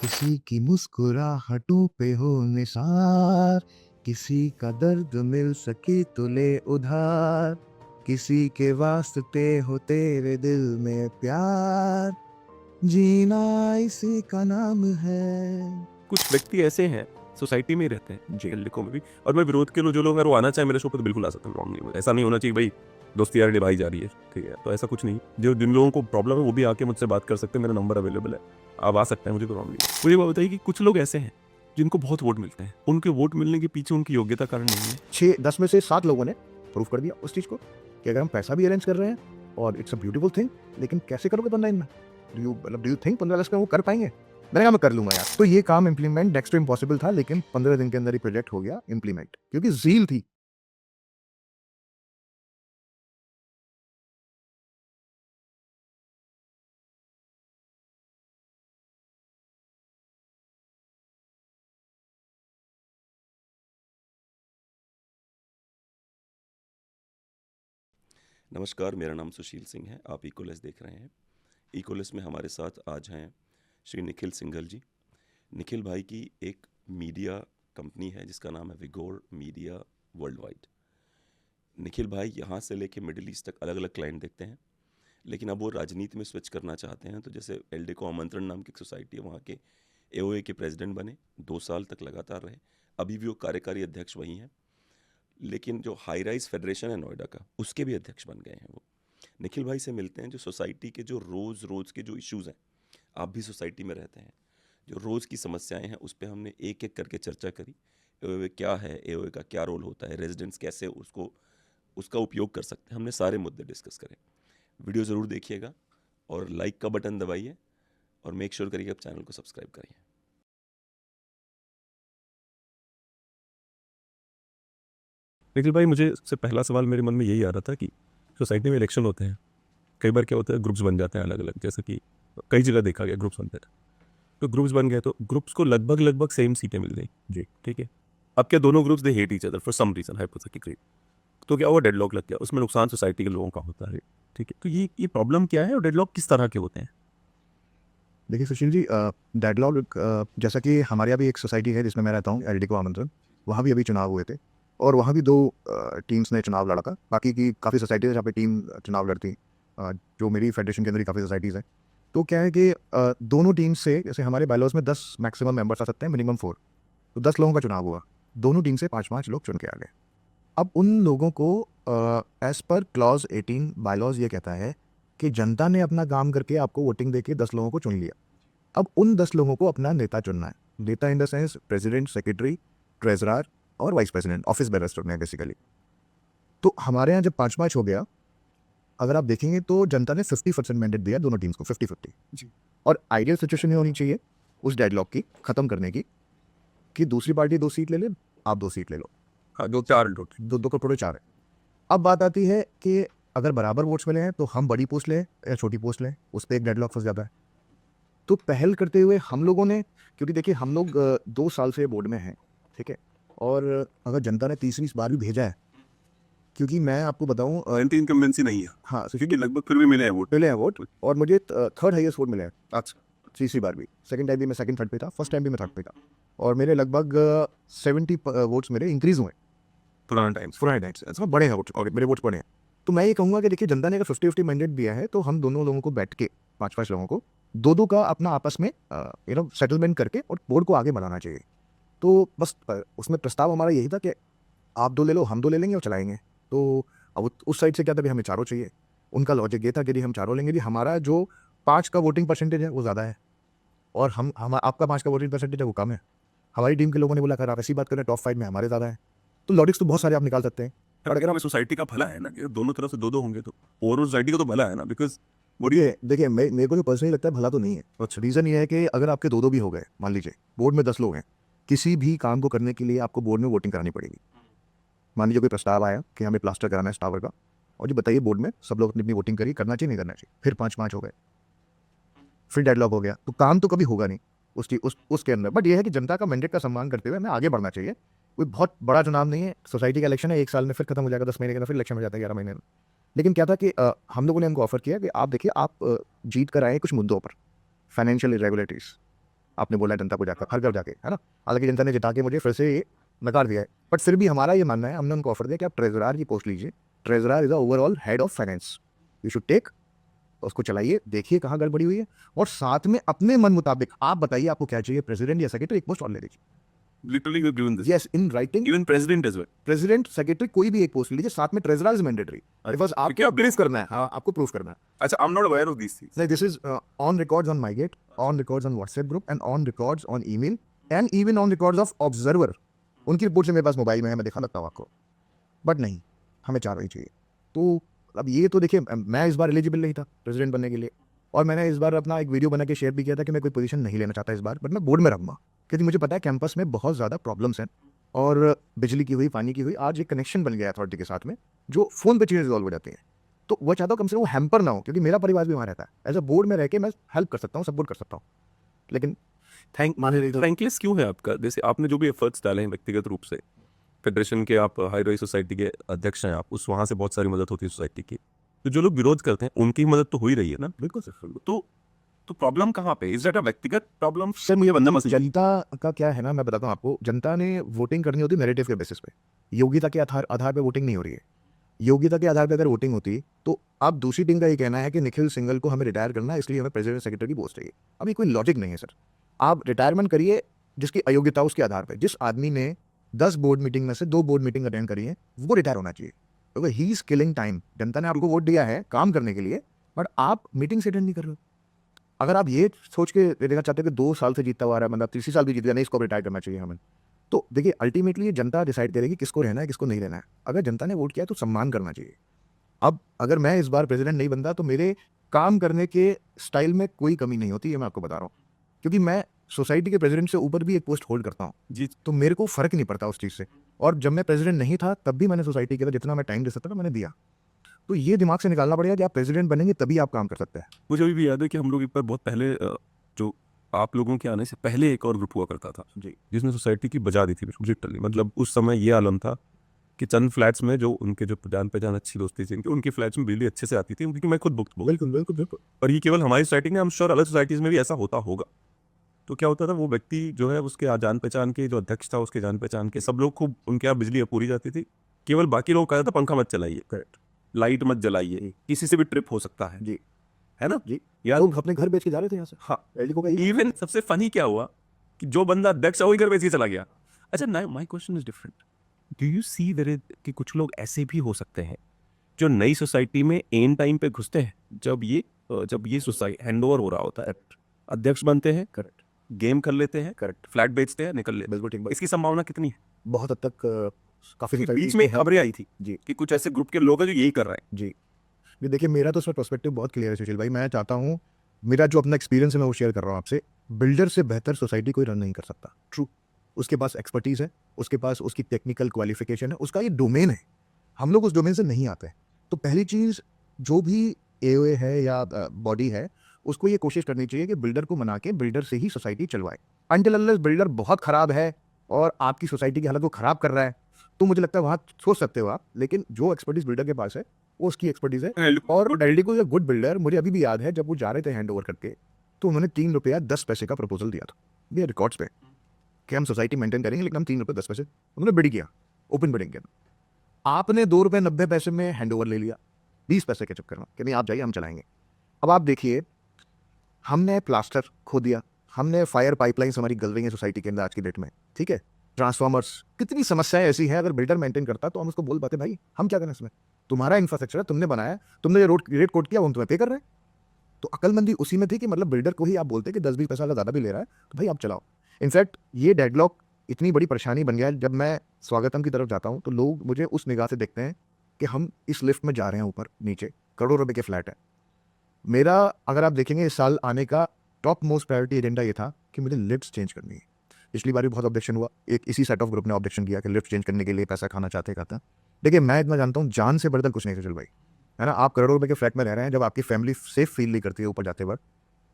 किसी की मुस्कुराहटों पे हो निसार, किसी का दर्द मिल सके तो ले उधार, किसी के वास्ते हो तेरे दिल में प्यार, जीना इसी का नाम है। कुछ व्यक्ति ऐसे हैं सोसाइटी में ही रहते हैं इलाकों में भी, और मैं विरोध के लिए जो लोग हैं वो आना चाहे मेरे शो पर तो बिल्कुल आ सकते हैं, प्रॉब्लम नहीं है। ऐसा नहीं होना चाहिए भाई दोस्ती यारी निभाई जा रही है, ठीक है, तो ऐसा कुछ नहीं। जो जिन लोगों को प्रॉब्लम है वो भी आके मुझसे बात कर सकते हैं, मेरा नंबर अवेलेबल है, आप आ सकते हैं, मुझे प्रॉब्लम नहीं है। मुझे ये बात बताइए कि कुछ लोग ऐसे हैं जिनको बहुत वोट मिलते हैं, उनके वोट मिलने के पीछे उनकी योग्यता कारण नहीं है। 6-10 में से 7 लोगों ने प्रूव कर दिया उस चीज़ को कि अगर हम पैसा भी अरेंज कर रहे हैं और इट्स अ ब्यूटीफुल थिंग, लेकिन कैसे करोगे 15 दिन में? डू यू थिंक 15 अगस्त में वो कर पाएंगे? मैंने कहा मैं कर लूंगा यार। तो ये काम इम्प्लीमेंट नेक्स्ट टू इम्पॉसिबल था, लेकिन 15 दिन के अंदर ही प्रोजेक्ट हो गया इम्प्लीमेंट, क्योंकि ज़ील थी। नमस्कार, मेरा नाम सुशील सिंह है। आप इकोलेस देख रहे हैं। इकोलेस में हमारे साथ आज हैं श्री निखिल सिंघल जी। निखिल भाई की एक मीडिया कंपनी है जिसका नाम है विगोर मीडिया वर्ल्ड वाइड। निखिल भाई यहाँ से लेके मिडिल ईस्ट तक अलग अलग क्लाइंट देखते हैं, लेकिन अब वो राजनीति में स्विच करना चाहते हैं। तो जैसे एलडे को आमंत्रण नाम की एक सोसाइटी है, वहाँ के एओए के प्रेसिडेंट बने, 2 साल तक लगातार रहे। अभी भी वो कार्यकारी अध्यक्ष वही हैं, लेकिन जो हाई राइज फेडरेशन है नोएडा का, उसके भी अध्यक्ष बन गए हैं वो। निखिल भाई से मिलते हैं, जो सोसाइटी के जो रोज़ के जो इश्यूज़ हैं, आप भी सोसाइटी में रहते हैं, जो रोज़ की समस्याएं हैं उस पर हमने एक एक करके चर्चा करी। एओए क्या है, एओए का क्या रोल होता है, रेजिडेंट्स कैसे उसका उपयोग कर सकते हैं, हमने सारे मुद्दे डिस्कस करें। वीडियो ज़रूर देखिएगा और लाइक का बटन दबाइए और मेक श्योर करिए आप चैनल को सब्सक्राइब करिए। निखिल भाई, मुझे सबसे पहला सवाल मेरे मन में यही आ रहा था कि सोसाइटी में इलेक्शन होते हैं, कई बार क्या होता है ग्रुप्स बन जाते हैं अलग अलग, जैसे कि कई जगह देखा गया ग्रुप्स बनते हैं। तो ग्रुप्स बन गए तो ग्रुप्स को लगभग लगभग सेम सीटें मिल गई जी, ठीक है। अब क्या दोनों groups they hate each other for some reason, hypothetically, तो क्या वो डेडलॉक लग गया, उसमें नुकसान सोसाइटी के लोगों का होता है, ठीक है। तो ये प्रॉब्लम क्या है और डेडलॉक किस तरह के होते हैं? देखिए सुशील जी, डेडलॉक जैसा कि हमारे यहाँ भी एक सोसाइटी है जिसमें मैं रहता हूँ, एलडी को आमंत्रण, वहाँ भी अभी चुनाव हुए थे और वहाँ भी 2 टीम्स ने चुनाव लड़ा था। बाकी की काफ़ी सोसाइटीज़ है जहाँ पे टीम चुनाव लड़ती, जो मेरी फेडरेशन के अंदर ही काफ़ी सोसाइटीज़ हैं। तो क्या है कि दोनों टीम्स से, जैसे हमारे बायलॉज में 10 मैक्सिमम मेंबर्स आ सकते हैं, मिनिमम 4, तो 10 लोगों का चुनाव हुआ। दोनों टीम से 5-5 लोग चुन के आ गए। अब उन लोगों को एज पर क्लॉज 18 बायलॉज ये कहता है कि जनता ने अपना काम करके आपको वोटिंग देके 10 लोगों को चुन लिया। अब उन 10 लोगों को अपना नेता चुनना है। नेता in the sense president, secretary, treasurer और वाइस प्रेसिडेंट, ऑफिस बेरर्स चुनने हैं बेसिकली। तो हमारे यहाँ जब 5-5 हो गया, अगर आप देखेंगे तो जनता ने 50% मैंडेट दिया दोनों टीम्स को, 50-50 जी। और आइडियल सिचुएशन ये होनी चाहिए उस डेडलॉक की खत्म करने की, कि दूसरी पार्टी 2 सीट ले ले, आप 2 सीट ले लो। हाँ, 2-4 दो करोड़ 4 है। अब बात आती है कि अगर बराबर वोट्स मिले हैं तो हम बड़ी पोस्ट लें या छोटी पोस्ट लें, उस पर एक डेडलॉक फंस जाता है। तो पहल करते हुए हम लोगों ने, क्योंकि देखिए हम लोग 2 साल से बोर्ड में हैं, ठीक है, और अगर जनता ने तीसरी बार भी भेजा है, क्योंकि मैं आपको बताऊं, एंटी इनकम्बेंसी नहीं है, हाँ क्योंकि लगभग फिर भी मिले हैं वोट। मिले हैं वोट, और मुझे थर्ड हाईएस्ट वोट मिले हैं। अच्छा, तीसरी बार भी, सेकंड टाइम भी मैं सेकंड थर्ड पे था, फर्स्ट टाइम भी मैं थर्ड पे था, और मेरे लगभग 70 वोट्स मेरे इंक्रीज हुए पुराने टाइम से। अच्छा, बड़े हैं वोट और मेरे वोट्स बड़े हैं। तो मैं ये कहूँगा कि देखिए जनता ने अगर 50-50 मैंडेट दिया है तो हम दोनों लोगों को बैठ के, 5-5 लोगों को, 2-2 का अपना आपस में सेटलमेंट करके और बोर्ड को आगे बढ़ाना चाहिए। तो बस उसमें प्रस्ताव हमारा यही था कि आप 2 ले लो, हम 2 ले लेंगे और चलाएंगे। तो अब उस साइड से क्या था, भी हमें चारों चाहिए। उनका लॉजिक ये था कि हम चारों लेंगे, हमारा जो 5 का वोटिंग परसेंटेज है वो ज़्यादा है और हम आपका 5 का वोटिंग परसेंटेज है वो कम है। हमारी टीम के लोगों ने बोला अगर आप ऐसी बात करें टॉप 5 में हमारे ज़्यादा है। तो लॉजिक्स तो बहुत सारे आप निकाल सकते हैं। और अगर हमें सोसाइटी का भला है ना कि दोनों तरफ से 2-2 होंगे तो ओवरऑल सोसाइटी का तो भला है ना, बिकॉज देखिए मेरे को जो पर्सनली लगता है भला तो नहीं है। अच्छा, रीज़न ये है कि अगर आपके 2-2 भी हो गए, मान लीजिए बोर्ड में 10 लोग हैं, किसी भी काम को करने के लिए आपको बोर्ड में वोटिंग करानी पड़ेगी। मान लीजिए कोई प्रस्ताव आया कि हमें प्लास्टर कराना है इस टावर का, और जी बताइए बोर्ड में सब लोग अपनी अपनी वोटिंग करी, करना चाहिए नहीं करना चाहिए, फिर 5-5 हो गए, फिर डेडलॉक हो गया, तो काम तो कभी होगा नहीं उसके अंदर। बट ये है कि जनता का मैंडेट का सम्मान करते हुए हमें आगे बढ़ना चाहिए। कोई बहुत बड़ा चुनाव नहीं है, सोसाइटी का इलेक्शन है, 1 साल में फिर खत्म हो जाएगा, 10 महीने के अंदर फिर इलेक्शन हो जाता है, 11 महीने में। लेकिन क्या था कि हम लोगों ने उनको ऑफर किया कि आप देखिए, आप जीत कर आए कुछ मुद्दों पर, फाइनेंशियल इरेगुलरिटीज, आपने बोला है जनता को जाकर हर घर जाके, है ना। हालांकि जनता ने जिता के मुझे फिर से ये नकार दिया है, बट फिर भी हमारा ये मानना है, हमने उनको ऑफर दिया कि आप ट्रेजरार की पोस्ट लीजिए। Treasurer is the overall head of finance, you should take, उसको चलाइए, देखिए कहाँ गड़बड़ी हुई है, और साथ में अपने मन मुताबिक आप बताइए आपको क्या चाहिए, प्रेसिडेंट या सेक्रेटरी, एक पोस्ट और ले लीजिए। Literally, you've given this. Yes, in writing, Even president as well. President secretary कोई भी एक पोस्ट लीजिए, साथ में ट्रेजरार इज मैंडेटरी, बिकॉज आपको प्रूफ करना है, हाँ आपको प्रूफ करना है। अच्छा, I'm not aware of these things. नहीं, this is on records on MyGate, on records on WhatsApp group, and on records on email, and even on records of observer. उनकी रिपोर्ट से मेरे पास मोबाइल में है, मैं दिखा सकता हूँ आपको, बट नहीं, हमें 4 ही चाहिए। तो अब ये तो देखिए, मैं इस बार एलिजिबल नहीं था प्रेसिडेंट बनने के लिए, और मैंने इस बार अपना एक वीडियो बना के शेयर भी किया था कि मैं कोई पोजीशन नहीं लेना चाहता इस बार, बट मैं बोर्ड में रहूँगा, क्योंकि मुझे पता है कैंपस में बहुत ज़्यादा प्रॉब्लम्स हैं, और बिजली की हुई, पानी की हुई, आज एक कनेक्शन बन गया अथॉरिटी के साथ में, जो फ़ोन पे चीज़ें रिजॉल्व हो जाती हैं। तो वो चाहता हूँ कम से कम वो हैम्पर ना हो, क्योंकि मेरा परिवार भी वहाँ रहता है। एज अ बोर्ड में रह के मैं हेल्प कर सकता हूँ, सपोर्ट कर सकता हूँ, लेकिन थैंकलेस क्यों है आपका? जैसे आपने जो भी एफर्ट्स डाले हैं व्यक्तिगत रूप से, फेडरेशन के आप हाईरोई सोसाइटी के अध्यक्ष हैं, आप उस वहाँ से बहुत सारी मदद होती है सोसाइटी की, तो जो लोग विरोध करते हैं उनकी मदद तो हो ही रही है ना। बिल्कुल सर। तो प्रॉब्लम कहाँ पे? इज दैट अ व्यक्तिगत प्रॉब्लम? सर मुझे बंदा मत जनता का क्या है ना, मैं बताता हूँ आपको, जनता ने वोटिंग करनी होती है नैरेटिव के बेसिस पे, योग्यता के आधार पे वोटिंग नहीं हो रही है। योग्यता के आधार पे अगर वोटिंग होती तो अब दूसरी टीम का ये कहना है कि निखिल सिंघल को हमें रिटायर करना है, इसलिए हमें प्रेसिडेंट सेक्रेटरी की पोस्ट चाहिए। अब ये कोई लॉजिक नहीं है सर। आप रिटायरमेंट करिए जिसकी अयोग्यता उसके आधार पर, जिस आदमी ने 10 बोर्ड मीटिंग में से 2 बोर्ड मीटिंग अटेंड करी है वो रिटायर होना चाहिए, क्योंकि ही इज किलिंग टाइम। जनता ने आपको वोट दिया है काम करने के लिए, बट आप मीटिंग से अटेंड नहीं कर रहे हो। अगर आप ये सोच के देखना चाहते हो कि 2 साल से जीतता हुआ रहा है, मतलब तीसरी साल भी जीत गया, नहीं इसको रिटायर करना चाहिए हमें, तो देखिए अल्टीमेटली ये जनता डिसाइड करेगी किसको रहना है किसको नहीं रहना है। अगर जनता ने वोट किया है तो सम्मान करना चाहिए। अब अगर मैं इस बार प्रेसिडेंट नहीं बनता तो मेरे काम करने के स्टाइल में कोई कमी नहीं होती, ये मैं आपको बता रहा हूँ, क्योंकि मैं सोसाइटी के प्रेसिडेंट से ऊपर भी एक पोस्ट होल्ड करता हूँ जी। तो मेरे को फर्क नहीं पड़ता उस चीज़ से। और जब मैं प्रेसिडेंट नहीं था तब भी मैंने सोसाइटी के लिए जितना मैं टाइम दे सकता था मैंने दिया। तो ये दिमाग से निकालना पड़ेगा कि आप प्रेसिडेंट बनेंगे तभी आप काम कर सकते हैं। मुझे अभी भी याद है कि हम लोग एक बार बहुत पहले जो आप लोगों के आने से पहले एक और ग्रुप हुआ करता था जी, जिसने सोसाइटी की बजा दी थी लिटरली। मतलब उस समय ये आलम था कि चंद फ्लैट्स में जो उनके जो जान पहचान अच्छी दोस्ती थी उनकी फ्लैट्स में बिजली अच्छे से आती थी, क्योंकि मैं खुद भुगत बिल्कुल बिल्कुल बिल्कुल। पर ये केवल हमारी सोसाइटी में, हम श्योर अलग सोसाइटीज़ में भी ऐसा होता होगा। तो क्या होता था, वो व्यक्ति जो है उसके जान पहचान के, जो अध्यक्ष था उसके जान पहचान के, सब लोग खूब उनके यहाँ बिजली पूरी जाती थी, केवल बाकी लोग कहता था पंखा मत चलाइए, करेक्ट, लाइट मत जलाइए, किसी से भी ट्रिप हो सकता है जी है ना जी। यार। लोग अपने घर बेच के जा रहे थे यहाँ से। हाँ, एलडी को इवन सबसे फनी क्या हुआ कि जो बंदा अध्यक्ष है वही घर बेच के चला गया। अच्छा, my question is different. Do you see there कि कुछ लोग ऐसे भी हो सकते हैं जो नई सोसाइटी में एन टाइम पे घुसते हैं, जब ये सोसाइटी हैंडओवर हो रहा होता है, अध्यक्ष बनते हैं, करेक्ट गेम कर लेते हैं, करेक्ट, फ्लैट बेचते हैं, निकल लेते बिल्कुल ठीक हैं। बात। इसकी संभावना कितनी है? बहुत हद तक काफी बीच में खबरें आई थी जी कि कुछ ऐसे ग्रुप के लोग हैं जो यही कर रहे हैं। जी। ये देखिए मेरा तो इसमें पर्सपेक्टिव बहुत क्लियर है सुशील भाई। मैं चाहता हूँ, मेरा जो अपना एक्सपीरियंस है मैं वो शेयर कर रहा हूँ आपसे। बिल्डर से बेहतर सोसाइटी कोई रन नहीं कर सकता। ट्रू, उसके पास एक्सपर्टीज़ है, उसके पास उसकी टेक्निकल क्वालिफिकेशन है, उसका ये डोमेन है। हम लोग उस डोमेन से नहीं आते हैं। तो पहली चीज़, जो भी एओए है या बॉडी है, उसको ये कोशिश करनी चाहिए कि बिल्डर को मना के बिल्डर से ही सोसाइटी चलवाए। अनटिल अनलेस बिल्डर बहुत ख़राब है और आपकी सोसाइटी की हालत को ख़राब कर रहा है, तो मुझे लगता है वहाँ सोच सकते हो आप। लेकिन जो एक्सपर्टीज़ बिल्डर के पास है वो उसकी एक्सपर्टीज़ है। और एलडी को गुड बिल्डर, मुझे अभी भी याद है जब वो जा रहे थे हैंड ओवर करके, तो उन्होंने 3 रुपया 10 पैसे का प्रपोजल दिया था, ये रिकॉर्ड्स पे, कि हम सोसाइटी मेंटेन करेंगे लेकिन हम 3 रुपये 10 पैसे, उन्होंने बिड किया, ओपन बिडिंग किया। आपने 2 रुपये 90 पैसे में हैंड ओवर ले लिया 20 पैसे के चक्कर में, कि नहीं आप जाइए हम चलाएंगे। अब आप देखिए, हमने प्लास्टर खो दिया, हमने फायर पाइपलाइंस हमारी गल रही है सोसाइटी के अंदर आज की डेट में, ठीक है, ट्रांसफार्मर्स, कितनी समस्याएं ऐसी हैं। अगर बिल्डर मेंटेन करता तो हम उसको बोल पाते भाई हम क्या करें इसमें, तुम्हारा इंफ्रास्ट्रक्चर है, तुमने बनाया, तुमने ये रेट कोट किया, वो हम तुम्हें पे कर रहे हैं। तो अकलमंदी उसी में थी कि मतलब बिल्डर को ही आप बोलते कि 10-20 पैसा ज़्यादा भी ले रहा है तो भाई आप चलाओ। इनफैक्ट ये डेडलॉक इतनी बड़ी परेशानी बन गया है, जब मैं स्वागतम की तरफ जाता हूँ तो लोग मुझे उस निगाह से देखते हैं कि हम इस लिफ्ट में जा रहे हैं ऊपर नीचे, करोड़ों रुपए के फ्लैट है। मेरा, अगर आप देखेंगे, इस साल आने का टॉप मोस्ट प्रायोरिटी एजेंडा ये था कि मुझे लिफ्ट चेंज करनी है। पिछली बार भी बहुत ऑब्जेक्शन हुआ, एक इसी सेट ऑफ ग्रुप ने ऑब्जेक्शन किया कि लिफ्ट चेंज करने के लिए पैसा खाना चाहते कहता। देखिए मैं इतना जानता हूँ, जान से बढ़कर कुछ नहीं सुशील भाई, है ना। आप करोड़ों रुपए के फ्लैट में रह रहे हैं, जब आपकी फैमिली सेफ फील नहीं करती है ऊपर जाते वक्त,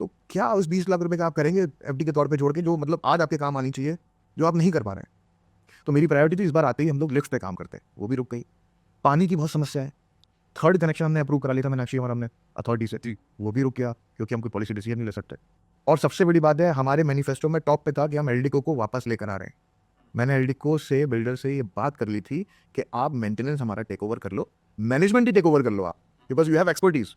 तो क्या उस 20 लाख रुपए का आप करेंगे एफडी के तौर पे जोड़ के, जो मतलब आज आपके काम आनी चाहिए, जो आप नहीं कर पा रहे हैं। तो मेरी प्रायोरिटी थी इस बार आते ही हम लोग लिफ्ट पे काम करते हैं, वो भी रुक गई। पानी की बहुत समस्या है, 3rd कनेक्शन हमने अप्रूव करा लिया था मीनाक्षी और हमने अथॉरिटी से, वो भी रुक गया क्योंकि हम कोई पॉलिसी डिसीजन नहीं ले सकते। और सबसे बड़ी बात है, हमारे मैनिफेस्टो में टॉप पे था कि हम एलडीको को वापस लेकर आ रहे हैं। मैंने एलडीको से, बिल्डर से ये बात कर ली थी कि आप मेंटेनेंस हमारा टेक ओवर कर लो, मैनेजमेंट ही टेक ओवर कर लो आप, because you have expertise.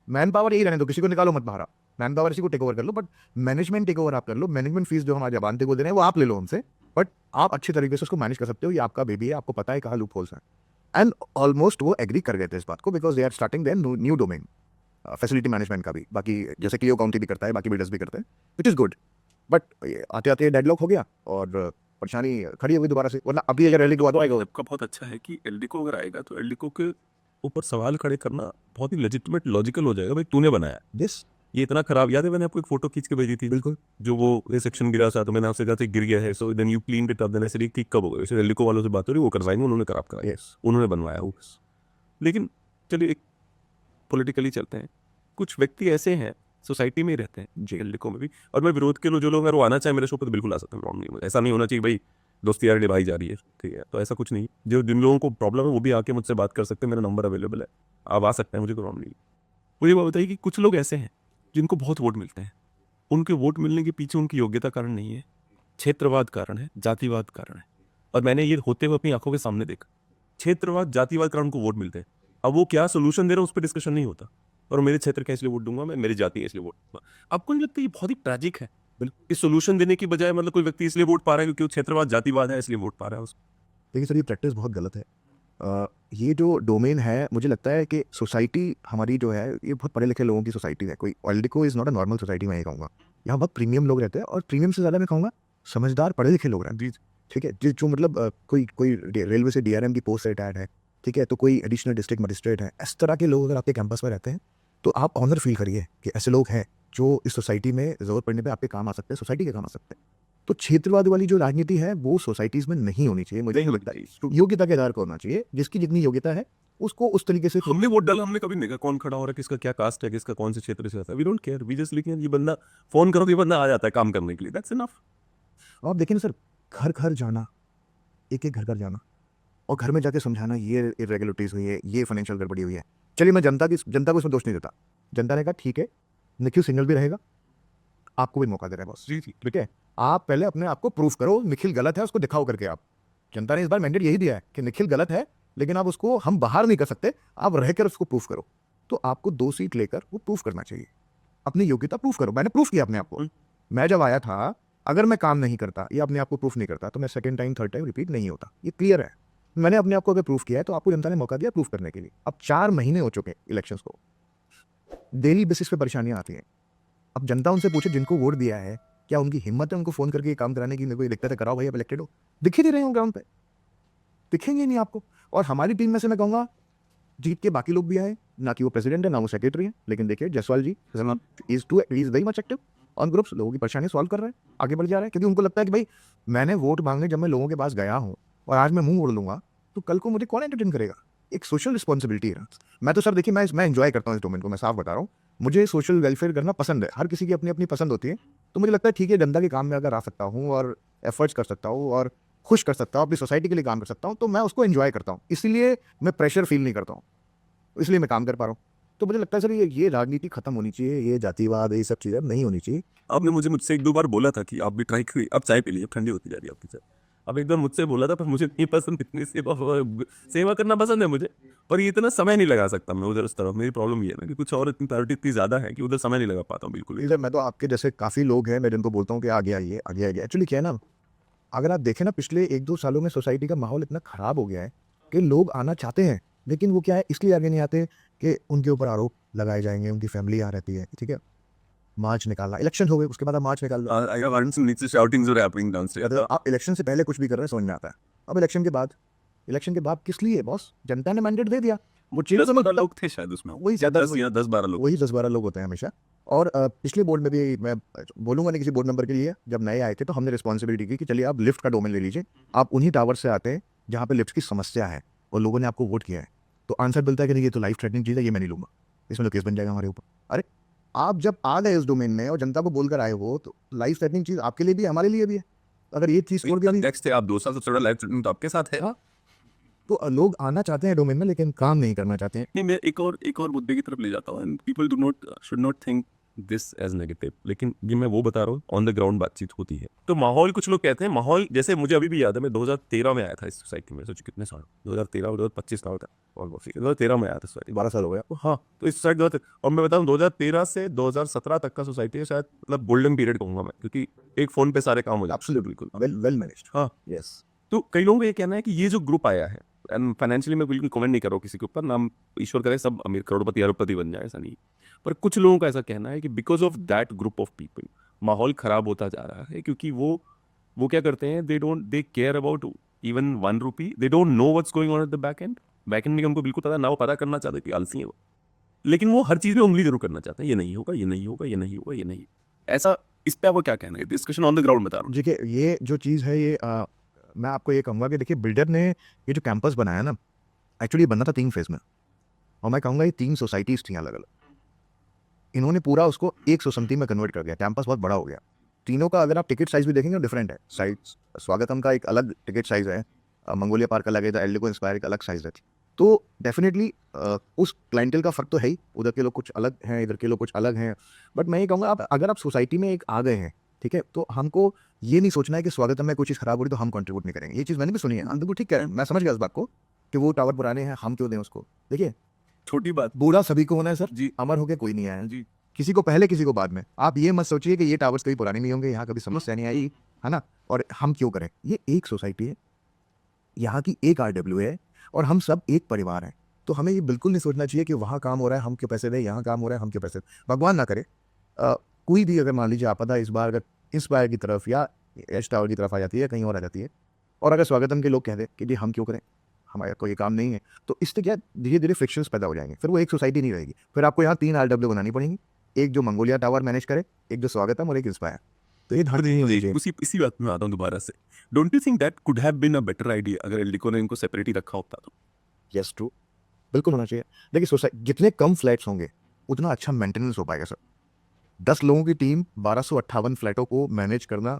Man power यही रहने दो, किसी को निकालो मत बाहर, मैन पावर इसी को टेक ओवर कर लो, बट मैनेजमेंट टेक ओवर आप कर लो। मैनेजमेंट फीस जो हमारे जबान को दे रहे हैं वो आप ले लो हमसे, बट आप अच्छी तरीके से उसको मैनेज कर सकते हो, ये आपका बेबी है, आपको पता है कहाँ लूप होल्स हैं। एंड ऑलमोस्ट वो एग्री कर गए थे इस बात को, because they are starting their new domain, facility management का भी। बाकी जैसे क्लियो काउंटी भी करता है, बाकी बिल्डर्स भी करते हैं, विच इज़ गुड। बट आते आते डेडलॉक हो गया और परेशानी खड़ी हो गई दोबारा से। वरना अभी अगर एलडी को आएगा, आपका बहुत अच्छा है कि एलडीको अगर आएगा तो एलडीको के ऊपर सवाल खड़े करना बहुत ही लेजिटिमेट लॉजिकल हो जाएगा। भाई तूने बनाया दिस ये इतना खराब, याद है मैंने आपको एक फोटो खींच के भेजी थी बिल्कुल जो वो ये सेक्शन गिरा था, तो मैंने आपसे कहा था गिर गया है, so then you clean it up, then ऐसे ठीक कब होगा, इसे एलडीको वालों से बात हो रही, वो करवाएंगे, उन्होंने खराब कराया, यस उन्होंने बनवाया वो। लेकिन चलिए एक पॉलिटिकली चलते हैं। कुछ व्यक्ति ऐसे हैं सोसाइटी में ही रहते हैं जी। एलडीको में भी, और मैं विरोध के जो लोग अगर वो आना चाहे मेरे शो पर तो बिल्कुल आ सकते हैं, प्रॉब्लम नहीं है। ऐसा नहीं होना चाहिए भाई दोस्ती यार निभाई जा रही है, ठीक है, तो ऐसा कुछ नहीं। जो जिन लोगों को प्रॉब्लम है वो भी आके मुझसे बात कर सकते हैं, मेरा नंबर अवेलेबल है, आप आ सकते हैं, मुझे कोई प्रॉब्लम नहीं। मुझे बात बताइए कि कुछ लोग ऐसे हैं जिनको बहुत वोट मिलते हैं, उनके वोट मिलने के पीछे उनकी योग्यता कारण नहीं है, क्षेत्रवाद कारण है, जातिवाद कारण है। और मैंने ये होते हुए अपनी आंखों के सामने देखा, क्षेत्रवाद जातिवाद कारण उनको वोट मिलते हैं। अब वो क्या सोल्यूशन दे रहे हैं उस पर डिस्कशन नहीं होता, और मेरे क्षेत्र का इसलिए वोट दूंगा, मैं मेरी जाति है इसलिए वोट दूंगा। आपको नहीं लगता ये बहुत ही ट्रैजिक है? इस सोल्यूशन देने की बजाय मतलब कोई व्यक्ति इसलिए वोट पा रहा है क्योंकि वो क्षेत्रवाद जातिवाद है इसलिए वोट पा रहा है उसको। देखिए सर, ये प्रैक्टिस बहुत गलत है। ये जो डोमेन है, मुझे लगता है कि सोसाइटी हमारी जो है ये बहुत पढ़े लिखे लोगों की सोसाइटी है। कोई LDCO is not a normal society, मैं ये कहूँगा। यहाँ बहुत प्रीमियम लोग रहते हैं, और प्रीमियम से ज़्यादा मैं कहूँगा समझदार पढ़े लिखे लोग रहते हैं। ठीक है, जो मतलब कोई कोई रेलवे से डीआरएम की पोस्ट से रिटायर्ड है, ठीक है, तो कोई एडिशनल डिस्ट्रिक्ट मजिस्ट्रेट है, इस तरह के लोग अगर आपके कैंपस में रहते हैं तो आप ऑनर फील करिए कि ऐसे लोग हैं जो इस सोसाइटी में ज़रूरत पड़ने पर आपके काम आ सकते हैं, सोसाइटी के काम आ सकते हैं। तो क्षेत्रवाद वाली जो राजनीति है वो सोसाइटीज़ में नहीं होनी चाहिए, मुझे नहीं लगता है। योग्यता के आधार पर होना चाहिए, जिसकी जितनी योग्यता है उसको उस तरीके से। हमने वोट डाला, हमने कभी नहीं देखा कौन खड़ा हो रहा है, किसका क्या कास्ट है, किसका कौन से क्षेत्र से आता है, we don't care, we just लिखिए ये बंदा, फोन करो तो ये बंदा आ जाता है काम करने के लिए, दैट्स इनफ। आप देखिए ना सर, घर घर जाना, एक एक घर घर जाना और घर में जाके समझाना ये इरेगुलरिटीज़ हुई है, ये फाइनेंशियल गड़बड़ी हुई है। चलिए मैं जनता को इसमें दोष नहीं देता। जनता ने कहा ठीक है, निखिल सिंगल भी रहेगा, आपको भी मौका दे रहा है बॉस, जी जी, ठीक है। आप पहले अपने आप को प्रूफ करो, निखिल गलत है उसको दिखाओ करके आप। जनता ने इस बार मैंडेट यही दिया है कि निखिल गलत है, लेकिन आप उसको, हम बाहर नहीं कर सकते, आप रहकर उसको प्रूफ करो। तो आपको 2 सीट लेकर वो प्रूफ करना चाहिए, अपनी योग्यता प्रूफ करो। मैंने प्रूफ किया अपने आप को, मैं जब आया था, अगर मैं काम नहीं करता या अपने आप को प्रूफ नहीं करता तो मैं second time third time repeat नहीं होता, ये क्लियर है। मैंने अपने आप को अगर प्रूफ किया है तो आपको जनता ने मौका दिया प्रूफ करने के लिए। अब 4 महीने हो चुके इलेक्शंस को, डेली बेसिस पे परेशानियां आती हैं। अब जनता उनसे पूछे जिनको वोट दिया है, क्या उनकी हिम्मत है उनको फोन करके ये काम कराने की? मेरे को ये दिखता है, कराओ भाई, अब इलेक्टेड हो। दिख ही नहीं रहे हो ग्राउंड पे, दिखेंगे नहीं आपको। और हमारी टीम में से मैं कहूँगा जीत के बाकी लोग भी आए, ना कि वो प्रेसिडेंट है ना वो सेक्रेटरी है, लेकिन देखिए Jaiswal ji is very much active on groups, लोगों की परेशानी सॉल्व कर रहे हैं, आगे बढ़ जा रहे हैं, क्योंकि उनको लगता है कि भाई मैंने वोट मांगने जब मैं लोगों के पास गया हूँ और आज मैं मुंह मोड़ लूंगा तो कल को मुझे कौन एंटरटेन करेगा। एक सोशल रिस्पॉन्सिबिलिटी है। मैं तो सर देखिए, मैं एंजॉय करता हूँ इस डोमेन को, मैं साफ बता रहा हूँ, मुझे सोशल वेलफेयर करना पसंद है। हर किसी की अपनी अपनी पसंद होती है, तो मुझे लगता है ठीक है, जनता के काम में अगर आ सकता हूँ और एफर्ट्स कर सकता हूँ और खुश कर सकता हूँ, अपनी सोसाइटी के लिए काम कर सकता हूँ, तो मैं उसको एंजॉय करता हूँ। इसीलिए मैं प्रेशर फील नहीं करता हूँ, इसलिए मैं काम कर पा रहा हूँ। तो मुझे लगता है सर ये राजनीति खत्म होनी चाहिए, ये जातिवाद, ये सब चीज़ें नहीं होनी चाहिए। आपने मुझसे 1-2 बार बोला था कि आप भी ट्राई करिए, अब चाय पी लीजिए, ठंडी होती जा रही है आपकी चाय। अब एक बार मुझसे बोला था, पर मुझे नहीं पसंद, इतनी सेवा करना पसंद है मुझे, पर ये इतना समय नहीं लगा सकता मैं उधर उस तरफ। मेरी प्रॉब्लम ये है ना कि कुछ और इतनी प्रायोरिटी इतनी ज़्यादा है कि उधर समय नहीं लगा पाता हूँ बिल्कुल भी। सर मैं तो आपके जैसे काफ़ी लोग हैं, मैं जिनको बोलता हूँ कि आगे आइए, आगे आइए। एक्चुअली क्या है ना, अगर आप देखें ना, पिछले 1-2 सालों में सोसाइटी का माहौल इतना ख़राब हो गया है कि लोग आना चाहते हैं, लेकिन वो क्या है, इसलिए आगे नहीं आते कि उनके ऊपर आरोप लगाए जाएंगे, उनकी फैमिली यहाँ रहती है, ठीक है। मार्च निकालना, इलेक्शन हो गए उसके बाद आप मार्च निकाल लो। I have heard some needs shoutings are happening downstairs. आप इलेक्शन से पहले कुछ भी कर रहे हैं समझ में आता है, अब इलेक्शन के बाद किस लिए बॉस? जनता ने मैंडेट दे दिया, वो चीज़ 10-12 लोग थे शायद उसमें, वही ज़्यादा 10-12 लोग। वही 10-12 लोग होते हैं हमेशा। और पिछले बोर्ड में भी मैं बोलूँगा नहीं किसी बोर्ड मेंबर के लिए, जब नए आए थे तो हमने रिस्पॉन्सिबिलिटी की कि चलिए आप लिफ्ट का डोमेन ले लीजिए, आप उन्हीं टावर से आते हैं जहाँ पे लिफ्ट की समस्या है और लोगों ने आपको वोट किया है। तो आंसर मिलता है कि नहीं ये तो लाइफ थ्रेटनिंग चीज़ है, ये मैं नहीं लूँगा, इसमें तो केस बन जाएगा हमारे ऊपर। अरे आप जब आ गए इस डोमेन में और जनता को बोलकर आए हो, तो लाइफ थ्रेटनिंग चीज़ आपके लिए भी है, हमारे लिए भी है। अगर ये चीज़ छोड़ दिया नेक्स्ट है, आप 2 साल सबसे बड़ा लाइफ थ्रेटनिंग तो आपके साथ है। तो लोग आना चाहते हैं डोमेन में, लेकिन काम नहीं करना चाहते हैं। नहीं, मैं एक और मुद्दे की तरफ ले जाता हूँ, and people should not think this as negative, लेकिन ये मैं वो बता रहा हूँ ऑन द ग्राउंड बातचीत होती है। तो माहौल, कुछ लोग कहते हैं माहौल, जैसे मुझे अभी भी याद है, मैं 2013 में आया था इस सोसाइटी में, सोचो कितने साल, 2013 और 25 साल था ऑलमोस्ट, 2013 में आया था सोसाइटी, 12 साल हो गया। तो हाँ, तो इस सोसाइटी, और मैं बताऊँ 2013 से 2017 तक का सोसाइटी है, शायद मतलब गोल्डन पीरियड कहूंगा मैं, क्योंकि एक फोन पे सारे काम हो जाते हैं। Absolutely, well well managed. हाँ, यस। तो कई लोगों का ये कहना है कि ये जो ग्रुप आया है, एंड फाइनेंशियली मैं बिल्कुल कमेंट नहीं कर रहा हूँ किसी के ऊपर, नाम ईश्वर करे सब अमीर करोड़पति अरबपति बन जाए, ऐसा नहीं, पर कुछ लोगों का ऐसा कहना है कि because of that group of people माहौल खराब होता जा रहा है, क्योंकि वो क्या करते हैं, they care about even 1 rupee, they don't know what's going on at the back and में उनको बिल्कुल पता ना, वो पता करना चाहते कि आलसी है वो, लेकिन वो हर चीज में उंगली जरूर करना चाहते हैं, ये नहीं होगा, ये नहीं होगा, ये नहीं होगा, ये नहीं, ऐसा। इस पे आपको क्या कहना है? डिस्कशन ऑन द ग्राउंड बता रहा हूँ। देखिए, ये जो चीज़ है ये मैं आपको ये कहूँगा कि देखिए, बिल्डर ने ये जो कैंपस बनाया ना, एक्चुअली बनना था 3 फेज़ में, और मैं कहूँगा ये 3 सोसाइटीज़ थी अलग-अलग। इन्होंने पूरा उसको एक सोसाइटी में कन्वर्ट कर दिया, कैंपस बहुत बड़ा हो गया। तीनों का अगर आप टिकट साइज़ भी देखेंगे तो डिफरेंट है। साइज़ स्वागतम का एक अलग टिकट साइज़ है, मंगोलिया पार्क अलग है, द एल्डिको इंस्पायर एक अलग साइज़ है। तो डेफिनेटली उस क्लाइंटेल का फ़र्क तो है ही, उधर के लोग कुछ अलग हैं, इधर के लोग कुछ अलग हैं। बट मैं ये कहूँगा, आप अगर आप सोसाइटी में एक आ गए हैं, ठीक है, तो हमको ये नहीं सोचना है कि स्वागतम में कोई चीज़ खराब हो रही तो हम कंट्रीब्यूट नहीं करेंगे। ये चीज़ मैंने भी सुनी है, हम बिल्कुल ठीक कह रहे हैं, मैं समझ गया इस बात को कि वो टावर पुराने हैं, हम क्यों दें उसको। देखिए, छोटी बात बूढ़ा सभी को होना है सर जी, अमर होके कोई नहीं आया है, जी, किसी को पहले किसी को बाद में। आप ये मत सोचिए कि ये टावर्स कभी पुराने नहीं होंगे, यहाँ कभी समस्या नहीं आई, है ना, और हम क्यों करें। ये एक सोसाइटी है, यहाँ की एक RW है, और हम सब एक परिवार हैं। तो हमें ये बिल्कुल नहीं सोचना चाहिए कि वहाँ काम हो रहा है हम क्यों पैसे दें, यहाँ काम हो रहा है हम क्यों पैसे दें। भगवान ना करे कोई भी अगर मान लीजिए आपदा इस बार अगर इंस्पायर की तरफ या एच टावर की तरफ आ जाती है, कहीं और आ जाती है, और अगर स्वागतम के लोग कह दें कि जी हम क्यों करें, हमारा कोई काम नहीं है, तो इससे क्या धीरे धीरे फ्रिक्शंस पैदा हो जाएंगे, फिर वो एक सोसाइटी नहीं रहेगी। फिर आपको यहाँ 3 RW बनानी पड़ेंगी, एक जो मंगोलिया टावर मैनेज करे, एक जो स्वागतम, और एक इंस्पायर। तो ये धड़ नहीं होनी चाहिए। उसी इसी बात में आता हूँ दोबारा से। Don't you think that could have been a better idea अगर एल्डिको ने इनको सेपरेट ही रखा होता तो? यस, ट्रू, बिल्कुल होना चाहिए। देखिए, सोसाइटी जितने कम फ्लैट्स होंगे उतना अच्छा मेंटेनेंस हो पाएगा सर। 10 लोगों की टीम 1258 फ्लैटों को मैनेज करना,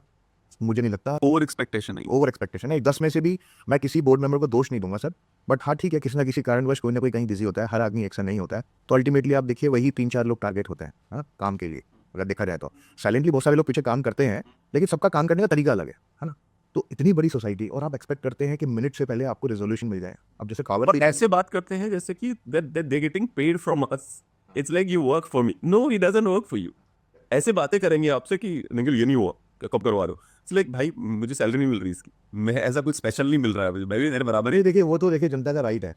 मुझे नहीं लगता, ओवर एक्सपेक्टेशन है। ओवर एक्सपेक्टेशन है। 10 में से भी मैं किसी बोर्ड मेंबर को दोष नहीं दूंगा सर, बट हाँ ठीक है, किसी ना किसी कारणवश कोई ना कोई कहीं बिजी होता है, हर आदमी एक सा नहीं होता है, तो अल्टीमेटली आप देखिए वही 3-4 लोग टारगेट होते हैं, हाँ, काम के लिए अगर देखा जाए तो। साइलेंटली बहुत सारे लोग पीछे काम करते हैं, लेकिन सबका काम करने का तरीका अलग है ना। तो इतनी बड़ी सोसाइटी, और आप एक्सपेक्ट करते हैं कि मिनट से पहले आपको रेजोल्यूशन मिल जाए। अब जैसे और कावड़ ऐसे बात करते हैं जैसे कि they getting paid from us, it's like you work for me, no he doesn't work for you. ऐसे बातें करेंगे आपसे कि निखिल ये नहीं हुआ, कब करवा रहे हो, इट्स लाइक भाई मुझे सैलरी नहीं मिल रही इसकी, मैं ऐसा कुछ स्पेशल नहीं मिल रहा है मुझे, मैं भी मेरे बराबर ही। अरे देखिए, वो तो देखिए जनता का राइट है,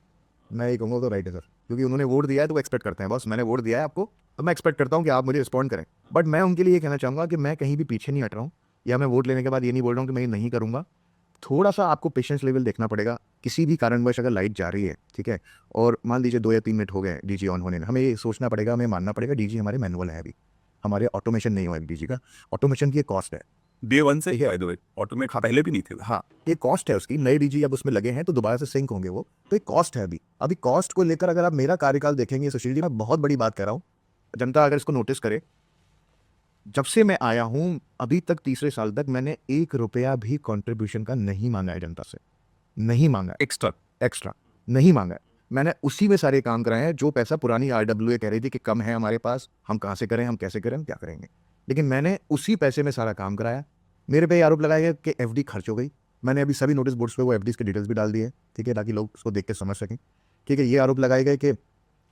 मैं ये कहूँगा वो तो राइट है सर, क्योंकि उन्होंने वोट दिया है तो वो एक्सपेक्ट करते हैं, बस मैंने वोट दिया है आपको तो मैं एक्सपेक्ट करता हूँ कि आप मुझे रिस्पॉन्ड करें। बट मैं उनके लिए ये कहना चाहूँगा कि मैं कहीं भी पीछे नहीं हट रहा हूँ, या मैं वोट लेने के बाद ये नहीं बोल रहा हूँ कि मैं ये नहीं करूँगा। थोड़ा सा आपको पेशेंस लेवल देखना पड़ेगा। किसी भी कारणवश अगर लाइट जा रही है, ठीक है, और मान लीजिए 2 या 3 मिनट हो गए डीजी ऑन होने में, हमें ये सोचना पड़ेगा, हमें मानना पड़ेगा डीजी हमारे मैनुअल है, अभी हमारे ऑटोमेशन नहीं हुआ है डीजी का। ऑटोमेशन की एक कॉस्ट है, डे वन से ही बाय द वे ऑटोमेट पहले भी नहीं थे। हाँ, ये कॉस्ट है उसकी। नए डीजी अब उसमें लगे हैं तो दोबारा से सिंक होंगे वो, तो एक कॉस्ट है। अभी कॉस्ट को लेकर अगर आप मेरा कार्यकाल देखेंगे सुशील जी, मैं बहुत बड़ी बात कह रहा हूँ, जनता अगर इसको नोटिस करे, जब से मैं आया हूँ अभी तक 3रे साल तक मैंने 1 रुपया भी कंट्रीब्यूशन का नहीं मांगा है जनता से, नहीं मांगा है, एक्स्ट्रा नहीं मांगा है। मैंने उसी में सारे काम कराए हैं जो पैसा पुरानी RWA कह रही थी कि कम है हमारे पास, हम कहाँ से करें, हम कैसे करें, हम क्या करेंगे, लेकिन मैंने उसी पैसे में सारा काम कराया। मेरे पे आरोप लगाया गया कि FD खर्च हो गई। मैंने अभी सभी नोटिस बोर्ड्स पे वो FDs के डिटेल्स भी डाल दिए, ठीक है, ताकि लोग उसको देख के समझ सकें। ठीक है, ये आरोप लगाए गए कि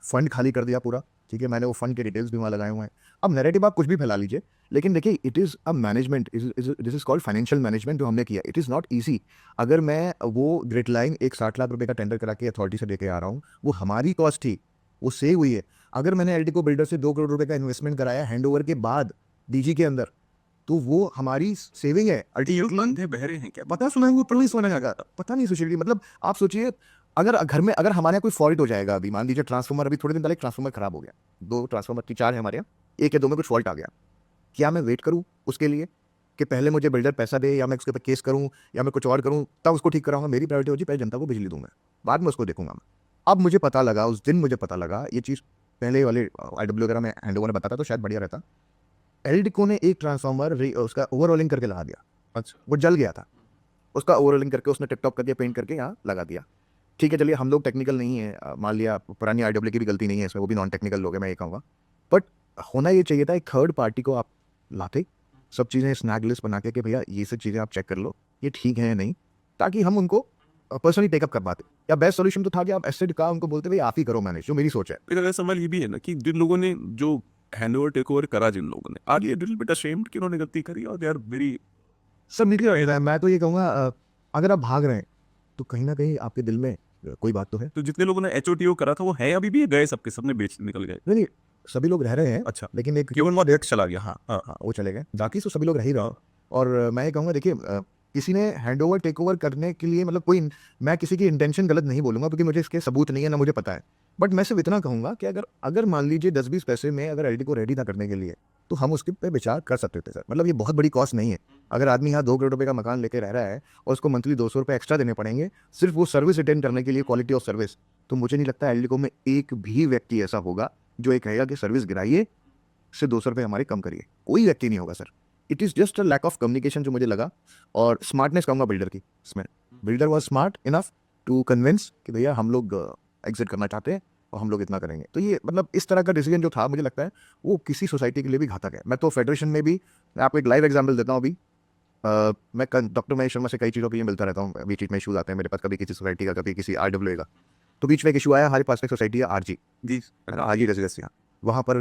फंड खाली कर दिया पूरा, ठीक है, मैंने वो फंड के डिटेल्स भी वहाँ लगाए हुए हैं। अब नैरेटिव आप कुछ भी फैला लीजिए, लेकिन देखिए it is a management, this is called financial management जो हमने किया। It is not easy. अगर मैं वो ग्रिड लाइन एक 60 लाख रुपए का टेंडर करा के अथॉरिटी से लेके आ रहा हूँ, वो हमारी कॉस्ट थी, वो सेव हुई है। अगर मैंने एल्डिको बिल्डर से 2 करोड़ रुपए का इन्वेस्टमेंट कराया हैंडओवर के बाद डीजी के अंदर, तो वो हमारी सेविंग है। अंधे बहरे हैं क्या? पता सुना है वो पढ़ नहीं सुना जाएगा, पता नहीं सुशील जी, मतलब आप सोचिए अगर घर में अगर हमारे यहाँ कोई फॉल्ट हो जाएगा, अभी मान लीजिए ट्रांसफार्मर, अभी थोड़े दिन पहले ट्रांसफार्मर खराब हो गया, 2 ट्रांसफार्मर थी, 4 है हमारे यहाँ, 1 या 2 में कुछ फॉल्ट आ गया, क्या मैं वेट करूँ उसके लिए कि पहले मुझे बिल्डर पैसा दे, या मैं उसके ऊपर केस करूँ, या मैं कुछ और करूँ, तब उसको ठीक कराऊंगा? मेरी प्रायोरिटी होती है पहले जनता को बिजली दूँ, मैं बाद में उसको देखूंगा मैं। अब मुझे पता लगा, उस दिन मुझे पता लगा ये चीज़, पहले वाले RW वगैरह में हैंडओवर ने बताता तो शायद बढ़िया रहता। एल्डिको ने एक ट्रांसफार्मर उसका ओवरऑलिंग करके लगा दिया, अच्छा, वो जल गया था, उसका ओवरऑलिंग करके उसने टिप टॉप कर दिया, पेंट करके यहाँ लगा दिया। ठीक है, चलिए हम लोग टेक्निकल नहीं है, मान लिया पुरानी RW की भी गलती नहीं है इसमें, वो भी नॉन टेक्निकल लोग हैं, मैं ये कहूँगा। बट होना ये चाहिए था एक थर्ड पार्टी को आप लाते, सब चीज़ें स्नैग लिस्ट बना के कि भैया ये सब चीज़ें आप चेक कर लो, ये ठीक है या नहीं, ताकि हम उनको पर्सनली टेकअप कर पाते। या बेस्ट सॉल्यूशन तो था कि आप ऐसे कहा उनको बोलते भाई आप ही करो मैनेज, जो मेरी सोच है। एक अगर सवाल ये भी है ना कि जिन लोगों ने जो हैंड ओवर टेक ओवर करा, जिन लोगों ने, आर ये लिटिल बिट अशेम्ड कि उन्होंने गलती करी और दे आर वेरी। सब निकल रहे हैं। मैं तो ये कहूँगा अगर आप भाग रहे हैं तो कहीं ना कहीं आपके दिल में कोई बात तो है। तो जितने लोगों ने एचओटीओ करा था वो है अभी भी, गए सबके सबने बेच निकल गए? नहीं नहीं, सभी लोग रह रहे हैं, अच्छा, लेकिन एक केवल वो डेट चला गया। हाँ हाँ। हाँ वो चले गए, बाकी तो सभी लोग रह ही रहा। और मैं ये कहूँगा देखिए किसी ने हैंड ओवर टेक ओवर करने के लिए मतलब कोई, मैं किसी की इंटेंशन गलत नहीं बोलूँगा क्योंकि मुझे इसके सबूत नहीं है ना मुझे पता है, बट मैं सिर्फ इतना कहूँगा कि अगर अगर मान लीजिए 10-20 पैसे में अगर एलडी को रेडी था करने के लिए तो हम उसके पे विचार कर सकते थे सर। मतलब ये बहुत बड़ी कॉस्ट नहीं है। अगर आदमी यहाँ 2 करोड़ रुपये का मकान लेके रह रहा है और उसको मंथली 200 रुपये एक्स्ट्रा देने पड़ेंगे सिर्फ वो सर्विस अटेंड करने के लिए, क्वालिटी ऑफ सर्विस, तो मुझे नहीं लगता एलडी को में एक भी व्यक्ति ऐसा होगा जो ये कहेगा कि सर्विस गिराइए से 200 रुपये हमारे कम करिए। कोई व्यक्ति नहीं होगा sir. It is just a lack of communication जो मुझे लगा, और स्मार्टनेस कहूँगा बिल्डर की इसमें। Builder was smart enough to convince कि भैया हम लोग एग्जिट करना चाहते हैं और हम लोग इतना करेंगे। तो ये मतलब इस तरह का डिसीजन जो था मुझे लगता है वो किसी सोसाइटी के लिए भी घातक है। मैं तो फेडरेशन में भी, मैं आपको एक लाइव एग्जाम्पल देता हूँ अभी। मैं डॉक्टर महेश शर्मा से कई चीज़ों के लिए मिलता रहता हूँ, बीच में इशूज़ आते हैं मेरे पास, कभी किसी सोसाइटी का, कभी किसी RWA का। तो बीच में एक इशू आया, हमारे पास एक सोसाइटी है RG रेजिडेंसी, वहाँ पर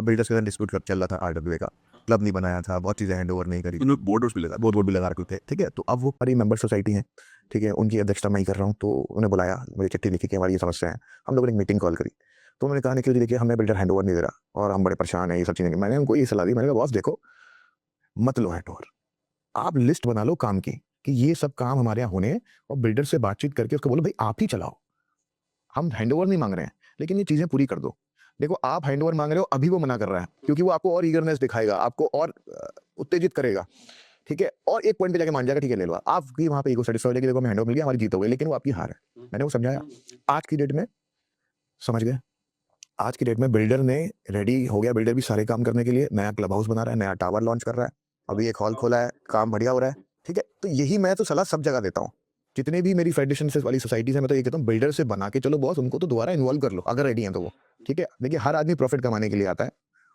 बिल्डर्स के साथ डिस्प्यूट चल रहा था। RWA का क्लब नहीं बनाया था, बहुत चीज़ें हैंड ओवर नहीं करी, बोर्ड भी लगा। बोर्ड भी लगा रखे थे, ठीक है। तो अब वो हमारी मेंबर सोसाइटी है, ठीक है, उनकी अध्यक्षता मैं ही कर रहा हूँ। तो उन्हें बुलाया, मुझे चिट्ठी लिखी कि हमारी ये समस्या है। हम लोगों ने एक मीटिंग कॉल करी, तो उन्होंने कहा निखिल जी देखिए हमें बिल्डर हैंड ओवर नहीं दे रहा और हम बड़े परेशान हैं, ये सब चीज़ें। मैंने उनको ये सलाह दी, मैंने कहा बॉस देखो मत लो हैंड ओवर, आप लिस्ट बना लो काम की कि ये सब काम हमारे यहाँ होने हैं, और बिल्डर से बातचीत करके उसको बोलो भाई आप ही चलाओ, हम हैंड ओवर नहीं मांग रहे हैं लेकिन ये चीज़ें पूरी कर दो। देखो आप हैंड ओवर मांग रहे हो, अभी वो मना कर रहा है क्योंकि वो आपको और ईगरनेस दिखाएगा, आपको और उत्तेजित करेगा, ठीक है, और एक पॉइंट पे जाके मान जाएगा ठीक है ले लो। आपकी वहाँ पे ईगो सेटिस्फाई हो जाएगी, देखो हमें हैंड ओवर मिल गया, हमारी जीत हो गई, लेकिन वो आपकी हार है। मैंने वो समझाया। आज की डेट में समझ गए, आज की डेट में बिल्डर ने रेडी हो गया, बिल्डर भी सारे काम करने के लिए, नया क्लब हाउस बना रहा है, नया टावर लॉन्च कर रहा है, अभी एक हॉल खोला है, काम बढ़िया हो रहा है, ठीक है। तो यही मैं तो सलाह सब जगह देता हूँ, जितने भी मेरी फेडरेशन से वाली सोसाइटीज है, मैं तो ये कहता हूँ बिल्डर से बना के चलो बॉस, उनको तो दोबारा इन्वॉल्व कर लो अगर रेडी हैं तो वो, ठीक है। देखिए हर आदमी प्रॉफिट कमाने के लिए आता है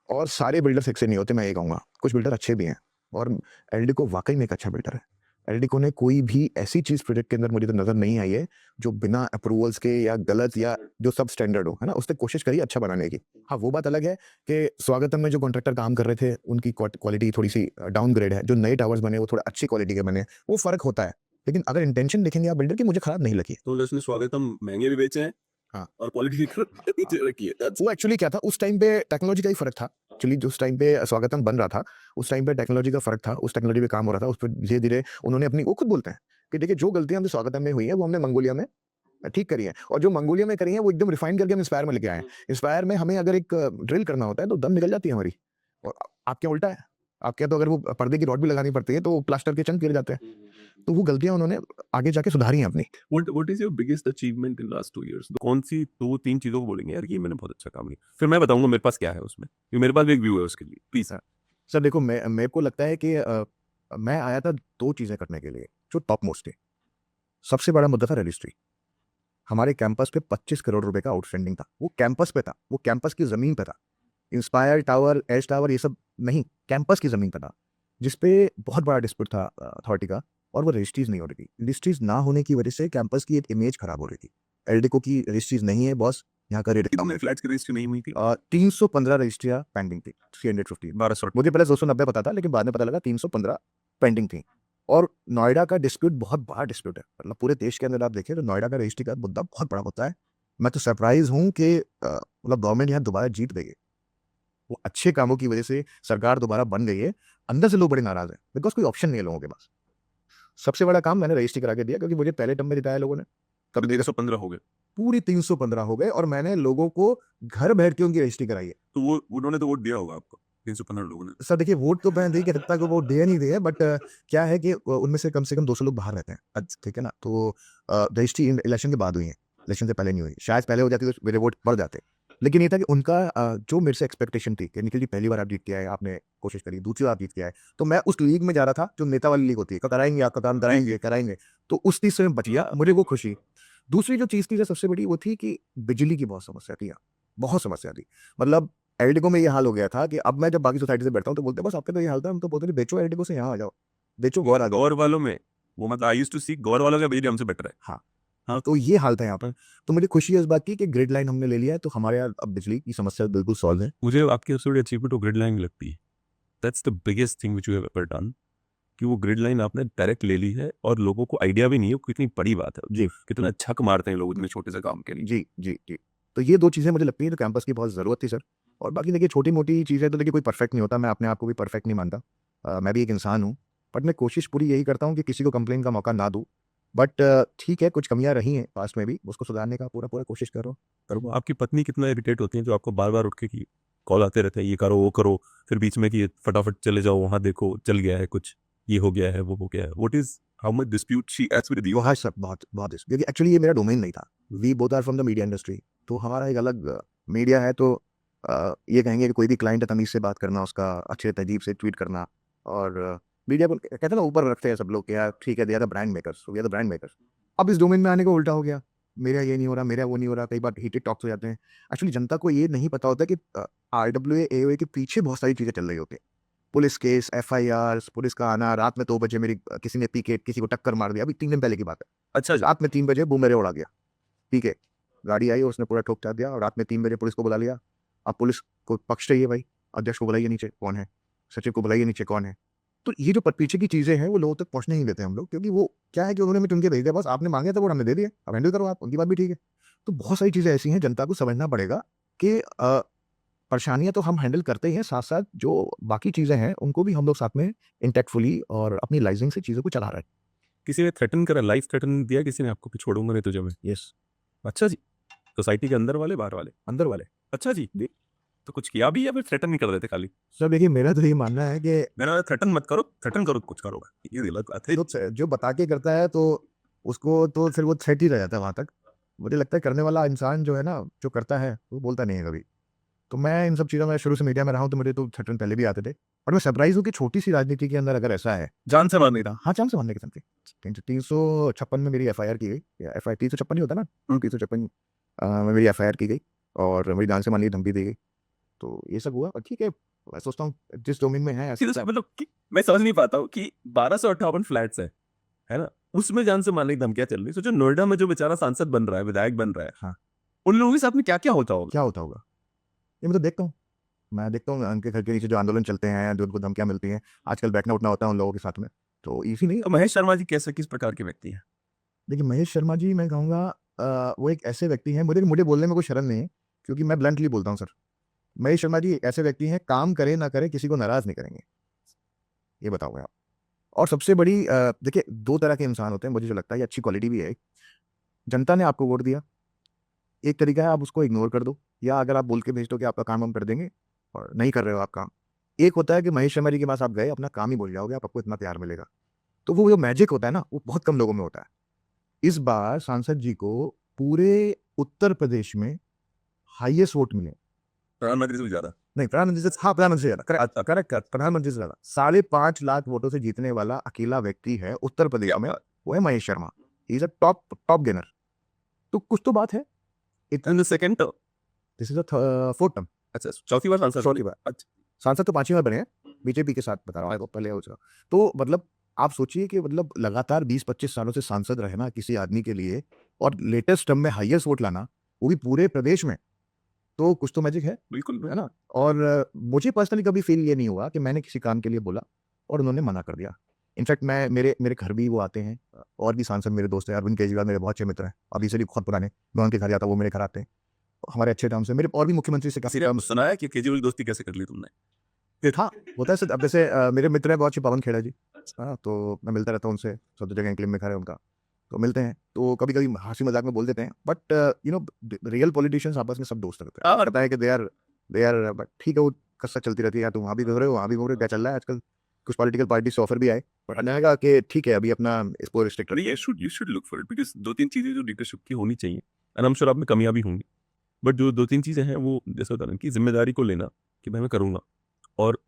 और सारे बिल्डर्स एक से नहीं होते, मैं ये कहूँगा कुछ बिल्डर अच्छे भी हैं, और एलडी को वाकई में एक अच्छा बिल्डर है। एलडी को ने कोई भी ऐसी चीज़ प्रोजेक्ट के अंदर मुझे तो नज़र नहीं आई है जो बिना अप्रूवल्स के या गलत या जो सब स्टैंडर्ड हो, है ना, उसने कोशिश करी अच्छा बनाने की। हाँ वो बात अलग है कि स्वागतम में जो कॉन्ट्रैक्टर काम कर रहे थे उनकी क्वालिटी थोड़ी सी डाउनग्रेड है, जो नए टावर्स बने वो थोड़ा अच्छी क्वालिटी के बने, वो फ़र्क होता है। लेकिन अगर इंटेंशन देखेंगे आप बिल्डर की, मुझे खराब नहीं लगी। तो उसने स्वागतम महंगे भी बेचे हैं, हाँ। और क्वालिटी नीचे रखी है। वो एक्चुअली क्या था, उस टाइम पे टेक्नोलॉजी का ही फ़र्क था। एक्चुअली जिस टाइम पे स्वागतम बन रहा था उस टाइम पे टेक्नोलॉजी का फ़र्क था, उस टेक्नोलॉजी पे काम हो रहा था, उस पर धीरे-धीरे उन्होंने अपनी, वो खुद बोलते हैं कि देखिए जो गलतियाँ हमसे स्वागतम में हुई हैं वो हमने मंगोलिया में ठीक करी है, और जो मंगोलिया में करी है वो एकदम रिफाइन करके हम इंस्पायर में लेके आए हैं। इंस्पायर में हमें अगर एक ड्रिल करना होता है तो दम निकल जाती है हमारी, और आपके यहाँ उल्टा है। आपके यहाँ तो अगर वो पर्दे की रॉड भी लगानी पड़ती है तो प्लास्टर के चंक गिर जाते हैं। तो वो गलतियाँ उन्होंने आगे जाके सुधारी हैं अपनी। What is your biggest achievement in last 2 years? कौन सी 2-3 चीजों को बोलेंगे यार ये मैंने बहुत अच्छा काम किया, फिर मैं बताऊंगा मेरे पास क्या है उसमें, क्योंकि मेरे पास भी एक व्यू है उसके लिए। Please sir. सर देखो मेरे को लगता है कि मैं आया था 2 चीज़ें करने के लिए जो टॉप मोस्ट थी। सबसे बड़ा मुद्दा था रजिस्ट्री। हमारे कैंपस पे 25 करोड़ रुपए का आउटस्टैंडिंग था, वो कैंपस पे था, वो कैंपस की ज़मीन पे था। इंस्पायर टावर, एज टावर ये सब नहीं, कैंपस की ज़मीन पे था, जिसपे बहुत बड़ा डिस्प्यूट था अथॉरिटी का, और वो रजिस्ट्रीज नहीं हो रही थी। रजिस्ट्रीज ना होने की वजह से कैंपस की एक इमेज खराब हो रही थी। एलडीको की रजिस्ट्रीज नहीं है बॉस, यहाँ का रेट कितने फ्लैट्स की रजिस्ट्री नहीं हुई थी? 315 रजिस्ट्रियाँ पेंडिंग थी, 350। 1200। मुझे पहले 290 पता था, लेकिन बाद में पता लगा 315 पेंडिंग थी। और नोएडा का डिस्प्यूट बहुत बड़ा डिस्प्यूट है, मतलब पूरे देश के अंदर आप देखें तो नोएडा का रजिस्ट्री का मुद्दा बहुत बड़ा होता है। मैं तो सरप्राइज हूँ कि मतलब गवर्नमेंट यहाँ दोबारा जीत गई है, वो अच्छे कामों की वजह से सरकार दोबारा बन गई है। अंदर से लोग बड़े नाराज हैं बिकॉज कोई ऑप्शन नहीं है लोगों के पास। सबसे बड़ा काम मैंने रजिस्ट्री करा के दिया, क्योंकि मुझे पहले टर्म में जिताया लोगों ने, कब 315 हो गए? पूरी 315 हो गए, और मैंने लोगों को घर बैठ के उनकी रजिस्ट्री कराई है। तो वो उन्होंने तो वोट दिया होगा आपको, 315 लोगों ने। सर देखिए वोट तो मैं नहीं कह सकता कि वोट दिए नहीं दिए, बट क्या है कि उनमें से कम 200 लोग बाहर रहते हैं, ठीक है ना। तो रजिस्ट्री इलेक्शन के बाद हुई है, इलेक्शन से पहले नहीं हुई। शायद पहले हो जाती तो मेरे वोट बढ़ जाते, लेकिन ये था कि उनका जो मेरे से एक्सपेक्टेशन थी कि निखिल जी पहली बार आप जीत के आए, आपने कोशिश करी, दूसरी बार आप जीत के आए, तो मैं उस लीग में जा रहा था जो नेता वाली लीग होती है, कराएंगे आपका काम, कराएंगे। तो उस चीज़ से मैं बच गया, मुझे वो खुशी। दूसरी जो चीज़ थी जो सबसे बड़ी, वो थी कि बिजली की बहुत समस्या थी यहाँ, बहुत समस्या थी। मतलब एलडीको में ये हाल हो गया था कि अब मैं जब बाकी सोसाइटी से बैठता हूँ तो बोलते हैं बस आपके तो ये हाल था, हम तो बोलते हैं बेचो एलडीको से यहाँ आ जाओ, बेचो गौर आ जाओ। गौर वालों में वो मतलब आई यूज्ड टू सी गौर वालों का बिजली हमसे बेटर है। हाँ, तो ये हाल था यहाँ पर। तो मुझे खुशी है इस बात की कि ग्रिड लाइन हमने ले लिया है, तो हमारे यहाँ अब बिजली की समस्या बिल्कुल सॉल्व है। मुझे आपकी सबसे बड़ी अचीवमेंट वो ग्रिड लाइन लगती है। That's the biggest thing which you have ever done, कि वो ग्रिड लाइन आपने डायरेक्ट ले ली है और लोगों को आइडिया भी नहीं है वो कितनी बड़ी बात है। जी। कितना छक मारते हैं लोग इतने छोटे से काम के लिए। जी, जी, जी। तो ये 2 चीज़ें मुझे लगती हैं जो कैंपस की बहुत ज़रूरत थी सर। और बाकी देखिए छोटी-मोटी चीज़ें तो देखिए कोई परफेक्ट नहीं होता, मैं अपने आप को भी परफेक्ट नहीं मानता। मैं भी एक इंसान हूँ, बट मैं कोशिश पूरी यही करता हूँ कि किसी को कंप्लेन का मौका ना दूँ। बट ठीक है, कुछ कमियाँ रही हैं पास्ट में भी, उसको सुधारने का पूरा कोशिश कर रहा हूँ, करूँगा। आपकी पत्नी कितना इरिटेट होती है जो आपको बार-बार उठ के कि कॉल आते रहते हैं, ये करो, वो करो, फिर बीच में कि फटाफट चले जाओ, वहाँ देखो, चल गया है कुछ, ये हो गया है, वो हो गया है। What is how much dispute she has with you? हाँ सर, बहुत क्योंकि एक्चुअली ये मेरा डोमेन नहीं था। We both are from the media industry, तो हमारा एक अलग मीडिया है, तो ये कहेंगे कि कोई भी क्लाइंट है तमीज़ से बात करना, उसका अच्छे तहज़ीब से ट्वीट करना। और मीडिया को कहते हैं ना ऊपर रखते हैं सब लोग कि यार ठीक है, they are the brand makers, we are the brand makers. अब इस डोमेन में आने को उल्टा हो गया, मेरा ये नहीं हो रहा, मेरा वो नहीं हो रहा, कई बार हीटेड टॉक्स हो जाते हैं। एक्चुअली जनता को ये नहीं पता होता कि आरडब्ल्यूए, एओए के पीछे बहुत सारी चीज़ें चल रही होती हैं। पुलिस केस, एफआईआर्स, पुलिस का आना, रात में 2 बजे मेरी किसी ने पी के किसी को टक्कर मार दिया, अभी 3 दिन पहले की बात है। अच्छा जी। रात में 3 बजे बूम मेरे उड़ा गया, ठीक है। गाड़ी आई और उसने पूरा ठोक-ठाक दिया और रात में 3 बजे पुलिस को बुला लिया। अब पुलिस को पक्ष चाहिए भाई, अध्यक्ष को बुलाइए नीचे, कौन है? सचिव को बुलाइए नीचे, कौन है? तो ये जो पीछे की चीज़ें हैं, वो लोगों तक पहुँचने नहीं देते हम लोग, क्योंकि वो क्या है कि उन्होंने हमें चुन के भेज दिया, बस आपने माँगे थे वोट हमने दे दिए, अब हैंडल करो आप, उनकी बात भी ठीक है। तो बहुत सारी चीज़ें ऐसी हैं, जनता को समझना पड़ेगा कि परेशानियाँ तो हम हैंडल करते ही हैं, साथ-साथ जो बाकी चीज़ें हैं, उनको भी हम लोग साथ में इंटेक्टफुली और अपनी लाइज़िंग से चीज़ों को चला रहे हैं। किसी ने थ्रेटन करा, लाइफ थ्रेटन दिया किसी ने आपको कि छोड़ूंगा नहीं तुझे मैं? यस, अच्छा जी। सोसाइटी के अंदर वाले, बाहर वाले? अंदर वाले। अच्छा जी। जी। तो कुछ किया भी या फिर थ्रेटन नहीं कर रहे थे खाली? सर देखिए, मेरा तो ये मानना है कि मेरा थ्रेटन मत करो, थ्रेटन करो कुछ करोगा, ये गलत बात है। जो बता के करता है तो उसको तो फिर वो थ्रेट ही रह जाता है वहाँ तक। मुझे लगता है करने वाला इंसान जो है ना, जो करता है, वो बोलता नहीं है कभी। तो मैं इन सब चीज़ों में शुरू से मीडिया में रहा हूँ, तो मुझे तो थ्रेटन पहले भी आते थे। और मैं सरप्राइज़ हूँ कि छोटी-सी राजनीति के अंदर अगर ऐसा है, जान से मार नहीं था। हाँ, चांस से मारने के चलते। 356 में मेरी एफआईआर की गई, या एफआईआर 356 ही होता है ना? 356 में मेरी एफआईआर की गई और मेरी जान से मारने की धमकी दी गई। तो ये सब हुआ और ठीक है, मैं सोचता हूँ जिस डोमेन में है सीधे से मतलब कि मैं समझ नहीं पाता हूँ कि 1258 फ्लैट्स है ना? उसमें जान से मारने की धमकियाँ चल रही। सोचो नोएडा में जो बेचारा सांसद बन रहा है, विधायक बन रहा है, हाँ। उन लोगों के साथ में क्या-क्या होता होगा? क्या होता होगा? ये मैं तो देखता हूँ। मैं देखता हूँ उनके घर के नीचे जो आंदोलन चलते हैं, जो उनको धमकियाँ मिलती हैं, आजकल बैठना-उठना होता है उन लोगों के साथ में, तो ईज़ी नहीं है। तो महेश शर्मा जी कैसे किस प्रकार के व्यक्ति हैं? देखिए महेश शर्मा जी, मैं कहूँगा वो एक ऐसे व्यक्ति हैं, मुझे मुझे बोलने में कोई शर्म नहीं है, क्योंकि मैं ब्लंटली बोलता हूँ सर। महेश शर्मा जी ऐसे व्यक्ति हैं, काम करें ना करें, किसी को नाराज़ नहीं करेंगे। ये बताओगे आप। और सबसे बड़ी देखिए 2 तरह के इंसान होते हैं, मुझे जो लगता है ये अच्छी क्वालिटी भी है। जनता ने आपको वोट दिया, एक तरीका है आप उसको इग्नोर कर दो, या अगर आप बोल के भेज दो कि आपका काम हम कर देंगे और नहीं कर रहे हो आप काम। एक होता है कि महेश शर्मा जी के पास आप गए, अपना काम ही बोल जाओगे, आप आपको इतना प्यार मिलेगा। तो वो जो मैजिक होता है ना, वो बहुत कम लोगों में होता है। इस बार सांसद जी को पूरे उत्तर प्रदेश में हाईएस्ट वोट मिले। प्रधानमंत्री से भी ज़्यादा। नहीं, प्रधानमंत्री से, हाँ, प्रधानमंत्री से ज़्यादा, करेक्ट, प्रधानमंत्री से ज़्यादा। 5.5 लाख वोटों से जीतने वाला अकेला व्यक्ति है उत्तर प्रदेश में, वो है Mahesh Sharma. He is a top gainer. तो कुछ तो बात है। And the second term, this is a 4th term. अच्छा चौथी बार सांसद? चौथी बार। अच्छा। सांसद तो 5वीं बार बने हैं, बीजेपी के साथ बता रहा हूँ, पहले हो चुका। तो मतलब आप सोचिए कि मतलब लगातार 20-25 सालों से सांसद रहना किसी आदमी के लिए और लेटेस्ट टर्म में हाईएस्ट वोट लाना, वो भी पूरे प्रदेश में, तो कुछ तो मैजिक है बिल्कुल। ना? और मुझे पर्सनली कभी फील ये नहीं हुआ कि मैंने किसी काम के लिए बोला और उन्होंने मना कर दिया। इनफैक्ट मैं मेरे मेरे घर भी वो आते हैं, और भी सांसद मेरे दोस्त हैं, अरविंद केजरीवाल मेरे बहुत अच्छे मित्र हैं, अभी से भी बहुत पुराने। मैं उनके घर जाता हूँ, वो मेरे घर आते हैं। हमारे अच्छे टर्म्स हैं, मेरे और भी मुख्यमंत्री से काफ़ी किसी ने सुना है कि केजरीवाल की दोस्ती कैसे कर ली तुमने? हाँ, होता है सर। अब जैसे मेरे मित्र हैं बहुत अच्छे, पवन खेड़ा जी, हाँ, तो मैं मिलता रहता हूँ उनसे, सब जगह क्लिप में खड़े हैं उनका, तो मिलते हैं, तो कभी-कभी हँसी मज़ाक में बोल देते हैं, but you know real politicians आपस में सब दोस्त रहते हैं। हाँ। पता है कि दे आर बट ठीक है, वो कसरत चलती रहती है, यार तुम वहाँ भी घूम रहे हो, वहाँ भी घूम रहे हो, क्या चल रहा है आजकल? कुछ पॉलिटिकल पार्टी से ऑफर भी आए, बट मैंने कहा कि ठीक है, अभी अपना इसको रिस्ट्रिक्ट नहीं, you should look for it because 2-3 चीज़ें जो लीडरशिप की होनी चाहिए, एंड आई एम श्योर आप में कमियाँ भी होंगी। बट जो 2-3 चीज़ें हैं वो जैसे होता है ना कि ज़िम्मेदारी को लेना कि भाई मैं करूँगा, और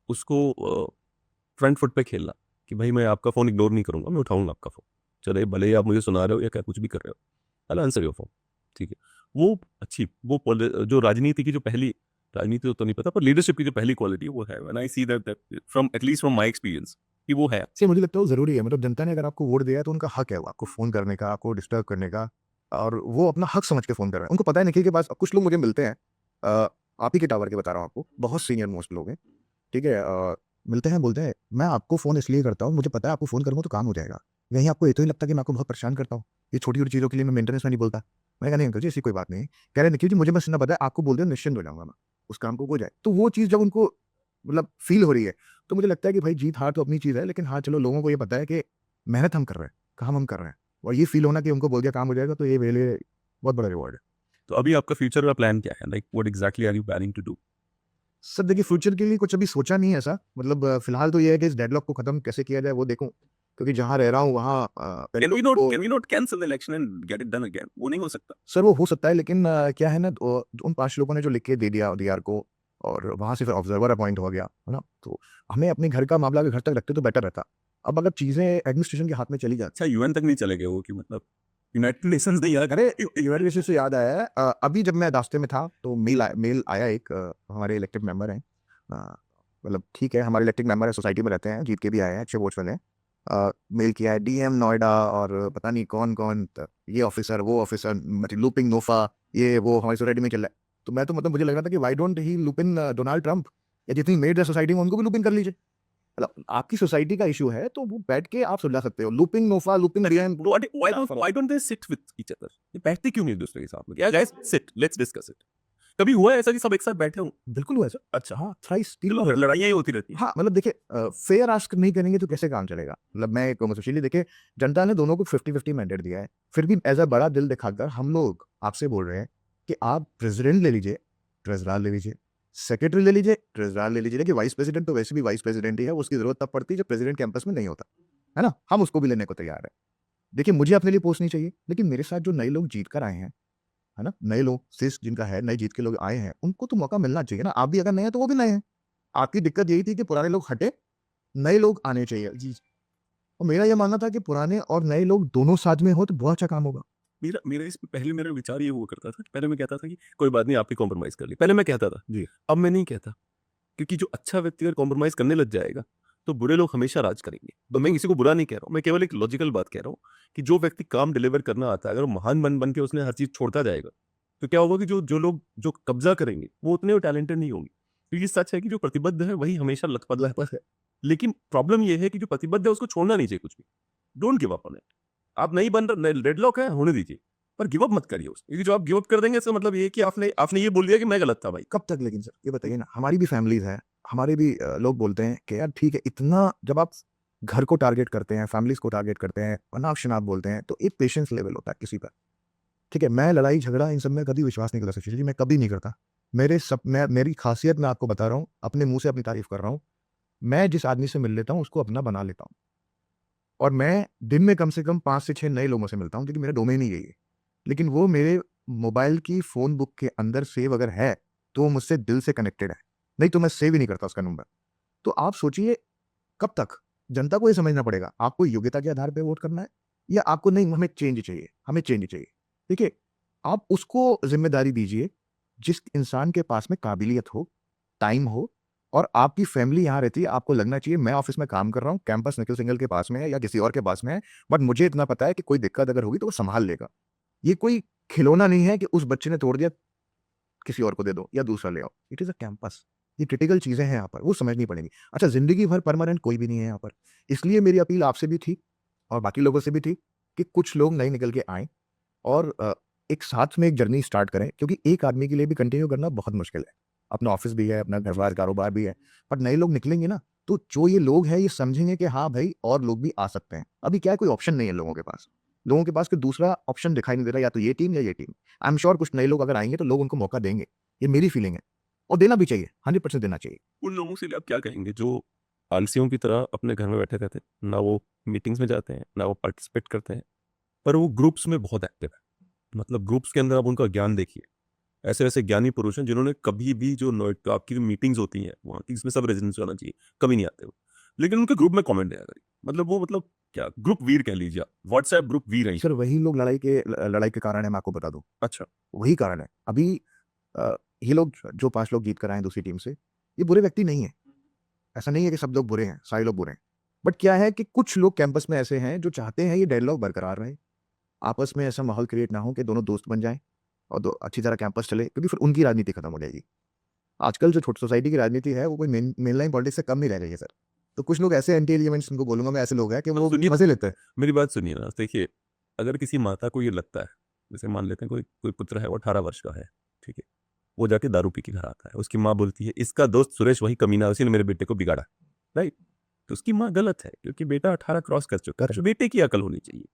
उसको फ्रंट फुट पे खेलना कि भाई मैं आपका फ़ोन इग्नोर नहीं करूँगा, मैं उठाऊँगा आपका फ़ोन। चले भले ही आप मुझे सुना रहे हो या क्या कुछ भी कर रहे हो, I will answer your phone, ठीक है। वो अच्छी वो जो राजनीति की जो पहली राजनीति तो नहीं पता, पर लीडरशिप की जो पहली क्वालिटी है वो है, when I see that from at least from my experience कि वो है। से मुझे लगता है वो ज़रूरी है। मतलब जनता ने अगर आपको वोट दिया है तो उनका हक है वो आपको फ़ोन करने का, आपको डिस्टर्ब करने का, और वो अपना हक समझ के फ़ोन कर रहे हैं। उनको पता है निखिल के पास कुछ लोग मुझे मिलते हैं, आप ही के टावर के बता रहा हूँ आपको, बहुत सीनियर मोस्ट लोग हैं, ठीक है? मिलते हैं, बोलते हैं, "मैं आपको फ़ोन इसलिए करता हूँ, मुझे पता है आपको फ़ोन करूँगा तो काम हो जाएगा। कहीं आपको ये तो नहीं लगता कि मैं आपको बहुत परेशान करता हूँ? ये छोटी-छोटी चीज़ों के लिए मैं मेंटेनेंस में नहीं बोलता।" मैंने कहा, "नहीं अंकल जी, ऐसी कोई बात नहीं है।" कह रहे, "निखिल जी, मुझे बस इतना पता है, आपको बोल दिया निश्चिंत हो जाऊँगा मैं, उस काम को हो जाए।" तो वो चीज़ जब उनको मतलब फ़ील हो रही है, तो मुझे लगता है कि भाई जीत-हार तो अपनी चीज़ है, लेकिन हाँ, चलो लोगों को ये पता है कि मेहनत हम कर रहे हैं, काम हम कर रहे हैं, और ये फ़ील होना कि उनको बोल दिया काम हो जाएगा, तो ये मेरे लिए बहुत बड़ा रिवॉर्ड है। तो अभी आपका फ्यूचर का प्लान क्या है? Like what exactly are you planning to do? Sir देखिए, फ्यूचर के लिए कुछ अभी सोचा नहीं है ऐसा, मतलब फ़िलहाल तो ये है कि इस डेडलॉक को ख़त्म कैसे किया जाए वो देखूँ, क्योंकि जहाँ रह रहा हूँ वहाँ can we not cancel the election and get it done again? वो नहीं हो सकता। सर वो हो सकता है, लेकिन क्या है ना, उन 5 लोगों ने जो लिख के दे दिया डीआर को, और वहाँ से फिर ऑब्जर्वर अपॉइंट हो गया, है ना? तो हमें अपने घर का मामला अगर घर तक रखते तो बेटर रहता। अब अगर चीज़ें एडमिनिस्ट्रेशन के हाथ में चली जाती। अच्छा, यूएन तक नहीं चले गए वो कि मतलब यूनाइटेड नेशंस नहीं यार। अरे! यूएन विषय से याद आया है, अभी जब मैं रास्ते में था तो मेल आया एक, हमारे इलेक्टेड मेंबर हैं, मतलब ठीक है, हमारे इलेक्टेड मेंबर है, सोसाइटी में रहते हैं, जीत के भी आए हैं, अच्छे वोट्स वाले हैं। मेल किया है डीएम नोएडा और पता नहीं कौन-कौन, ये ऑफिसर, वो ऑफिसर, मतलब लूपिंग नोफा, ये वो हमारी सोसाइटी में चल रहा है। तो मैं तो मतलब मुझे लग रहा था कि why don't he loop in Donald Trump, या जितनी मेड है सोसाइटी में उनको भी लूप इन कर लीजिए। मतलब आपकी सोसाइटी का इश्यू है तो वो बैठ के आप सुलझा सकते हो। Looping NOFA, looping DM, why don't they sit with each other? ये बैठते क्यों नहीं एक दूसरे के साथ में? यार guys sit, let's discuss it. कभी हुआ है ऐसा कि सब एक साथ बैठे हों? बिल्कुल हुआ है सर। अच्छा। हाँ, थ्राइस 3 चलो बार। लड़ाइयाँ ही होती रहती हैं। हाँ, मतलब देखिए, फेयर आस्क नहीं करेंगे तो कैसे काम चलेगा? मतलब मैं कहूँगा सुशील, देखिए जनता ने दोनों को 50-50 मैंडेट दिया है। फिर भी ऐज़ अ बड़ा दिल दिखाकर हम लोग आपसे बोल रहे हैं कि आप प्रेज़िडेंट ले लीजिए, ट्रेज़रार ले लीजिए, सेक्रेटरी ले लीजिए, ट्रेज़रार ले लीजिए। देखिए वाइस प्रेज़िडेंट तो वैसे भी वाइस प्रेज़िडेंट ही है, उसकी ज़रूरत तब पड़ती है जब प्रेज़िडेंट कैंपस में नहीं होता। है ना? हम उसको भी लेने को तैयार हैं। देखिए मुझे अपने लिए पोस्ट नहीं चाहिए, लेकिन मेरे साथ जो नए लोग जीत कर आए हैं, है ना? नए लोग, सिस जिनका है, नए जीत के लोग आए हैं, उनको तो मौका मिलना चाहिए ना। आप भी अगर नए हैं तो वो भी नए हैं। आपकी दिक्कत यही थी कि पुराने लोग हटे, नए लोग आने चाहिए। जी। और मेरा ये मानना था कि पुराने और नए लोग दोनों साथ में हो तो बहुत अच्छा काम होगा। मेरा मेरा इस पे पहले मेरा विचार ये हुआ करता था, पहले मैं कहता था कि कोई बात नहीं, आप ही कॉम्प्रोमाइज़ कर ली। पहले मैं कहता था। जी। अब मैं नहीं कहता, क्योंकि जो अच्छा व्यक्ति अगर कॉम्प्रोमाइज़ करने लग जाएगा, तो बुरे लोग हमेशा राज करेंगे। तो मैं किसी को बुरा नहीं कह रहा हूँ, मैं केवल एक लॉजिकल बात कह रहा हूँ कि जो व्यक्ति काम डिलीवर करना आता है, अगर वो महान बन के उसने हर चीज़ छोड़ता जाएगा, तो क्या होगा कि जो जो लोग जो कब्ज़ा करेंगे, वो उतने टैलेंटेड नहीं होंगे। तो ये सच है कि जो प्रतिबद्ध है, वही हमेशा लहपत है। लेकिन प्रॉब्लम ये है कि जो प्रतिबद्ध है, उसको छोड़ना नहीं चाहिए कुछ भी। Don't give up on it. आप नहीं बन रहे, डेडलॉक है, होने दीजिए, पर गिव अप मत करिए उसको, क्योंकि जो आप गिव अप कर देंगे, इसका मतलब ये है कि आपने आपने ये बोल दिया कि मैं गलत था भाई। कब तक लेकिन सर, ये बताइए ना, हमारी भी फैमिलीज़ हैं, हमारे भी लोग बोलते हैं कि यार ठीक है, इतना जब आप घर को टारगेट करते हैं, फैमिलीज़ को टारगेट करते हैं, अनाप-शनाप बोलते हैं, तो एक पेशेंस लेवल होता है किसी का। ठीक है, मैं लड़ाई-झगड़ा इन सब में कभी विश्वास नहीं करता सुशील जी, मैं कभी नहीं करता। मेरी खासियत मैं आपको बता रहा हूँ, अपने मुँह से अपनी तारीफ़ कर रहा हूँ। मैं जिस आदमी से मिल लेता हूँ, उसको अपना बना लेता हूँ। और मैं दिन में कम से कम 5 से 6 नए लोगों से मिलता हूँ, क्योंकि मेरा डोमेन ही यही है। लेकिन वो मेरे मोबाइल की फ़ोन बुक के अंदर सेव अगर है, तो वो मुझसे दिल से कनेक्टेड है। नहीं तो मैं सेव ही नहीं करता उसका नंबर। तो आप सोचिए कब तक? जनता को ये समझना पड़ेगा, आपको योग्यता के आधार पे वोट करना है, या आपको नहीं, हमें चेंज चाहिए, हमें चेंज चाहिए। देखिए, आप उसको ज़िम्मेदारी दीजिए, जिस इंसान के पास में काबिलियत हो, टाइम हो, और आपकी फैमिली यहाँ रहती है, आपको लगना चाहिए मैं ऑफ़िस में काम कर रहा हूँ, कैंपस निखिल सिंघल के पास में है या किसी और के पास में है, बट मुझे इतना पता है कि कोई दिक्कत अगर होगी तो वो सँभाल लेगा। ये कोई खिलौना नहीं है कि उस बच्चे ने तोड़ दिया, किसी और को दे दो या दूसरा ले आओ। It is a campus. ये क्रिटिकल चीज़ें हैं यहाँ पर, वो समझनी पड़ेंगी। अच्छा, ज़िंदगी भर परमानेंट कोई भी नहीं है यहाँ पर। इसलिए मेरी अपील आपसे भी थी और बाकी लोगों से भी थी कि कुछ लोग नए निकल के आएँ और एक साथ में एक जर्नी स्टार्ट करें, क्योंकि एक आदमी के लिए भी कंटिन्यू करना बहुत मुश्किल है। अपना ऑफ़िस भी है, अपना घर-बार, कारोबार भी है। पर नए लोग निकलेंगे ना, तो जो ये लोग हैं, ये समझेंगे कि हाँ भाई, और लोग भी आ सकते हैं। अभी क्या है, कोई ऑप्शन नहीं है लोगों के पास। लोगों के पास कोई दूसरा ऑप्शन दिखाई नहीं दे रहा, या तो ये टीम या ये टीम। आई एम श्योर कुछ नए लोग अगर आएँगे तो लोग उनको मौका देंगे। ये मेरी फीलिंग है, और देना भी चाहिए, 100% देना चाहिए। उन लोगों से लिए आप क्या कहेंगे जो आलसियों की तरह अपने घर में बैठे रहते हैं, ना वो मीटिंग्स में जाते हैं, ना वो पार्टिसिपेट करते हैं, पर वो ग्रुप्स में बहुत एक्टिव है। मतलब ग्रुप्स के अंदर आप उनका ज्ञान देखिए। ऐसे-ऐसे ज्ञानी पुरुष हैं जिन्होंने कभी भी जो आपकी जो मीटिंग्स होती हैं, वहाँ की, इसमें सब रेज़िडेंस होना चाहिए, कभी नहीं आते वो। लेकिन उनके ग्रुप में कमेंट नहीं आया कभी। मतलब वो, मतलब क्या ग्रुप वीर कह लीजिए आप, व्हाट्सएप ग्रुप वीर हैं। सर वही लोग लड़ाई के कारण है, मैं आपको बता दूँ। अच्छा। वही कारण है। अभी ये लोग जो 5 लोग जीत कर आए दूसरी टीम से, ये बुरे व्यक्ति नहीं है। ऐसा नहीं है कि सब लोग बुरे हैं, सारे लोग बुरे हैं। बट क्या है कि कुछ लोग कैंपस में ऐसे हैं जो चाहते हैं ये डायलॉग बरकरार रहे, आपस में ऐसा माहौल क्रिएट ना हो कि दोनों दोस्त बन जाएं और दो अच्छी तरह कैंपस चले, क्योंकि फिर उनकी राजनीति खत्म हो जाएगी। आजकल जो छोटी सोसाइटी की राजनीति है वो कोई मेन लाइन पॉलिटिक्स से कम नहीं रह गई है सर। तो कुछ लोग ऐसे एंटी एलिमेंट्स, उनको बोलूंगा मैं, ऐसे लोग हैं कि वो सुनिए- मजे लेते हैं। मेरी बात सुनिए ना, देखिए, अगर किसी माता को ये लगता है, जैसे मान लेते हैं कोई कोई पुत्र है, वो 18 वर्ष का है, ठीक है, वो जाके दारू पी के घर आता है, उसकी माँ बोलती है इसका दोस्त सुरेश वही कमीना है, उसी ने मेरे बेटे को बिगाड़ा, राइट? तो उसकी माँ गलत है, क्योंकि बेटा 18 क्रॉस कर चुका है, तो बेटे की अकल होनी चाहिए।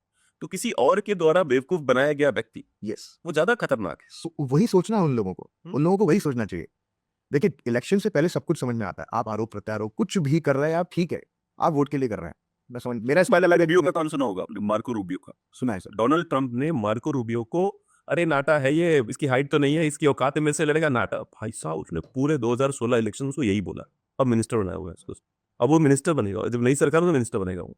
तो किसी और के द्वारा बेवकूफ बनाया गया व्यक्ति यस, वो ज्यादा खतरनाक है। वही सोचना है उन लोगों को, उन लोगों को वही सोचना चाहिए। देखिए, इलेक्शन से पहले सब कुछ समझ में आता है। आप आरोप प्रत्यारोप कुछ भी कर रहे हैं, आप ठीक है, आप वोट के लिए कर रहे हैं, मैं समझ, मेरा इस पहले रूबियो का काम सुना होगा आपने, मार्को रूबियो का। सुना है सर। डोनाल्ड ट्रंप ने मार्को रूबियो को, अरे नाटा है ये, इसकी हाइट तो नहीं है, इसकी औकात में से लड़ेगा नाटा। भाई साहब, उसने पूरे 2016 इलेक्शन को यही बोला, अब मिनिस्टर बनाया हुआ है इसको, अब वो मिनिस्टर बनेगा, जब नई सरकार में मिनिस्टर बनेगा वो।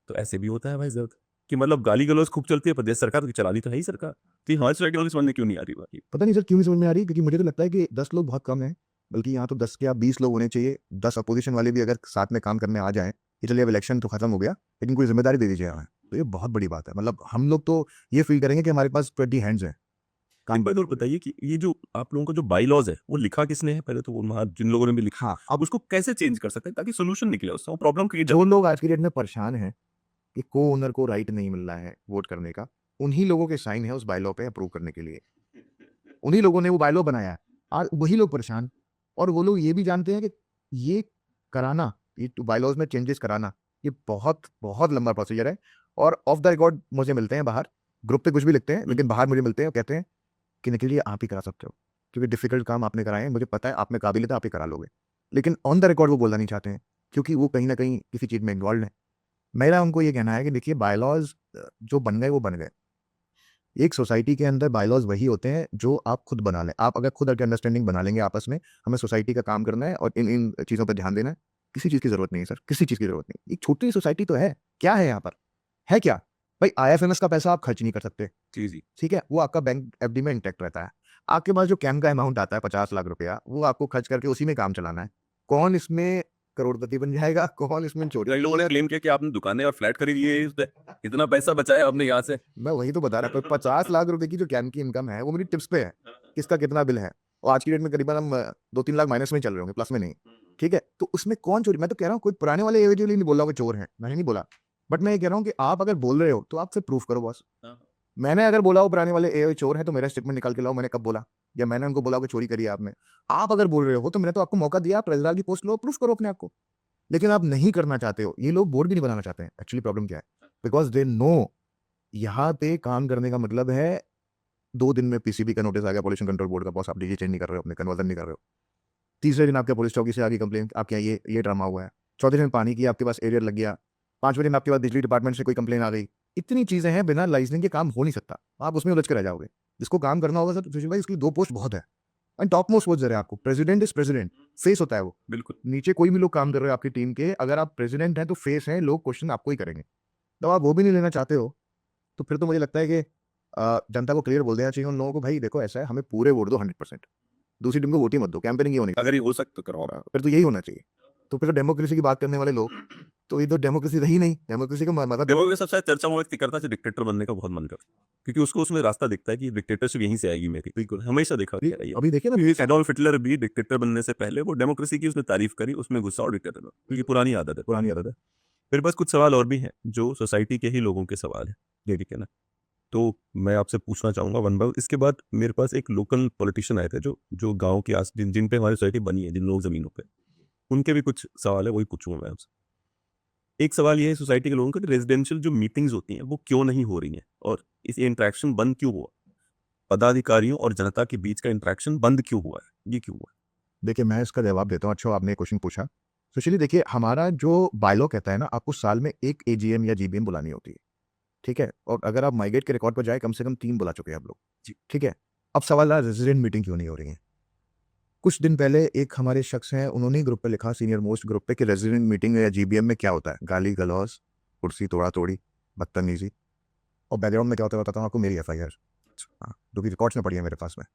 तो ऐसे भी होता है भाई जरूरत, कि मतलब गाली गलौज खूब चलती है, प्रदेश सरकार की चलानी तो है ही सरकार। तो हमारी सोसाइटी वाली समझ में क्यों नहीं आ रही बात? पता नहीं सर क्यों नहीं समझ में आ रही, क्योंकि मुझे तो लगता है कि 10 लोग बहुत कम है, बल्कि यहाँ तो 10 के 20 लोग होने चाहिए। 10 अपोजिशन वाले भी अगर साथ में काम करने आ जाएं कि चलिए अब इलेक्शन तो खत्म हो गया, लेकिन कोई जिम्मेदारी दे दीजिए हमें, तो ये बहुत बड़ी बात है। मतलब हम लोग तो ये फील करेंगे कि हमारे पास 20 हैंड्स हैं। एक बात और बताइए कि ये जो आप लोगों का जो बाई लॉज है, वो लिखा किसने है? पहले तो वो वहाँ जिन लोगों ने भी लिखा, हाँ, अब उसको कैसे चेंज कर सकते हैं ताकि सोल्यूशन निकले उससे, वो प्रॉब्लम क्रिएट। जो लोग आज की डेट में परेशान हैं कि को ओनर को राइट नहीं मिल रहा है वोट करने का, उन्हीं लोगों के साइन है उस बायलॉ पे अप्रूव करने के लिए। उन्हीं लोगों ने वो बायलॉ बनाया है, आज वही लोग परेशान। और वो लोग ये भी जानते हैं कि ये कराना, ये बायलॉज में चेंजेस कराना, ये बहुत बहुत लंबा प्रोसीजर है। और ऑफ द रिकॉर्ड मुझे मिलते हैं बाहर, ग्रुप पे कुछ भी लिखते हैं, लेकिन बाहर मुझे मिलते हैं और कहते हैं कि निखिल ये आप ही करा सकते हो, क्योंकि डिफिकल्ट काम आपने कराए हैं, मुझे पता है आप में काबिलियत है, आप ही करा लोगे। लेकिन ऑन द रिकॉर्ड वो बोलना नहीं चाहते हैं, क्योंकि वो कहीं ना कहीं किसी चीज़ में इन्वॉल्व है। मेरा उनको ये कहना है कि देखिए, बायलॉज जो बन गए वो बन गए। एक सोसाइटी के अंदर बायलॉज वही होते हैं जो आप खुद बना लें। आप अगर खुद अंडरस्टैंडिंग बना लेंगे आपस में, हमें सोसाइटी का काम करना है और इन इन चीज़ों पर ध्यान देना है, किसी चीज़ की जरूरत नहीं है सर, किसी चीज़ की जरूरत नहीं। एक छोटी सोसाइटी तो है, क्या है यहाँ पर, है क्या भाई? IFMS का पैसा आप खर्च नहीं कर सकते, जी जी, ठीक है, वो आपका बैंक FD में इंटैक्ट रहता है। आपके पास जो कैम का अमाउंट आता है 50 लाख रुपया, वो आपको खर्च करके उसी में काम चलाना है। कौन इसमें करोड़पति बन जाएगा, कौन इसमें चोरी। कई लोगों ने क्लेम किया कि आपने दुकानें और फ्लैट खरीदी है, इतना पैसा बचाया आपने यहाँ से। मैं वही तो बता रहा था, 50 लाख रुपए की जो कैम की इनकम है वो मेरी टिप्स पे है, किसका कितना बिल है। और आज की डेट में करीबन हम 2-3 लाख माइनस में चल रहे होंगे, प्लस में नहीं, ठीक है। तो उसमें कौन चोरी, मैं तो कह रहा हूँ कोई पुराने वाले एविडेंटली नहीं बोल रहा हूँ कि चोर हैं, मैंने नहीं बोला। बट मैं ये कह रहा हूँ कि आप अगर बोल रहे हो तो आप फिर प्रूफ करो बॉस। मैंने अगर बोला हो पुराने वाले ए चोर है, तो मेरा स्टेटमेंट निकाल के लाओ, मैंने कब बोला, या मैंने उनको बोला कि चोरी करी है आपने। आप अगर बोल रहे हो तो मैंने तो आपको मौका दिया, आप रजिस्ट्रार की पोस्ट लो, प्रूफ करो अपने आप को। लेकिन आप नहीं करना चाहते हो, ये लोग बोर्ड भी नहीं बनाना चाहते हैं। एक्चुअली प्रॉब्लम क्या है, बिकॉज दे नो यहाँ पे काम करने का मतलब है 2 दिन में PCB का नोटिस आ गया, पॉल्यूशन कंट्रोल बोर्ड का, बॉस आप डीजी चेंज नहीं कर रहे हो, अपने कन्वर्जन नहीं कर रहे हो। तीसरे दिन आपके पुलिस चौकी से आगे कंप्लेन, आपके यहाँ ये ड्रामा हुआ है। चौथे दिन पानी की आपके पास एरियर लग गया। 5वें दिन आपके पास बिजली डिपार्टमेंट से कोई कंप्लेन आ गई। इतनी चीजें हैं, बिना लाइसेंसिंग के काम हो नहीं सकता, आप उसमें उलझ के रह जाओगे। जिसको काम करना होगा सर सुशील भाई, उसके लिए 2 पोस्ट बहुत है। एंड टॉप मोस्ट पोस्ट है आपको, प्रेसिडेंट इज प्रेसिडेंट, फेस होता है वो। बिल्कुल, नीचे कोई भी लोग काम कर रहे हो आपकी टीम के, अगर आप प्रेसिडेंट हैं तो फेस हैं, लोग क्वेश्चन आपको ही करेंगे। तो आप वो भी नहीं लेना चाहते हो, तो फिर तो मुझे लगता है कि जनता को क्लियर बोल देना चाहिए उन लोगों को, भाई देखो ऐसा है, हमें पूरे वोट दो 100%, दूसरी टीम को वोट ही मत दो, कैंपेनिंग ही होनी। अगर ये हो सकता तो कराओ ना। फिर तो यही होना चाहिए। तो फिर तो डेमोक्रेसी की बात करने वाले लोग, तो ये तो डेमोक्रेसी रही नहीं। डेमोक्रेसी का मतलब डेमोक्रेसी सबसे ज्यादा चर्चा वो व्यक्ति करता है जो डिक्टेटर बनने का बहुत मन करता है, क्योंकि उसको उसमें रास्ता दिखता है कि डिक्टेटरशिप यहीं से आएगी मेरी। बिल्कुल, हमेशा देखा गया है ये। अभी देखिए ना, एडोल्फ हिटलर भी डिक्टेटर बनने से पहले वो डेमोक्रेसी की उसने तारीफ करी, उसमें गुस्सा और डिक्टेटर बना, क्योंकि पुरानी आदत है। पुरानी आदत है। मेरे पास कुछ सवाल और भी हैं जो सोसाइटी के ही लोगों के सवाल हैं, ये ठीक है ना? तो मैं आपसे पूछना चाहूंगा वन बाय वन। इसके बाद मेरे पास एक लोकल पॉलिटिशियन आए थे जो जो गांव के आस जिन पे हमारी सोसाइटी बनी है, जिन लोग जमीनों पे, उनके भी कुछ सवाल है, वही पूछूंगा मैं आपसे। एक सवाल ये है सोसाइटी के लोगों का, रेजिडेंशियल जो मीटिंग्स होती हैं वो क्यों नहीं हो रही हैं, और इस इंटरेक्शन बंद क्यों हुआ? पदाधिकारियों और जनता के बीच का इंटरेक्शन बंद क्यों हुआ है, ये क्यों हुआ देखिए मैं इसका जवाब देता हूँ। अच्छा आपने क्वेश्चन पूछा सुशील, देखिए हमारा जो बायलॉ कहता है ना, आपको साल में एक AGM या GBM बुलानी होती है, ठीक है। और अगर आप माइग्रेट के रिकॉर्ड पर जाए, कम से कम 3 बुला चुके हैं आप लोग जी। ठीक है। अब सवाल है रेजिडेंट मीटिंग क्यों नहीं हो रही है। कुछ दिन पहले एक हमारे शख्स हैं, उन्होंने ग्रुप पे लिखा, सीनियर मोस्ट ग्रुप पे, कि रेजिडेंट मीटिंग या GBM में क्या होता है, गाली गलौज, कुर्सी तोड़ा तोड़ी, बदतमीजी, और बैकग्राउंड में क्या होता है बताता हूँ आपको, मेरी FIR, हाँ, जो कि रिकॉर्ड्स में पड़ी है मेरे पास में,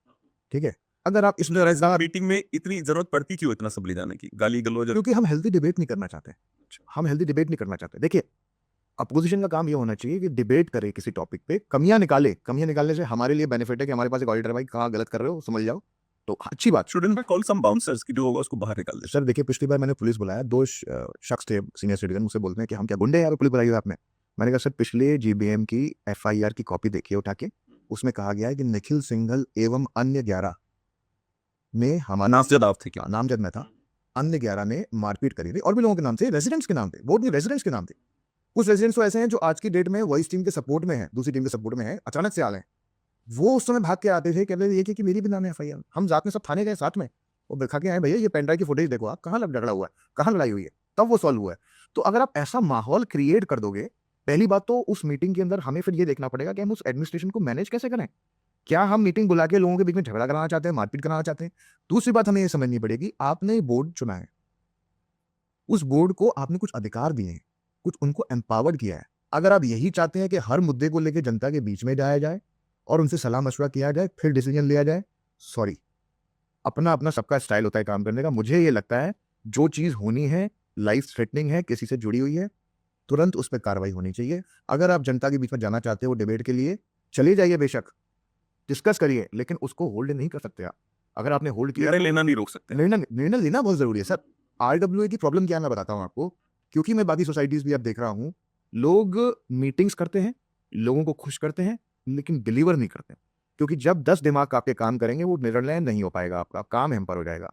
ठीक है। अगर आप इसमें रजदार, मीटिंग में इतनी जरूरत पड़ती क्यों इतना सब ले जाने की, गाली गलौज? क्योंकि हम हेल्दी डिबेट नहीं करना चाहते, हम हेल्दी डिबेट नहीं करना चाहते। देखिए, अपोजिशन का काम ये होना चाहिए कि डिबेट करे किसी टॉपिक पे, कमियां निकाले, कमियां निकालने से हमारे लिए बेनिफिट है कि हमारे पास एक ऑडिटर भाई कहाँ गलत कर रहे हो समझ जाओ, तो अच्छी बात। Shouldn't be call some bouncers कि जो होगा उसको बाहर निकाल दे। सर देखिए, पिछली बार मैंने पुलिस बुलाया, दो शख्स थे सीनियर सिटीजन, मुझसे बोलते हैं कि हम क्या गुंडे हैं यहाँ पे, पुलिस बुलाई है आपने। मैंने कहा सर पिछले जीबीएम की एफआईआर की कॉपी देखिए उठा के, उसमें कहा गया है कि निखिल सिंघल एवं अन्य 11 ने हमारा नामजद आप थे क्या? नामजद में था, अन्य 11 ने मारपीट करी थी, और भी लोगों के नाम थे, रेजिडेंट्स के नाम थे, वोट नहीं रेजिडेंट्स के नाम थे। कुछ रेजिडेंट्स तो ऐसे हैं जो आज की डेट में वॉइस टीम के सपोर्ट में है, दूसरी टीम के सपोर्ट में है, अचानक से आ गए। वो उस समय भाग के आते थे, कहते थे ये कि मेरी भी नाम है एफआईआर, हम साथ में सब थाने गए साथ में, वो दिखा के आए भैया ये पेन ड्राइव की फुटेज देखो आप, कहाँ झगड़ा हुआ है, कहाँ लड़ाई हुई है, तब वो सॉल्व हुआ है। तो अगर आप ऐसा माहौल क्रिएट कर दोगे, पहली बात तो उस मीटिंग के अंदर हमें फिर ये देखना पड़ेगा कि हम उस एडमिनिस्ट्रेशन को मैनेज कैसे करें। क्या हम मीटिंग बुला के लोगों के बीच में झगड़ा कराना चाहते हैं, मारपीट कराना चाहते हैं? दूसरी बात हमें ये समझनी पड़ेगी, आपने बोर्ड चुना है, उस बोर्ड को आपने कुछ अधिकार दिए हैं, कुछ उनको एम्पावर्ड किया है। अगर आप यही चाहते हैं कि हर मुद्दे को लेकर जनता के बीच में जाया जाए और उनसे सलाह मशवरा किया जाए फिर डिसीजन लिया जाए, सॉरी, अपना अपना सबका स्टाइल होता है काम करने का। मुझे ये लगता है जो चीज़ होनी है, लाइफ थ्रेटनिंग है, किसी से जुड़ी हुई है, तुरंत उस पर कार्रवाई होनी चाहिए। अगर आप जनता के बीच में जाना चाहते हो डिबेट के लिए, चले जाइए बेशक, डिस्कस करिए, लेकिन उसको होल्ड नहीं कर सकते आप। अगर आपने होल्ड किया, निर्णय लेना नहीं रोक सकते। निर्णय लेना बहुत जरूरी है सर। आरडब्ल्यूए की प्रॉब्लम क्या है मैं बताता हूँ आपको, क्योंकि मैं बाकी सोसाइटीज भी अब देख रहा हूँ, लोग मीटिंग्स करते हैं, लोगों को खुश करते हैं, लेकिन डिलीवर नहीं करते, क्योंकि जब 10 दिमाग आपके काम करेंगे वो निर्णय नहीं हो पाएगा, आपका काम हैम्पर हो जाएगा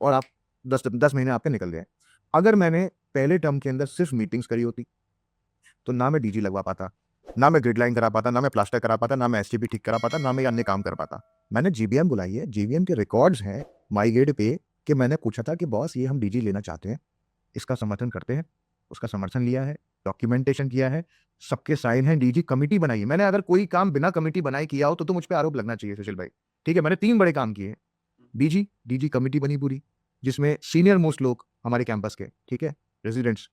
और आप 10 महीने आपके निकल गए। अगर मैंने पहले टर्म के अंदर सिर्फ मीटिंग्स करी होती तो ना मैं डीजी लगवा पाता, ना मैं ग्रिड लाइन करा पाता, ना मैं प्लास्टर करा पाता, ना मैं एसटीपी ठीक करा पाता, ना मैं अन्य काम कर पाता। मैंने जीबीएम बुलाई है, जीबीएम के रिकॉर्ड्स हैं माई गेट पे कि मैंने पूछा था कि बॉस ये हम डीजी लेना चाहते हैं, इसका समर्थन करते हैं, उसका समर्थन लिया है, डॉक्यूमेंटेशन किया है, सबके साइन हैं, डीजी कमेटी बनाई है। मैंने अगर कोई काम बिना कमेटी बनाए किया हो तो मुझ पर आरोप लगना चाहिए सुशील भाई, ठीक है। मैंने 3 बड़े काम किए, डीजी कमेटी बनी पूरी, जिसमें सीनियर मोस्ट लोग हमारे कैंपस के, ठीक है, रेजिडेंट्स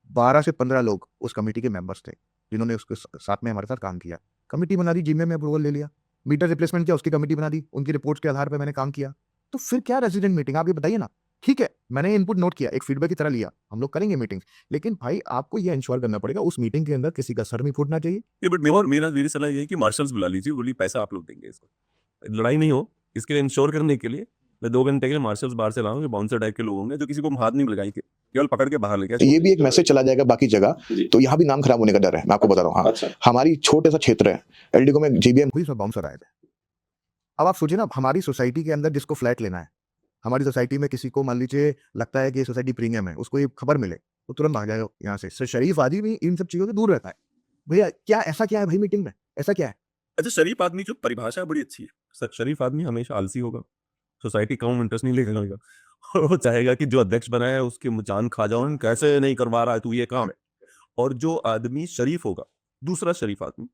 12 से 15 लोग उस कमेटी के मेंबर्स थे जिन्होंने उसके साथ में हमारे साथ काम किया। कमेटी बना दी, जीमे में अप्रूवल ले लिया, मीटर रिप्लेसमेंट किया, उसकी कमेटी बना दी, उनकी रिपोर्ट्स के आधार पर मैंने काम किया। तो फिर क्या रेजिडेंट मीटिंग, आप ये बताइए ना। ठीक है, मैंने इनपुट नोट किया, एक फीडबैक की तरह लिया, हम लोग करेंगे मीटिंग, लेकिन भाई आपको ये इंश्योर करना पड़ेगा उस मीटिंग के अंदर किसी का सर नहीं फूटना चाहिए। ये बट मेरी सलाह ये है कि मार्शल्स बुला लीजिए, बोलिए पैसा आप लोग देंगे, इसको लड़ाई नहीं हो, इसके लिए इंश्योर करने के लिए मैं 2 घंटे के लिए मार्शल्स बाहर से लाऊंगा, बाउंसर टाइप के लोग होंगे जो किसी को हाथ नहीं लगाएंगे, केवल पकड़ के बाहर लेके। ये भी एक मैसेज चला जाएगा बाकी जगह, तो यहाँ भी नाम खराब होने का डर है, मैं आपको बता रहा हूँ। हाँ, अच्छा। हमारी छोटे सा क्षेत्र है, एलडीको में जीबीएम हुई, उसमें बाउंसर आए थे। अब आप सोचिए ना, हमारी सोसाइटी के अंदर जिसको फ्लैट लेना है, हमारी सोसाइटी में किसी को मान लीजिए लगता है कि ये सोसाइटी प्रीमियम है, उसको ये खबर मिले तो तुरंत भाग जाएगा यहाँ से। शरीफ आदमी भी इन सब चीज़ों से दूर रहता है। भैया क्या ऐसा क्या है भाई मीटिंग में, ऐसा क्या है? अच्छा, शरीफ आदमी जो परिभाषा है बड़ी अच्छी है सर। शरीफ आदमी हमेशा आलसी होगा, सोसाइटी का इंटरेस्ट नहीं लेगा और वो चाहेगा कि जो अध्यक्ष बनाया है उसके जान खा जाओ, कैसे नहीं करवा रहा है तू ये काम है। और जो आदमी शरीफ होगा, दूसरा शरीफ आदमी,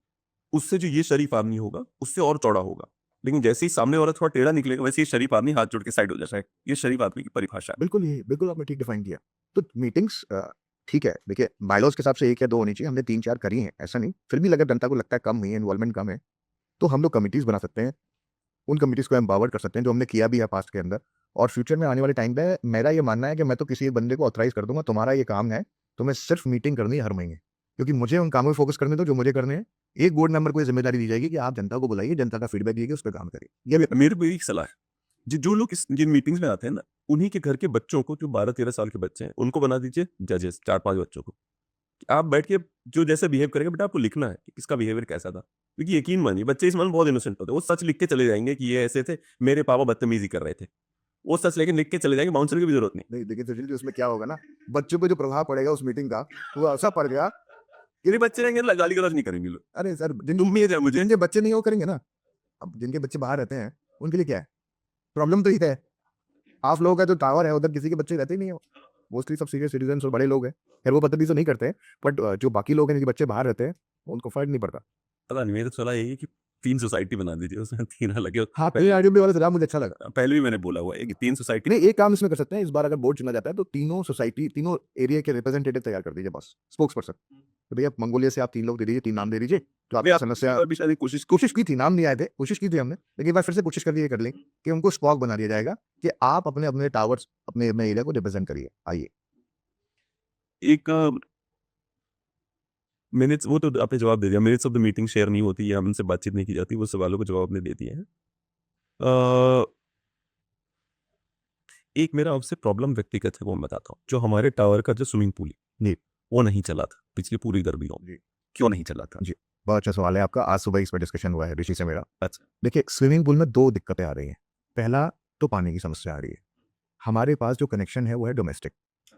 उससे जो ये शरीफ आदमी होगा उससे और चौड़ा होगा, लेकिन जैसे ही सामने वाला थोड़ा टेढ़ा निकलेगा वैसे ही शरीफ आदमी हाथ जोड़ के साइड हो जाता है। ये शरीफ आदमी की परिभाषा है। बिल्कुल, ये बिल्कुल आपने ठीक डिफाइन किया। तो मीटिंग्स ठीक है, देखिए बायलॉज के हिसाब से 1 या 2 होनी चाहिए, हमने 3-4 करी हैं, ऐसा नहीं। फिर भी अगर जनता को लगता है कम हुई है, इन्वॉल्वमेंट कम है, तो हम लोग कमिटीज़ बना सकते हैं, उन कमिटीज़ को एम्पावर कर सकते हैं, जो हमने किया भी है पास्ट के अंदर। और फ्यूचर में आने वाले टाइम पे मेरा ये मानना है कि मैं तो किसी एक बंदे को ऑथराइज़ कर दूँगा, तुम्हारा ये काम है, तुम्हें सिर्फ मीटिंग करनी है हर महीने, क्योंकि मुझे उन कामों पे फोकस करने दो जो मुझे करने हैं। एक बोर्ड मेंबर को ये ज़िम्मेदारी दी जाएगी कि आप जनता को बुलाइए, जनता का फीडबैक लीजिए, उस पे काम करिए। ये भी मेरे को एक सलाह है, जो लोग जिन मीटिंग्स में आते हैं ना, उन्हीं के घर के बच्चों को, जो 12-13 साल के बच्चे हैं, उनको बना दीजिए जजेस, 4-5 बच्चों को। आप बैठ के जो जैसे बिहेव करेंगे, बेटा आपको लिखना है कि किसका बिहेवियर कैसा था, क्योंकि यकीन मानिए बच्चे इस मन बहुत इनोसेंट होते हैं, वो सच लिख के चले जाएंगे कि ये ऐसे थे, मेरे पापा बदतमीजी कर रहे थे, वो सच लेकिन लिख के चले जाएंगे, बाउंसर की भी जरूरत नहीं। नहीं, देखिए सुशील जी, उसमें क्या होगा ना, बच्चों पे जो प्रभाव पड़ेगा उस मीटिंग का, वो ऐसा पड़ गया। ये बच्चे रहेंगे ना, गाली गलौज नहीं करेंगे लोग। अरे सर, उम्मीद है मुझे। जिनके बच्चे नहीं वो करेंगे ना। अब जिनके बच्चे बाहर रहते हैं उनके लिए क्या है, प्रॉब्लम तो ये है। आप लोगों का जो टावर है उधर किसी के बच्चे रहते ही नहीं है, मोस्टली सब सीनियर सिटीजन और बड़े लोग हैं। खैर वो बदतमीजी तो नहीं करते, बट जो बाकी लोग हैं जिनके बच्चे बाहर रहते हैं उनको फर्क नहीं पड़ता। पता नहीं, मेरी तो सलाह यही है कि 3 सोसाइटी बना दीजिए, उसमें 3 अलग है। हाँ, पहले आरडीबी वाला सुझाव मुझे अच्छा लगा। पहले भी मैंने बोला हुआ है कि 3 सोसाइटी। नहीं, एक काम इसमें कर सकते हैं, इस बार अगर बोर्ड चुना जाता है तो तीनों सोसाइटी, तीनों एरिया के रिप्रेजेंटेटिव तैयार कर दीजिए बस, स्पोक्स पर्सन। तो भैया मंगोलिया से आप 3 लोग दे दीजिए, 3 नाम दे दीजिए, तो आपकी समस्या और भी शायद कोशिश की थी, नाम नहीं आए थे, कोशिश की थी हमने, लेकिन एक बार फिर से कोशिश करके ये कर लें कि उनको स्पॉक बना दिया जाएगा कि आप अपने अपने टावर्स अपने अपने एरिया को रिप्रेजेंट करिए, आइए। एक मिनट्स, वो तो आपने जवाब दे दिया, minutes of the meeting share नहीं होती या हमसे बातचीत नहीं की जाती, वो सवालों को जवाब आपने दे दिए हैं। अ, एक मेरा आपसे प्रॉब्लम व्यक्तिगत है, वो मैं बताता हूँ। जो हमारे टावर का जो स्विमिंग पूल है जी। वो नहीं चला था पिछली पूरी गर्मियों में। जी। क्यों नहीं चला था? जी, बहुत अच्छा सवाल है आपका। आज सुबह इस पर डिस्कशन हुआ है ऋषि से मेरा। अच्छा। देखिए, स्विमिंग पूल में 2 दिक्कतें आ रही हैं। पहला तो पानी की समस्या आ रही है। हमारे पास जो कनेक्शन है वो है डोमेस्टिक।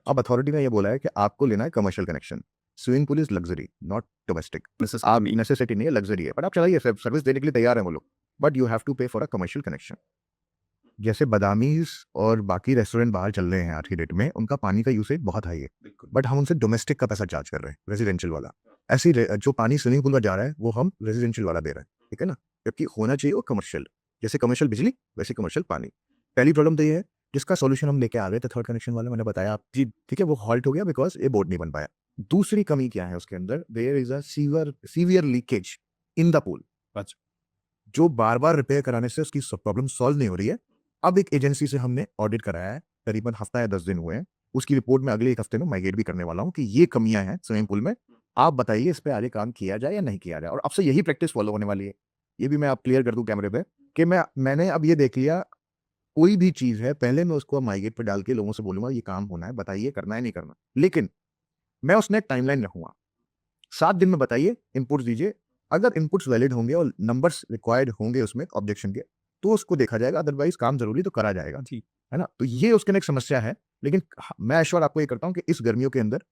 अब अथॉरिटी ने ये बोला है कि आपको लेना है commercial connection. Swimming pool is luxury, not domestic. आप नेसेसिटी नहीं है, लग्ज़री है। बट आप चलाइए, सर्विस देने के लिए तैयार हैं वो लोग। बट यू हैव टू पे फॉर अ कमर्शियल कनेक्शन। जैसे बदामीज़ और बाकी रेस्टोरेंट बाहर चल रहे हैं आज की डेट में, उनका पानी का यूसेज बहुत हाई है। बट हम उनसे डोमेस्टिक का पैसा चार्ज कर रहे हैं, रेज़िडेंशियल वाला। ऐसे ही जो पानी स्विमिंग पूल में जा रहा है, वो हम रेज़िडेंशियल वाला दे रहे हैं, ठीक है ना? जबकि होना चाहिए वो कमर्शियल। जैसे कमर्शियल बिजली, वैसे कमर्शियल पानी। पहली प्रॉब्लम तो ये है, जिसका सॉल्यूशन हम लेके आ रहे थे थर्ड कनेक्शन वाला, मैंने बताया आप जी, ठीक है, वो हॉल्ट हो गया बिकॉज़ ये बोर्ड नहीं बन पाया। दूसरी कमी क्या है उसके अंदर? There is a severe leakage in the pool. अच्छा। जो बार-बार रिपेयर कराने से उसकी प्रॉब्लम सॉल्व नहीं हो रही है। अब एक एजेंसी से हमने ऑडिट कराया है, करीबन हफ्ता या 10 दिन हुए हैं। उसकी रिपोर्ट मैं अगले 1 हफ्ते में माइग्रेट भी करने वाला हूँ कि ये कमियाँ हैं स्विमिंग पूल में। आप बताइए इस पे आगे काम किया जाए या नहीं किया जाए? और अब से यही प्रैक्टिस फॉलो होने वाली है। ये भी मैं अब क्लियर कर दूँ कैमरे पे कि मैंने अब ये देख लिया, कोई भी चीज़ है पहले मैं उसको माइग्रेट पे डाल के लोगों से बोलूँगा ये काम होना है, बताइए करना है नहीं करना। लेकिन मैं उसमें एक टाइमलाइन रखूँगा। 7 दिन में बताइए, इनपुट्स दीजिए। अगर इनपुट्स वैलिड होंगे और नंबर्स रिक्वायर्ड होंगे उसमें ऑब्जेक्शन के, तो उसको देखा जाएगा, अदरवाइज़ काम ज़रूरी तो करा जाएगा। जी। है ना? तो ये उसके अंदर एक समस्या है, लेकिन मैं एश्योर आपको ये करता हूँ कि इस गर्मियों के अंदर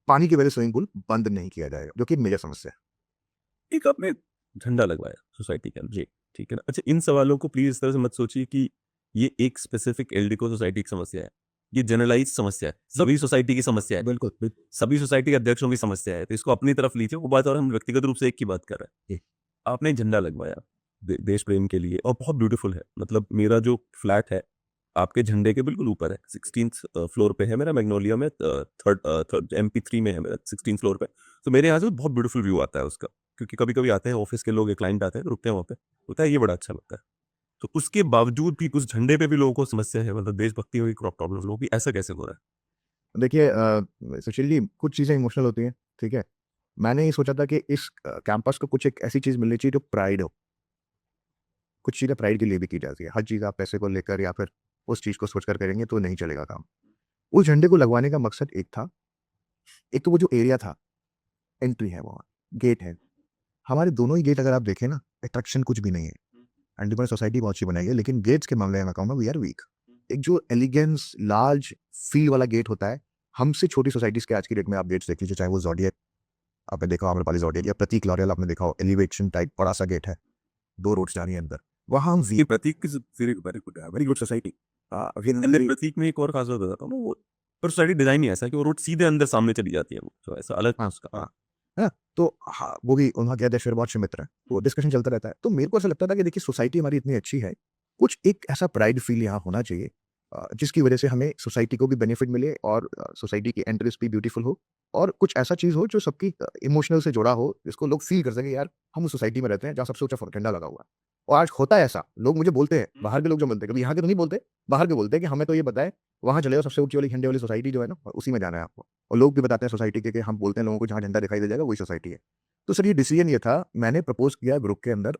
पानी की वजह से स्विमिंग पूल बंद नहीं किया जाएगा, जो कि एक मेजर समस्या है। एक आपने झंडा लगवाया सोसाइटी के अंदर, जी, ठीक है ना? अच्छा, इन सवालों को प्लीज़ इस तरह से मत सोचिए कि ये एक स्पेसिफिक एल्डिको सोसाइटी की समस्या है। ये जनरलाइज़्ड समस्या है, सभी सोसाइटी की समस्या है। बिल्कुल, सभी सोसाइटी के अध्यक्षों की समस्या है, तो इसको अपनी तरफ लीजिए वो बात, और हम व्यक्तिगत रूप से एक की बात कर रहे हैं। आपने झंडा लगवाया देश प्रेम के लिए और बहुत ब्यूटीफुल है। मतलब मेरा जो फ्लैट है आपके झंडे के बिल्कुल ऊपर है, 16th फ्लोर पे है मेरा, मैग्नोलिया में, थर्ड MP3 में है मेरा, 16th फ्लोर पे। तो मेरे यहाँ से बहुत ब्यूटीफुल व्यू आता है उसका, क्योंकि कभी कभी आते हैं ऑफिस के लोग, एक क्लाइंट आते हैं, रुकते हैं वहाँ पे, होता है, ये बड़ा अच्छा लगता है। तो उसके बावजूद भी उस झंडे पे भी लोगों को समस्या है, मतलब देशभक्ति की प्रॉब्लम लोगों की, ऐसा कैसे हो रहा है? देखिए सुशील जी, कुछ चीज़ें इमोशनल होती हैं, ठीक है? मैंने ये सोचा था कि इस कैंपस को कुछ एक ऐसी चीज़ मिलनी चाहिए जो प्राइड हो। कुछ चीज़ें प्राइड के लिए भी की जाती है। हर चीज़ आप पैसे को लेकर या फिर उस चीज़ को सोचकर करेंगे तो नहीं चलेगा काम। उस झंडे को लगवाने का मकसद एक था, एक तो वो जो एरिया था, एंट्री है वहाँ, गेट है। हमारे दोनों ही गेट अगर आप देखें ना, अट्रैक्शन कुछ भी नहीं है। एंटीपॉइंट सोसाइटी बहुत अच्छी बनाई है, लेकिन गेट्स के मामले में मैं कहूँगा वी आर वीक। एक जो एलिगेंस, लार्ज फील वाला गेट होता है, हमसे छोटी सोसाइटीज़ के आज की डेट में आप गेट्स देख लीजिए, चाहे वो ज़ोडिएक आपने देखा हो, आम्रपाली ज़ोडिएक या प्रतीक लॉरियल आपने देखा हो, एलिवेशन टाइप बड़ा-सा गेट है, 2 रोड्स जा रही हैं अंदर। वहाँ हम ये प्रतीक की वेरी गुड सोसाइटी। प्रतीक में एक और खास बात बताता हूँ ना, वो पर सोसाइटी डिजाइन ही ऐसा है कि वो रोड सीधे अंदर सामने चली जाती है, वो तो ऐसा अलग है हाँ, उसका। हाँ। है ना? तो हाँ, वो भी वहाँ के अध्यक्ष बहुत अच्छे मित्र हैं, वो डिस्कशन चलता रहता है। तो मेरे को ऐसा लगता था कि देखिए सोसाइटी हमारी इतनी अच्छी है, कुछ एक ऐसा प्राइड फील यहाँ होना चाहिए जिसकी वजह से हमें सोसाइटी को भी बेनिफिट मिले और सोसाइटी की एंट्रेंस भी ब्यूटीफुल हो और कुछ ऐसा चीज़ हो जो सबकी इमोशनल से जुड़ा हो, जिसको लोग फील कर सकें यार हम उस सोसाइटी में रहते हैं जहाँ सबसे ऊँचा झंडा लगा हुआ है। और आज होता है ऐसा, लोग मुझे बोलते हैं, बाहर के लोग जो बोलते हैं, कभी यहाँ के तो नहीं बोलते, बाहर के बोलते हैं कि हमें तो ये पता है, वहाँ चले जाओ सबसे ऊँची वाली झंडे वाली सोसाइटी जो है ना, उसी में जाना है आपको। और लोग भी बताते हैं सोसाइटी के कि हम बोलते हैं लोगों को जहाँ झंडा दिखाई दे जाएगा वही सोसाइटी है। तो सर ये डिसीजन ये था, मैंने प्रपोज़ किया ग्रुप के अंदर,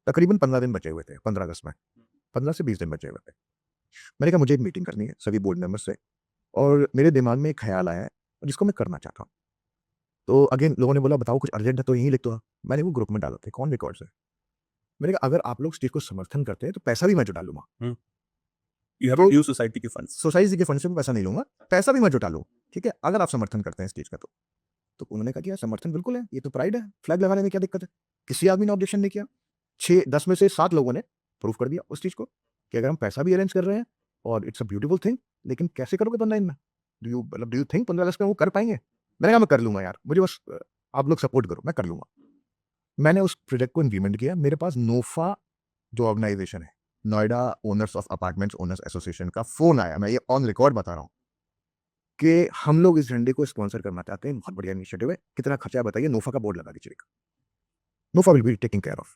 तकरीबन 15 दिन बचे हुए थे, 15 अगस्त में, 15 से 20 दिन बचे हुए थे। मैंने कहा मुझे एक मीटिंग करनी है सभी बोर्ड मेंबर्स से और मेरे दिमाग में एक ख़्याल आया है जिसको मैं करना चाहता हूँ। तो अगेन लोगों ने बोला बताओ कुछ अर्जेंट है तो यहीं लिख दो आप। मैंने वो ग्रुप में डाला था, कौन रिकॉर्ड्स है। मैंने कहा अगर आप लोग इस चीज़ को समर्थन करते हैं तो पैसा भी मैं जुटा लूँगा। यू हैव तो टू यूज सोसाइटी के फंड्स। सोसाइटी के फंड से मैं पैसा नहीं लूँगा, पैसा भी मैं जुटा लूँ, ठीक है? अगर आप समर्थन करते हैं इस चीज़ का तो। तो उन्होंने कहा कि यार समर्थन बिल्कुल है, ये तो प्राइड है, फ्लैग लगाने में क्या दिक्कत है? किसी आदमी ने ऑब्जेक्शन नहीं किया। 6-10 में से 7 लोगों ने प्रूव कर दिया उस चीज़ को कि अगर हम पैसा भी अरेंज कर रहे हैं और इट्स अ ब्यूटीफुल थिंग, लेकिन कैसे करोगे 15 दिन में? डू यू थिंक 15 अगस्त में वो कर पाएँगे? मैंने कहा मैं कर लूँगा यार, मुझे बस आप लोग सपोर्ट करो, मैं कर लूँगा। मैंने उस प्रोजेक्ट को इम्प्लीमेंट किया, मेरे पास नोफा जो ऑर्गेनाइज़ेशन है, Noida owners of apartments owners association का फ़ोन आया, मैं ये ऑन रिकॉर्ड बता रहा हूँ कि हम लोग इस झंडे को स्पॉन्सर करना चाहते हैं, बहुत बढ़िया इनिशिएटिव है, कितना खर्चा है बताइए? नोफा का बोर्ड लगा दीजिए एक। NOFA will be taking care of.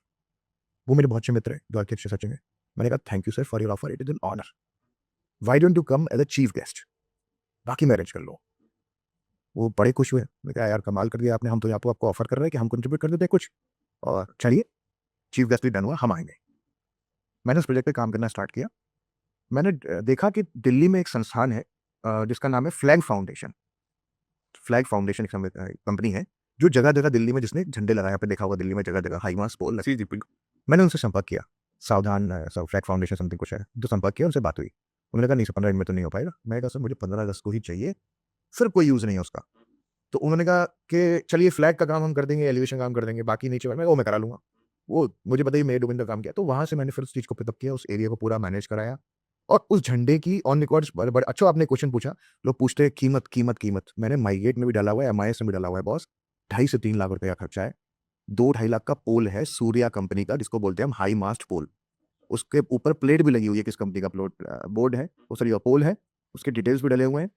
वो मेरे बहुत अच्छे मित्र हैं जो आर्किटेक्चर सचिन है। मैंने कहा thank you sir for your offer, it is an honour, why don't you come as a chief guest, बाकी मैं अरेंज कर लो। वो बड़े खुश हुए। मैं कहा यार कमाल कर दिया आपने, हम तो यहाँ पे आपको ऑफर कर रहे हैं कि हम कंट्रीब्यूट कर देते हैं कुछ, और चलिए चीफ गेस्ट भी डन हुआ, हम आएंगे। मैंने उस प्रोजेक्ट पे काम करना स्टार्ट किया। मैंने देखा कि दिल्ली में एक संस्थान है जिसका नाम है फ्लैग फाउंडेशन। फ्लैग फाउंडेशन एक कंपनी है जो जगह जगह दिल्ली में, जिसने झंडे लगाए, पे देखा होगा दिल्ली में जगह जगह हाई मास्ट पोल लगे। जी जी बिल्कुल। मैंने उनसे संपर्क किया, सावधान फ्लैग फाउंडेशन समथिंग कुछ है, तो संपर्क किया, उनसे बात हुई। उन्होंने कहा नहीं सर 15 दिन में तो नहीं हो पाएगा। मैंने कहा सर मुझे 15 अगस्त को ही चाहिए, फिर कोई यूज़ नहीं है उसका। तो उन्होंने कहा कि चलिए फ्लैग का काम हम कर देंगे, एलिवेशन काम कर देंगे, बाकी नीचे मैं वो मैं करा लूँगा। वो मुझे पता ही मेरे डोमेन का काम किया। तो वहाँ से मैंने फिर उस चीज़ को पिकअप किया, उस एरिया को पूरा मैनेज कराया, और उस झंडे की ऑन रिकॉर्ड्स बड़े अच्छा आपने क्वेश्चन पूछा, लोग पूछते हैं कीमत कीमत कीमत। मैंने माईगेट में भी डाला हुआ है, एमआईएस में भी डाला हुआ है बॉस, 2.5 से 3 लाख रुपए का खर्चा है। 2-2.5 लाख का पोल है सूर्या कंपनी का, जिसको बोलते हैं हम हाई मास्ट पोल। उसके ऊपर प्लेट भी लगी हुई है, किस कंपनी का बोर्ड है, सॉरी पोल है, उसके डिटेल्स भी डले हुए हैं।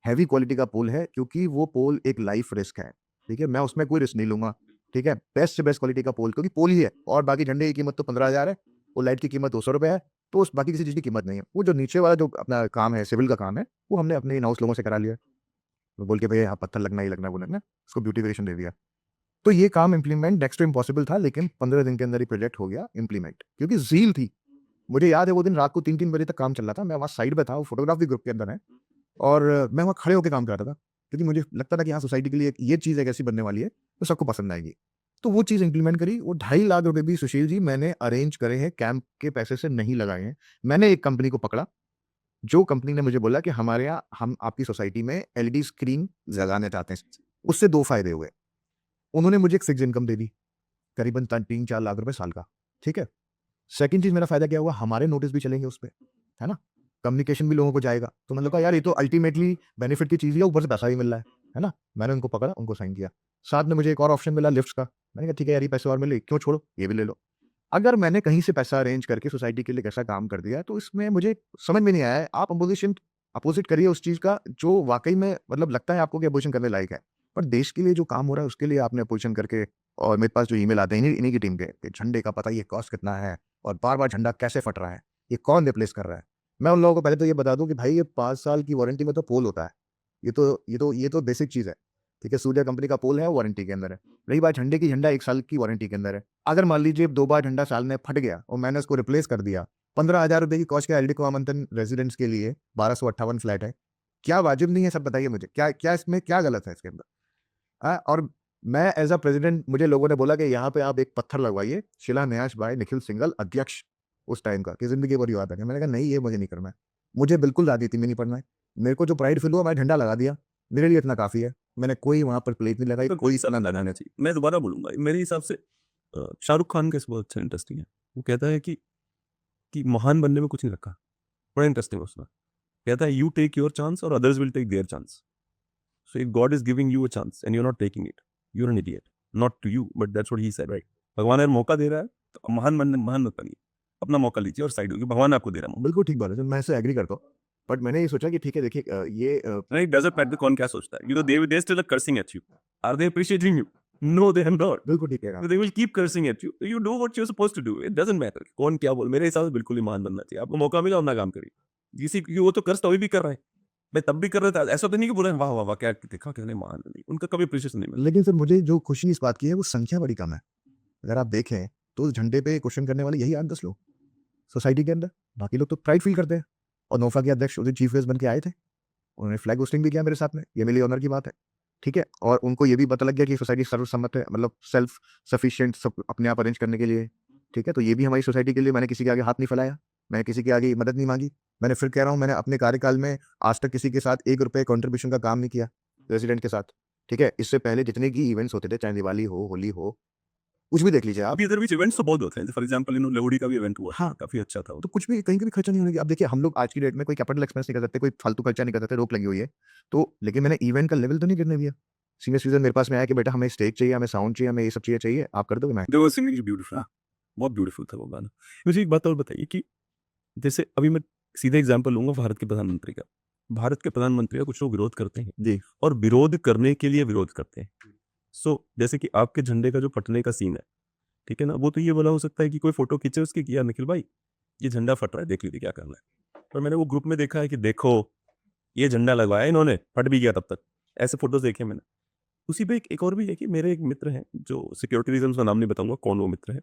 हैवी क्वालिटी का पोल है, क्योंकि वो पोल एक लाइफ रिस्क है, ठीक है? मैं उसमें कोई रिस्क नहीं लूँगा, ठीक है? बेस्ट से बेस्ट क्वालिटी का पोल, क्योंकि पोल ही है, और बाकी झंडे की कीमत तो 15,000 है, वो लाइट की कीमत 200 रुपए है, तो उस बाकी किसी चीज़ की कीमत नहीं है। वो जो नीचे वाला जो अपना काम है, सिविल का काम है, वो हमने अपने इन हाउस लोगों से करा लिया। वो बोल के भैया यहाँ पत्थर लगना ही लगना है, वो लगना है, उसको ब्यूटिफिकेशन दे दिया। तो ये काम इम्प्लीमेंट नेक्स्ट टू इम्पॉसिबल था, लेकिन 15 दिन के अंदर ही प्रोजेक्ट हो गया इम्प्लीमेंट, क्योंकि ज़ील थी। मुझे याद है वो दिन रात को 3-3 बजे तक काम चल रहा था, मैं वहाँ साइड पे था, वो फोटोग्राफी ग्रुप के अंदर है, और मैं वहाँ खड़े होके काम कर रहा था, क्योंकि मुझे लगता था कि हाँ सोसाइटी के लिए ये चीज़ एक ऐसी बनने वाली है, तो सबको पसंद आएगी। तो वो चीज़ इम्प्लीमेंट करी, वो 2.5 लाख रुपए भी सुशील जी मैंने अरेंज करे हैं, कैंप के पैसे से नहीं लगाए हैं। मैंने एक कंपनी को पकड़ा, जो कंपनी ने मुझे बोला कि हमारे यहाँ हम आपकी सोसाइटी में एलईडी स्क्रीन लगाना चाहते हैं। उससे 2 फ़ायदे हुए। उन्होंने मुझे एक फिक्स्ड इनकम दे दी, करीबन त 3-4 लाख रुपए साल का, ठीक है? सेकंड चीज़ मेरा फ़ायदा क्या हुआ, हमारे नोटिस भी चलेंगे उसपे, है ना? कम्युनिकेशन भी लोगों को जाएगा। तो मैंने कहा यार ये तो अल्टीमेटली बेनिफिट की चीज़ ही है, ऊपर से पैसा भी मिल रहा है ना? मैंने उनको पकड़ा, उनको साइन किया। साथ में मुझे एक और ऑप्शन मिला लिफ्ट्स का। मैंने कहा ठीक है यार ये पैसे और मिले, क्यों छोड़ो, ये भी ले लो। अगर मैंने कहीं से पैसा अरेंज करके सोसाइटी के लिए एक ऐसा काम कर दिया, तो इसमें मुझे समझ में नहीं आया है, आप अपोज़िट करिए उस चीज़ का जो वाक़ई में मतलब लगता है आपको कि अपोज़िशन करने लायक है। पर देश के लिए जो काम हो रहा है उसके लिए आपने अपोज़िशन करके, और मेरे पास जो ईमेल आते हैं इन्हीं इन्हीं की टीम के, कि झंडे का पता ये कॉस्ट कितना है और बार-बार झंडा कैसे फट रहा है, ये कौन रिप्लेस कर रहा है। मैं उन लोगों को पहले तो ये बता दूँ कि भाई ये 5 साल की वारंटी में तो पोल होता है। ये तो बेसिक चीज़ है, ठीक है? सूर्या कंपनी का पोल है, वारंटी के अंदर है। रही बात झंडे की, झंडा 1 साल की वारंटी के अंदर है। अगर मान लीजिए 2 बार झंडा साल में फट गया और मैंने उसको रिप्लेस कर दिया, 15,000 रुपए की कॉस्ट का एलडी आमंत्रण रेज़िडेंट्स के लिए 1258 फ्लैट है। क्या वाजिब नहीं है, सब बताइए मुझे? क्या क्या इसमें क्या गलत है इसके अंदर? और मैं एज़ अ प्रेज़िडेंट, मुझे लोगों ने बोला कि यहाँ पे आप एक पत्थर लगवाइए, शिलान्यास बाय निखिल सिंघल अध्यक्ष उस टाइम का, कि ज़िंदगी भर याद रखें। मैंने कहा नहीं ये मुझे नहीं करना है। मुझे बिल्कुल राजनीति में नहीं पड़ना है। मेरे को जो प्राइड फ़ील हुआ, मैंने झंडा लगा दिया। मेरे लिए इतना काफ़ी है। मैंने कोई वहाँ पर प्लेट नहीं लगाई, तो कोई सब लगाना चाहिए। मैं दोबारा बोलूँगा, मेरे हिसाब से शाहरुख खान का बहुत अच्छा इंटरेस्टिंग है। वो कहता है कि महान बनने में कुछ नहीं रखा। बड़ा इंटरेस्टिंग है उसमें। कहता है यू टेक योर चांस और others will take their chance. So if God is giving you a chance and you are not taking it, you are an idiot. Not to you but that's what he said, right? भगवान अगर मौका दे रहा है तो महान मत बनिए। अपना मौका लीजिए और साइड होइए, भगवान आपको दे रहा है मौका। बिल्कुल ठीक बात है, मैं इससे एग्री करता हूँ। बट मैंने ये सोचा कि ठीक है देखिए नहीं, डज़न्ट मैटर कौन क्या सोचता है। You no they still are cursing at you. Are they appreciating you? No they are not. बिल्कुल ठीक है। They will keep cursing at you. You do what you're supposed to do. It doesn't matter. कौन क्या बोल, मेरे हिसाब से बिल्कुल ईमान बनना चाहिए। आपको मौका मिला अपना काम करिए। किसी की वो तो कर्स तो अभी भी कर रहा है। मैं तब भी कर रहा था। ऐसा तो नहीं कि बोला वाह वाह वाह क्या देखा कितने महान नहीं। उनका कभी अप्रिशिएशन नहीं मिला। लेकिन सर मुझे जो खुशी इस बात की है, वो संख्या बड़ी कम है। अगर आप देखें तो उस झंडे पे क्वेश्चन करने वाले यही 8-10 लोग सोसाइटी के अंदर। बाकी लोग तो प्राइड फील करते हैं। और नोफा के अध्यक्ष उस दिन चीफ गेस्ट बन के आए थे। उन्होंने फ्लैग होस्टिंग भी किया मेरे साथ में, ये मेरे लिए ऑनर की बात है, ठीक है? और उनको ये भी पता लग गया कि सोसाइटी सर्वसम्मत है, मतलब सेल्फ सफिशिएंट, सब अपने आप अरेंज करने के लिए, ठीक है? तो ये भी हमारी सोसाइटी के लिए, मैंने किसी के आगे हाथ नहीं फैलाया, मैंने किसी के आगे मदद नहीं मांगी। मैंने फिर कह रहा हूँ, मैंने अपने कार्यकाल में आज तक किसी के साथ 1 रुपए कंट्रीब्यूशन का काम नहीं किया, रेज़िडेंट के साथ, ठीक है? इससे पहले जितने भी इवेंट्स होते थे, चाहे दिवाली हो, होली हो, कुछ भी देख लीजिए आप। अभी इधर भी इवेंट्स तो बहुत होते हैं। फॉर एग्जांपल लोहड़ी का भी इवेंट हुआ। हाँ। काफी अच्छा था वो। तो कुछ भी कहीं का भी खर्चा नहीं होने दिया। अब देखिए हम लोग आज की डेट में कोई कैपिटल एक्सपेंस नहीं कर सकते, कोई फालतू खर्चा नहीं कर सकते, रोक लगी हुई है। तो लेकिन मैंने इवेंट का लेवल तो नहीं गिरने दिया। सीनियर सिटीज़न मेरे पास में आया कि बेटा हमें स्टेज चाहिए, हमें साउंड चाहिए, हमें ये सब चीज़ें चाहिए, आप कर दोगे? मैं They were singing beautiful. बहुत ब्यूटीफुल था वो गाना। मुझे एक बात और बताइए कि जैसे अभी मैं सीधा एग्जांपल लूंगा भारत के प्रधानमंत्री का। भारत के प्रधानमंत्री का कुछ लोग विरोध करते हैं जी। और विरोध करने के लिए विरोध करते हैं। सो जैसे कि आपके झंडे का जो फटने का सीन है, ठीक है ना। वो तो ये बोला हो सकता है कि कोई फोटो खींचे उसकी कि यार निखिल भाई ये झंडा फट रहा है, देख लीजिए क्या करना है। पर मैंने वो ग्रुप में देखा है कि देखो ये झंडा लगवाया इन्होंने, फट भी गया तब तक, ऐसे फोटोज देखे मैंने। उसी पे एक और भी है कि मेरे एक मित्र हैं जो सिक्योरिटी रीजन का नाम नहीं बताऊंगा कौन वो मित्र है,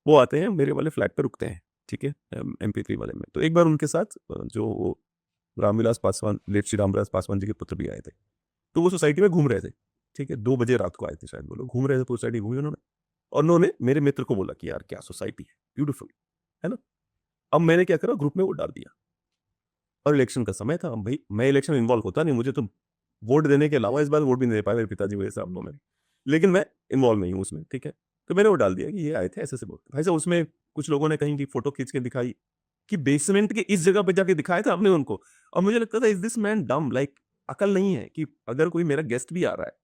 वो आते हैं मेरे वाले फ्लैट पे रुकते हैं, ठीक है, MP3 वाले में। तो एक बार उनके साथ जो रामविलास पासवान, लेट श्री रामविलास पासवान जी के पुत्र भी आए थे, तो वो सोसाइटी में घूम रहे थे, ठीक है, 2 बजे रात को आए थे शायद वो लोग, घूम रहे थे, पूरी सोसाइटी घूमी उन्होंने, और उन्होंने मेरे मित्र को बोला कि यार क्या सोसाइटी है, ब्यूटीफुल है ना। अब मैंने क्या करा, ग्रुप में वो डाल दिया, और इलेक्शन का समय था। अब भाई मैं इलेक्शन इन्वॉल्व होता नहीं, मुझे तो वोट देने के अलावा इस बार वोट भी नहीं दे पाए मेरे पिताजी वजह से, आप में, लेकिन मैं इन्वॉल्व नहीं हूँ उसमें, ठीक है। तो मैंने वो डाल दिया कि ये आए थे ऐसे से बोलते भाई साहब। उसमें कुछ लोगों ने कहीं की फोटो खींच के दिखाई कि बेसमेंट के इस जगह पे जाके दिखाया था आपने उनको, और मुझे लगता था इज दिस मैन डम, लाइक अकल नहीं है कि अगर कोई मेरा गेस्ट भी आ रहा है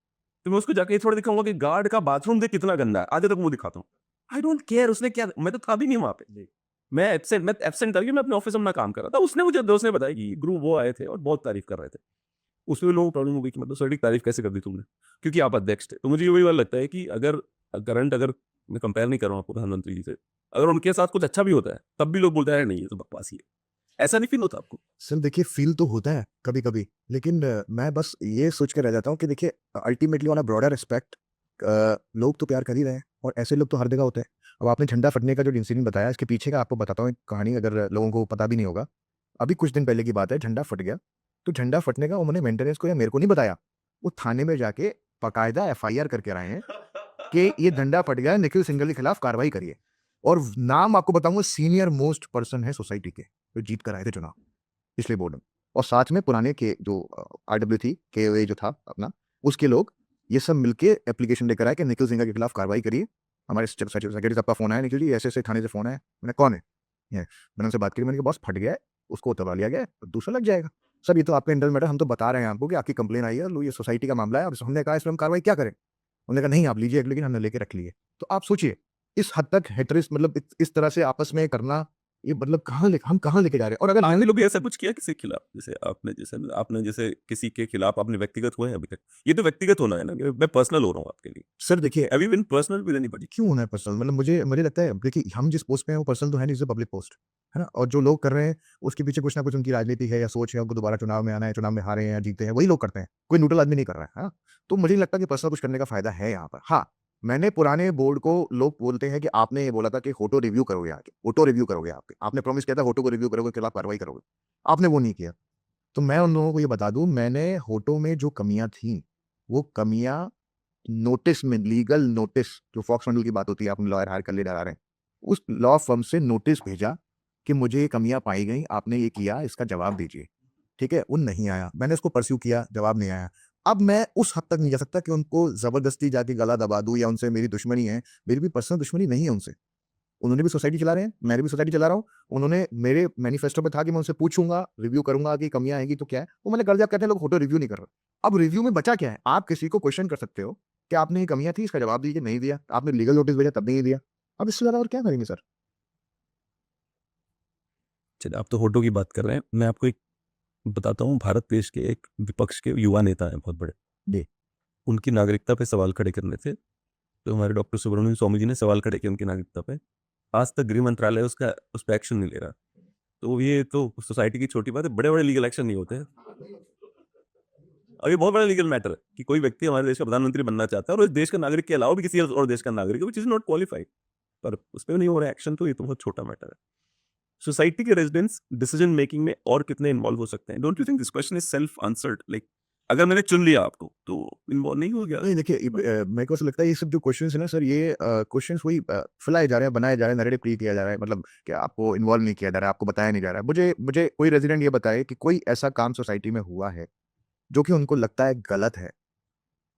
तो मैं उसको जाके ये थोड़ा दिखाऊंगा कि गार्ड का बाथरूम देख कितना गंदा है, आधे तक वो दिखाता हूँ। आई डोंट केयर उसने क्या, मैं तो था भी नहीं वहां पे, मैं एब्सेंट था, क्योंकि मैं अपने ऑफिस में अपना काम कर रहा था। उसने मुझे दोस्त ने बताया कि ग्रुप वो आए थे और बहुत तारीफ कर रहे थे। उसमें लोगों को प्रॉब्लम हो गई कि मतलब सर तारीफ कैसे कर दी तुमने, क्योंकि आप अध्यक्ष थे। तो मुझे वही बात लगता है कि अगर करंट, अगर मैं कंपेयर नहीं कर रहा हूँ प्रधानमंत्री जी से, अगर उनके साथ कुछ अच्छा भी होता है तब भी लोग बोलते हैं नहीं ये तो बकवास ही है। ऐसा नहीं फील होता आपको? सर देखिए फील तो होता है कभी कभी, लेकिन मैं बस ये सोच के रह जाता हूँ कि देखिए ultimately on a broader respect लोग तो प्यार कर ही रहे हैं, और ऐसे लोग तो हर जगह होते हैं। अब आपने झंडा फटने का जो इंसिडेंट बताया, इसके पीछे का आपको बताता हूँ एक कहानी, अगर लोगों को पता भी नहीं होगा। अभी कुछ दिन पहले की बात है, झंडा फट गया। तो झंडा फटने का उन्होंने मेंटेनेंस को या मेरे को नहीं बताया, वो थाने में जाके बाकायदा FIR करके आए हैं कि ये झंडा फट गया है, निखिल सिंघल के खिलाफ कार्रवाई करिए। और नाम आपको बताऊंगा, सीनियर मोस्ट पर्सन है सोसाइटी के, जो जीत कर आए थे चुनाव पिछले बोर्ड में। और साथ में पुराने के जो RW थी, KOA जो था अपना, उसके लोग ये सब मिलके एप्लीकेशन लेकर आए कि निखिल सिंघल के खिलाफ कार्रवाई करिए। हमारे सेक्रेटरी साहब का फोन आया, निखिल जी ऐसे ऐसे थाने से फोन आया। मैंने कौन है ये, मैंने उनसे बात करी, मैंने कहा बॉस फट गया है, उसको उतरवा लिया गया है, तो दूसरा लग जाएगा। सर ये तो आपका इंटरनल मैटर, हम तो बता रहे हैं आपको कि आपकी कंप्लेन आई है, लो ये सोसाइटी का मामला है। अब हमने कहा इसमें हम कार्रवाई क्या करें, उन्होंने कहा नहीं आप लीजिए, लेकिन हमने लेके रख लिए। तो आप सोचिए इस हद तक हेटरिस, मतलब इस तरह से आपस में करना, ये मतलब हम कहाँ लेके जा रहे हैं। और अगर आपने लोग भी ऐसा कुछ किया किसी के खिलाफ, जैसे किसी के खिलाफ आपने व्यक्तिगत हुए हैं अभी तक? ये तो व्यक्तिगत होना है ना, मैं पर्सनल हो रहा हूँ आपके लिए। सर देखिए have you been personal with anybody? क्यों होना है पर्सनल, मतलब मुझे मुझे लगता है देखिए हम जिस पोस्ट पे हैं वो पर्सनल तो है नहीं, पब्लिक पोस्ट है ना। और जो लोग कर रहे हैं उसके पीछे कुछ ना कुछ उनकी राजनीति है या सोच है, उनको दोबारा चुनाव में आना है, चुनाव में हारे हैं या जीते हैं, वही लोग करते हैं, कोई न्यूट्रल आदमी नहीं कर रहा है हाँ। तो मुझे नहीं लगता कि पर्सनल कुछ करने का फायदा है यहाँ पर। हाँ, मैंने पुराने बोर्ड को, लोग बोलते हैं कि आपने ये बोला था कि फोटो रिव्यू करोगे, आके फोटो रिव्यू करोगे, आपने प्रॉमिस किया था फोटो को रिव्यू करोगे, खिलाफ कार्रवाई करोगे, आपने वो नहीं किया। तो मैं उन लोगों को ये बता दूं, मैंने होटो में जो कमियां थी वो कमियां नोटिस में, लीगल नोटिस, जो फॉक्स मंडल की बात होती है, आपने लॉयर हायर कर ले जा रहे हैं, उस लॉ फर्म से नोटिस भेजा कि मुझे ये कमियां पाई गई, आपने ये किया, इसका जवाब दीजिए। ठीक है, उन नहीं आया, मैंने उसको परस्यू किया, जवाब नहीं आया। अब मैं उस हद तक नहीं जा सकता कि उनको जबरदस्ती जाके गला दबा दूं या उनसे मेरी दुश्मनी है। मेरी भी पर्सनल दुश्मनी नहीं है उनसे, उन्होंने भी सोसाइटी चला रहे हैं, मैंने भी सोसाइटी चला रहा हूँ। उन्होंने मेरे मैनिफेस्टो में था कि मैं उनसे पूछूंगा, रिव्यू करूंगा कि कमियां आएंगी तो क्या है, वो मैंने कर दिया। कहते हैं लोग फोटो रिव्यू नहीं कर रहे। अब रिव्यू में बचा क्या है, आप किसी को क्वेश्चन कर सकते हो कि आपने ये कमियां थी, इसका जवाब दीजिए, नहीं दिया, आपने लीगल नोटिस भेजा तब नहीं दिया। अब इससे ज्यादा और क्या करेंगे सर। चलिए, आप तो होटो की बात कर रहे हैं, मैं आपको एक बताता हूँ। भारत देश के एक विपक्ष के युवा नेता हैं बहुत बड़े जी। उनकी नागरिकता पे सवाल खड़े करने थे, तो हमारे डॉक्टर सुब्रमण्यम स्वामी जी ने सवाल खड़े किए उनकी नागरिकता पे। आज तक गृह मंत्रालय उसका उस पर एक्शन नहीं ले रहा। तो ये तो सोसाइटी की छोटी बात है, बड़े बड़े लीगल एक्शन नहीं होते हैं। अब ये बहुत बड़ा लीगल मैटर है कि कोई व्यक्ति हमारे देश का प्रधानमंत्री बनना चाहता है और इस देश का नागरिक के अलावा भी किसी और देश का नागरिक है, विच इज नॉट क्वालिफाइड, पर उस पर नहीं हो रहा एक्शन, तो ये तो बहुत छोटा मैटर है। सोसाइटी के रेजिडेंट्स डिसीजन मेकिंग में और कितने इन्वॉल्व हो सकते हैं? Don't you think this question is self answered? Like अगर मैंने चुन लिया आपको तो इन्वॉल्व नहीं हो गया? नहीं देखिए मेरे को ऐसा लगता है ये सब जो क्वेश्चंस है ना सर, ये क्वेश्चंस वही फैलाए जा रहे हैं, बनाए जा रहे हैं, नैरेटिव क्रिएट किया जा रहा है, मतलब कि आपको इन्वॉल्व नहीं किया जा रहा है, आपको बताया नहीं जा रहा है। मुझे मुझे कोई रेजिडेंट ये बताए कि कोई ऐसा काम सोसाइटी में हुआ है जो कि उनको लगता है गलत है,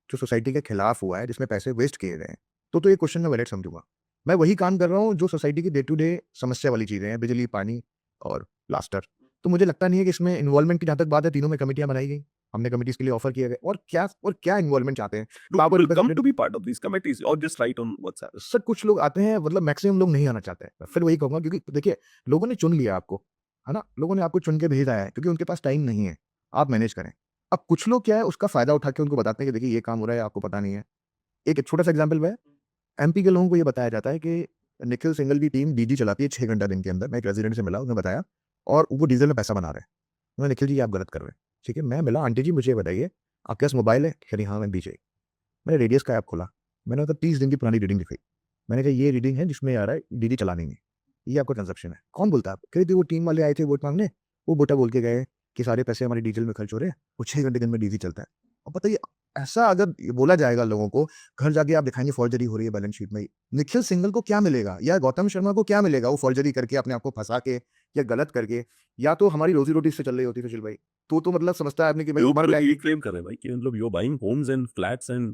जो सोसाइटी के खिलाफ हुआ है, जिसमें पैसे वेस्ट किए गए हैं, तो ये क्वेश्चन मैं वैलिड समझूंगा। मैं वही काम कर रहा हूँ जो सोसाइटी की डे टू डे समस्या वाली चीजें हैं, बिजली, पानी और प्लास्टर। तो मुझे लगता नहीं है कि इसमें इन्वॉल्वमेंट की जहां तक बात है, तीनों में कमेटियां बनाई गई, हमने कमिटीज के लिए ऑफर किया गया, और क्या इन्वॉल्वमेंट चाहते हैं। People come to be part of these committees or just write on WhatsApp? Sir कुछ लोग आते हैं, मतलब मैक्सिमम लोग नहीं आना चाहते हैं। फिर वही कहूंगा, क्योंकि देखिए लोगों ने चुन लिया आपको, है ना, लोगों ने आपको चुन के भेजा है, क्योंकि उनके पास टाइम नहीं है, आप मैनेज करें। अब कुछ लोग क्या है, उसका फायदा उठा के उनको बताते हैं कि देखिए ये काम हो रहा है, आपको पता नहीं है। एक छोटा सा एग्जाम्पल है, एमपी के लोगों को ये बताया जाता है कि निखिल सिंघल की टीम डीजी चलाती है 6 घंटा दिन के अंदर। मैं एक रेजिडेंट से मिला, उसने बताया, और वो डीजल में पैसा बना रहे हैं। मैंने, निखिल जी आप गलत कर रहे हैं। ठीक है, मैं मिला, आंटी जी मुझे बताइए आपके पास मोबाइल है? कह रही हाँ मैं बीजे। मैंने रेडियस का ऐप खोला, मैंने मतलब 30 दिन की पुरानी रीडिंग दिखाई। मैंने कहा ये रीडिंग है जिसमें आ रहा है डीडी चलाने में, ये आपका कंजप्शन है। कौन बोलता है? आप कह रही थी वो टीम वाले आए थे वोट मांगने, वो बोटा बोल के गए कि सारे पैसे हमारे डीजल में खर्च हो रहे हैं, वो 6 घंटे दिन में डीजी चलता है। और पता, ये ऐसा अगर ये बोला जाएगा लोगों को, घर जाके आप दिखाएंगे फॉर्जरी हो रही है बैलेंस शीट में, निखिल सिंघल को क्या मिलेगा या गौतम शर्मा को क्या मिलेगा? वो फॉर्जरी करके अपने आप को फंसा के या गलत करके, या तो हमारी रोजी रोटी से चल रही होती सुशील भाई, तो मतलब समझता है आपने कि भाई लोग मर तो ये जाएगी। क्लेम कर रहे हैं भाई कि मतलब you buying homes and flats and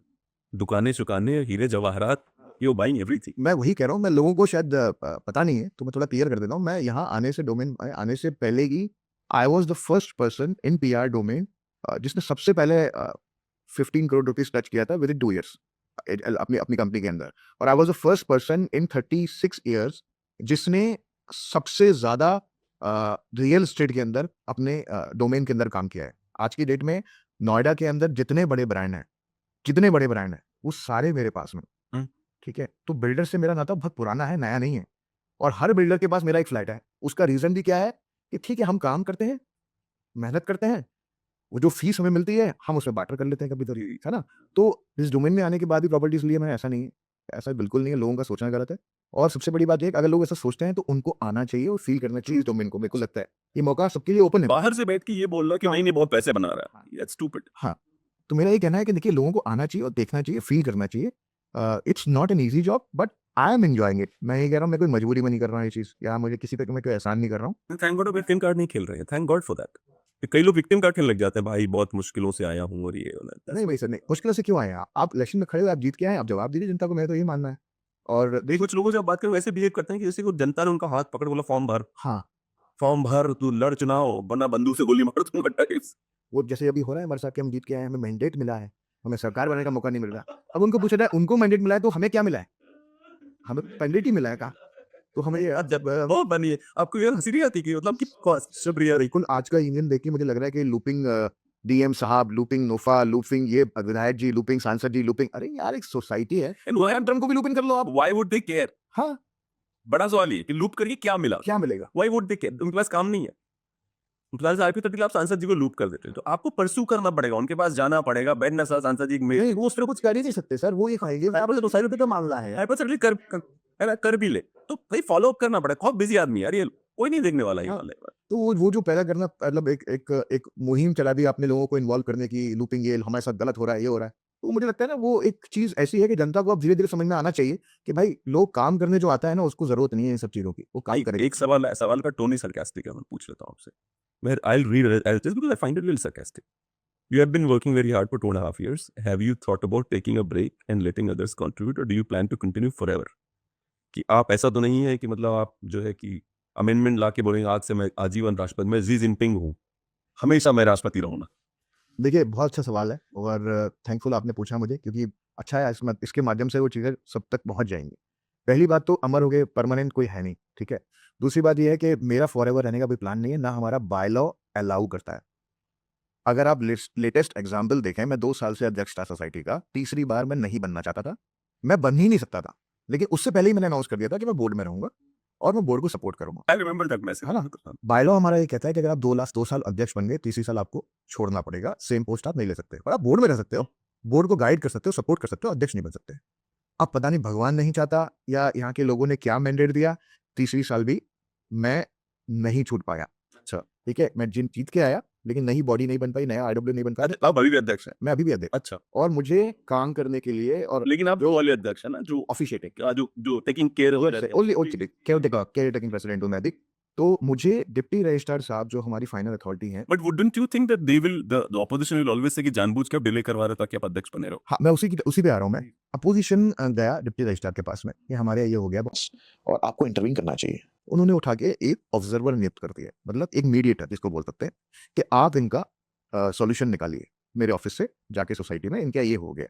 दुकानें चुकाने, हीरे जवाहरात, यू बाइंग एवरीथिंग। मैं वही कह रहा हूँ, मैं लोगों को शायद पता नहीं है, तो मैं थोड़ा क्लियर कर देता हूँ। मैं यहाँ आने से डोमेन आने से पहले ही I was the first person in PR domain जिसने सबसे पहले 15 करोड़ रुपीज टच किया था विद इन 2 ईयर्स अपनी अपनी कंपनी के अंदर। और आई was the first person in 36 years जिसने सबसे ज्यादा रियल एस्टेट के अंदर अपने डोमेन के अंदर काम किया है। आज की डेट में नोएडा के अंदर जितने बड़े ब्रांड हैं, वो सारे मेरे पास में। ठीक है, तो बिल्डर से मेरा नाता बहुत पुराना है, नया नहीं है। और हर बिल्डर के पास मेरा एक फ्लैट है। उसका रीजन भी क्या है कि ठीक है हम काम करते हैं, मेहनत करते हैं, वो जो फीस हमें मिलती है हम उसमें बार्टर कर लेते हैं कभी तो, है ना? तो इस डोमेन में आने के बाद भी प्रॉपर्टीज लिए मैं, ऐसा नहीं है, ऐसा बिल्कुल नहीं है, लोगों का सोचना गलत है। और सबसे बड़ी बात ये है कि अगर लोग ऐसा सोचते हैं तो उनको आना चाहिए और फील करना चाहिए इस डोमेन को। मेरे को लगता है ये मौका सबके लिए ओपन है। बाहर से बैठ के ये बोल रहा कि नहीं नहीं बहुत पैसे बना रहा है, दैट्स स्टूपिड। हाँ, तो मेरा ये कहना है कि देखिए लोगों को आना चाहिए और देखना चाहिए, फील करना चाहिए। It's not an easy job but I am enjoying it. मैं ये कह रहा हूँ, मैं कोई मजबूरी में नहीं कर रहा हूँ ये चीज़, या मुझे किसी पे मैं कोई एहसान नहीं कर रहा हूँ। थैंक गॉड विक्टिम कार्ड नहीं खेल रहे हैं, थैंक गॉड फॉर दैट। कई लोग विक्टिम कार्ड खेलने लग जाते हैं, भाई बहुत मुश्किलों से आया हूँ और ये और that। नहीं भाई सर, नहीं, मुश्किल से क्यों आए हैं आप इलेक्शन में खड़े हो, आप जीत के आए, आप जवाब दीजिए जनता को, मैं तो यही मानना है। और देख कुछ लोगों से आप बात करें वैसे बिहेव करते हैं कि जैसे को जनता ने उनका हाथ पकड़ बोला हाँ, फॉर्म भर तू लड़ चुनाव वरना बंदूक से गोली मार दूंगा टाइप्स। वो जैसे अभी हो रहा है हमारे साथ कि हम जीत के आए हैं, हमें मैंडेट मिला है, हमें सरकार बनाने का मौका नहीं मिल रहा। अब उनको पूछा जाए, उनको मैंडेट मिला है तो हमें क्या मिला है? हमें मैंडेट ही मिला है, कहा तो हमें ये जब बहुत बनी आपको यार हंसी नहीं आती कि मतलब कि शुक्रिया बिल्कुल। आज का इंडियन देख के मुझे लग रहा है कि लूपिंग डीएम साहब, लूपिंग नोफा, लूपिंग ये विधायक जी, लूपिंग सांसद जी, लूपिंग, अरे यार एक सोसाइटी है, एंड व्हाई ड्रम को भी लूपिंग कर लो आप। Why would they care? हाँ, बड़ा सवाल ये कि लूप करके क्या मिला? क्या मिलेगा? Why would they care? उनके पास काम नहीं है। उनके पास आईपी 30 आप सांसद जी को लूप कर देते हैं तो आपको परस्यू करना पड़ेगा, उनके पास जाना पड़ेगा, बैठना साथ सांसद जी में नहीं, वो उस पर कुछ कर ही नहीं सकते सर, वो ये कहेंगे सोसाइटी का मामला है। हाइपोथेटिकली कर भी ले तो भाई फॉलो अप करना पड़ेगा। बहुत बिजी आदमी है यार, ये कोई नहीं देखने वाला ये हाँ, वाला है। तो वो जो पैदा करना, मतलब एक मुहिम चला दी आपने लोगों को इन्वॉल्व करने की, लूपिंग ये हमारे साथ गलत हो रहा है, ये हो रहा है। तो मुझे लगता है ना, वो एक चीज ऐसी है कि जनता को अब धीरे धीरे समझ में आना चाहिए कि भाई लोग काम करने जो आता है ना, उसको जरूरत नहीं है इन सब चीजों की, वो काम करेगा। एक सवाल का टोन ही sarcastic है, मैं पूछ लेता हूं आपसे। मैं I'll read it as this because I find it really sarcastic. You have been working very hard for 2.5 years. Have you thought about taking a break and letting others contribute, or do you plan to continue forever? कि आप ऐसा तो नहीं है कि मतलब आप जो है कि अमेंडमेंट ला के बोलेंगे आज से मैं आजीवन राष्ट्रपति, मैं जी जिनपिंग हूँ, हमेशा मैं राष्ट्रपति रहूंगा। देखिए बहुत अच्छा सवाल है और थैंकफुल आपने पूछा मुझे, क्योंकि अच्छा है इसके माध्यम से वो चीज़ें सब तक पहुंच जाएंगी। पहली बात तो अमर हो गए, परमानेंट कोई है नहीं, ठीक है। दूसरी बात ये है कि मेरा फॉरएवर रहने का कोई प्लान नहीं है, ना हमारा बाय लॉ अलाउ करता है। अगर आप लेटेस्ट एग्जाम्पल देखें, मैं 2 साल से अध्यक्ष था सोसाइटी का, तीसरी बार मैं नहीं बनना चाहता था, मैं बन ही नहीं सकता था, लेकिन उससे पहले ही मैंने अनाउंस कर दिया था कि मैं बोर्ड में रहूंगा और मैं बोर्ड को सपोर्ट करूंगा। आई रिमेंबर दैट मैसेज, है ना? बायलॉ हमारा ये कहता है कि अगर आप 2 साल अध्यक्ष बन गए, तीसरी साल आपको छोड़ना पड़ेगा, सेम पोस्ट आप नहीं ले सकते, और आप बोर्ड में रह सकते हो, बोर्ड को गाइड कर सकते हो, सपोर्ट कर सकते हो, अध्यक्ष नहीं बन सकते। अब पता नहीं भगवान नहीं चाहता या यहाँ के लोगों ने क्या मैंडेट दिया, तीसरी साल भी मैं नहीं छूट पाया। अच्छा ठीक है, मैं जीत के आया, लेकिन नई बॉडी नहीं बन पाई, नया आईडब्ल्यू नहीं बन पाया। आप अभी भी अध्यक्ष हैं? मैं अभी भी अध्यक्ष, अच्छा, और मुझे काम करने के लिए, और लेकिन आप जो वाले अध्यक्ष है ना, जो ऑफिशिएटिंग, जो taking care only care taking president हूं मैं अभी। तो मुझे डिप्टी रजिस्ट्रार साहब जो हमारी फाइनल अथॉरिटी है, but wouldn't you think that they will the opposition will always say कि जानबूझ के डिले करवा रहे ताकि आप अध्यक्ष बने रहो? हाँ मैं उसी पे आ रहा हूँ। मैं अपोजिशन गया डिप्टी रजिस्ट्रार के पास में कि हमारे ये हो गया बस और आपको इंटरवीन करना चाहिए। उन्होंने उठा के एक ऑब्जर्वर नियुक्त कर दिया, मतलब एक मीडिएटर जिसको बोल सकते हैं, कि आप इनका सॉल्यूशन निकालिए मेरे ऑफिस से जाके सोसाइटी में, इनका ये हो गया।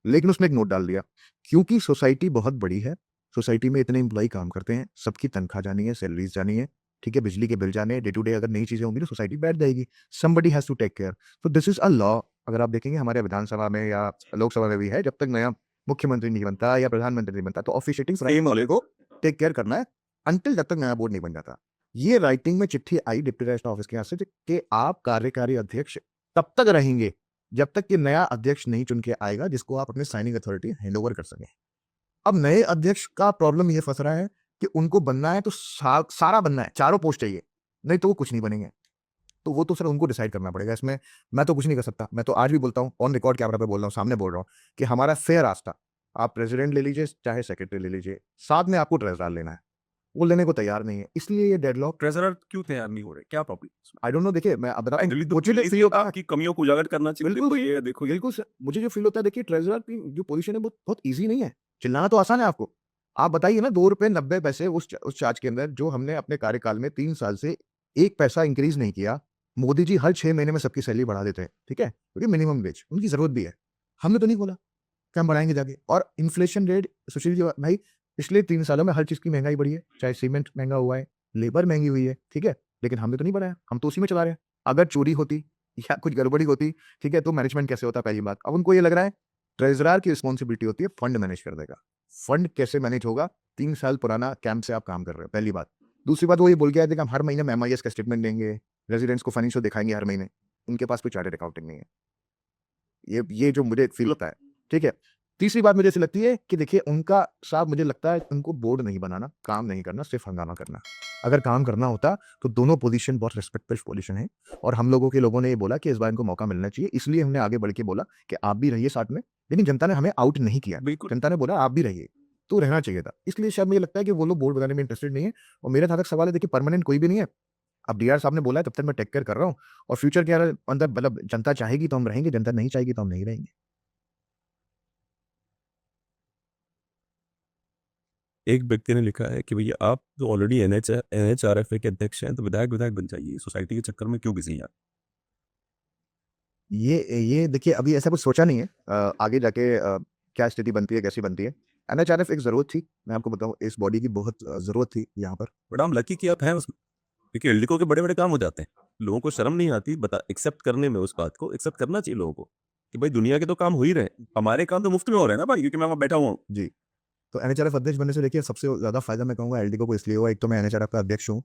लेकिन उसने एक नोट डाल दिया, क्योंकि सोसाइटी बहुत बड़ी है, सोसाइटी में इतने एम्प्लॉय काम करते हैं, सबकी तनख्वाह जानी है, सैलरीज जानी है, ठीक है, बिजली के बिल जाने हैं, डे टू डे अगर नई चीजें होंगी तो सोसाइटी बैठ जाएगी। Somebody has to take care. तो दिस इज अ लॉ। अगर आप देखेंगे हमारे विधानसभा में या लोकसभा में भी है, जब तक नया मुख्यमंत्री नहीं बनता या प्रधानमंत्री नहीं बनता, तो ऑफिशिएटिंग सेम वाले को टेक केयर करना है अंटिल जब तक नया बोर्ड नहीं बन जाता। ये राइटिंग में चिट्ठी आई डिप्टी रजिस्ट्रार ऑफिस के यहाँ से कि आप कार्यकारी अध्यक्ष तब तक रहेंगे जब तक कि नया अध्यक्ष नहीं चुन के आएगा जिसको आप अपने साइनिंग अथॉरिटी हैंड ओवर कर सकें। अब नए अध्यक्ष का प्रॉब्लम ये फंस रहा है कि उनको बनना है तो सारा बनना है, चारों पोस्ट चाहिए, नहीं तो वो कुछ नहीं बनेंगे। तो वो तो सर उनको डिसाइड करना पड़ेगा, इसमें मैं तो कुछ नहीं कर सकता। मैं तो आज भी बोलता हूँ, ऑन रिकॉर्ड कैमरा पे बोल रहा हूँ, सामने बोल रहा हूँ कि हमारा फेयर रास्ता, आप प्रेसिडेंट ले लीजिए चाहे सेक्रेटरी ले लीजिए, साथ में आपको ट्रेजरर लेना है, वो लेने को तैयार नहीं है, इसलिए ये डेडलॉक। ट्रेजरर क्यों तैयार नहीं हो रहे, क्या प्रॉब्लम? आई डोंट नो, देखिए मैं अब बता दिल्ली तो मुझे जो फील होता है की कमियों को उजागर करना चाहिए। बिल्कुल, देखो ये देखो ये बिल्कुल सर, मुझे जो फील होता है, देखिए ट्रेजरर की जो पोजीशन है वो बहुत ईजी नहीं है। चिल्लाना तो आसान है आपको, आप बताइए ना, 2 रुपए 90 पैसे उस चार्ज के अंदर जो हमने अपने कार्यकाल में 3 साल से 1 पैसा इंक्रीज नहीं किया। मोदी जी हर 6 महीने में सबकी सैलरी बढ़ा देते हैं, ठीक है, क्योंकि मिनिमम वेज उनकी जरूरत भी है। हमने तो नहीं बोला कि हम बढ़ाएंगे जाके। और इन्फ्लेशन रेट, सुशील जी भाई, पिछले 3 सालों में हर चीज की महंगाई बढ़ी है, चाहे सीमेंट महंगा हुआ है, लेबर महंगी हुई है, ठीक है, लेकिन हमने तो नहीं बढ़ाया, हम तो उसी में चला रहे हैं। अगर चोरी होती या कुछ गड़बड़ी होती, ठीक है, तो मैनेजमेंट कैसे होता, पहली बात। अब उनको ये लग रहा है ट्रेजरर की रिस्पॉन्सिबिलिटी होती है फंड मैनेज करने का। फंड कैसे मैनेज होगा, 3 साल पुराना कैंप से आप काम कर रहे हो, पहली बात। दूसरी बात, वो ये बोल के आए थे कि हम हर महीने में MIS का स्टेटमेंट देंगे, रेजिडेंट्स को फाइनेंशियल दिखाएंगे हर महीने। उनके पास कोई चार्टर्ड अकाउंटिंग नहीं है। ये जो मुझे फील होता है, ठीक है। तीसरी बात मुझे ऐसी लगती है कि देखिए उनका साहब, मुझे लगता है उनको बोर्ड नहीं बनाना, काम नहीं करना, सिर्फ हंगामा करना। अगर काम करना होता तो दोनों पोजीशन बहुत रिस्पेक्टफुल पोजीशन है, और हम लोगों ने ये बोला कि इस बार इनको मौका मिलना चाहिए, इसलिए हमने आगे बढ़ के बोला कि आप भी रहिए साथ में। लेकिन जनता ने हमें आउट नहीं किया, बिल्कुल। जनता ने बोला आप भी रहिए, तो रहना चाहिए था। इसलिए शायद मुझे लगता है कि वो लोग बोर्ड बनाने में इंटरेस्टेड नहीं है। और मेरे जहाँ तक सवाल है, देखिए परमानेंट कोई भी नहीं है। अब DR साहब ने बोला है, तब तक मैं टेक केयर कर रहा हूँ, और फ्यूचर के अंदर मतलब जनता चाहेगी तो हम रहेंगे, जनता नहीं चाहेगी तो हम नहीं रहेंगे। एक व्यक्ति ने लिखा है कि भैया आप तो ऑलरेडी NHRFA के अध्यक्ष हैं, तो विधायक बन जाइए, सोसाइटी के चक्कर में क्यों घिसी यार? ये देखिए अभी ऐसा कुछ सोचा नहीं है, आगे जाके क्या स्थिति बनती है, कैसी बनती है। NHRF एक ज़रूरत थी, मैं आपको बताऊँ, इस बॉडी की बहुत ज़रूरत थी यहाँ पर। बट हम लकी कि आप हैं उसमें, क्योंकि एल्डिको के बड़े-बड़े काम हो जाते हैं। लोगों को शर्म नहीं आती एक्सेप्ट करने में, उस बात को एक्सेप्ट करना चाहिए लोगों को, कि भाई दुनिया के तो काम हो ही रहे हैं, हमारे काम तो मुफ्त में हो रहे हैं ना भाई, क्योंकि मैं वहाँ बैठा हुआ हूँ। जी, तो NHRF अध्यक्ष बनने से देखिए सबसे ज़्यादा फ़ायदा मैं कहूँगा एल्डिको को इसलिए हुआ, एक तो मैं NHRF का अध्यक्ष हूँ।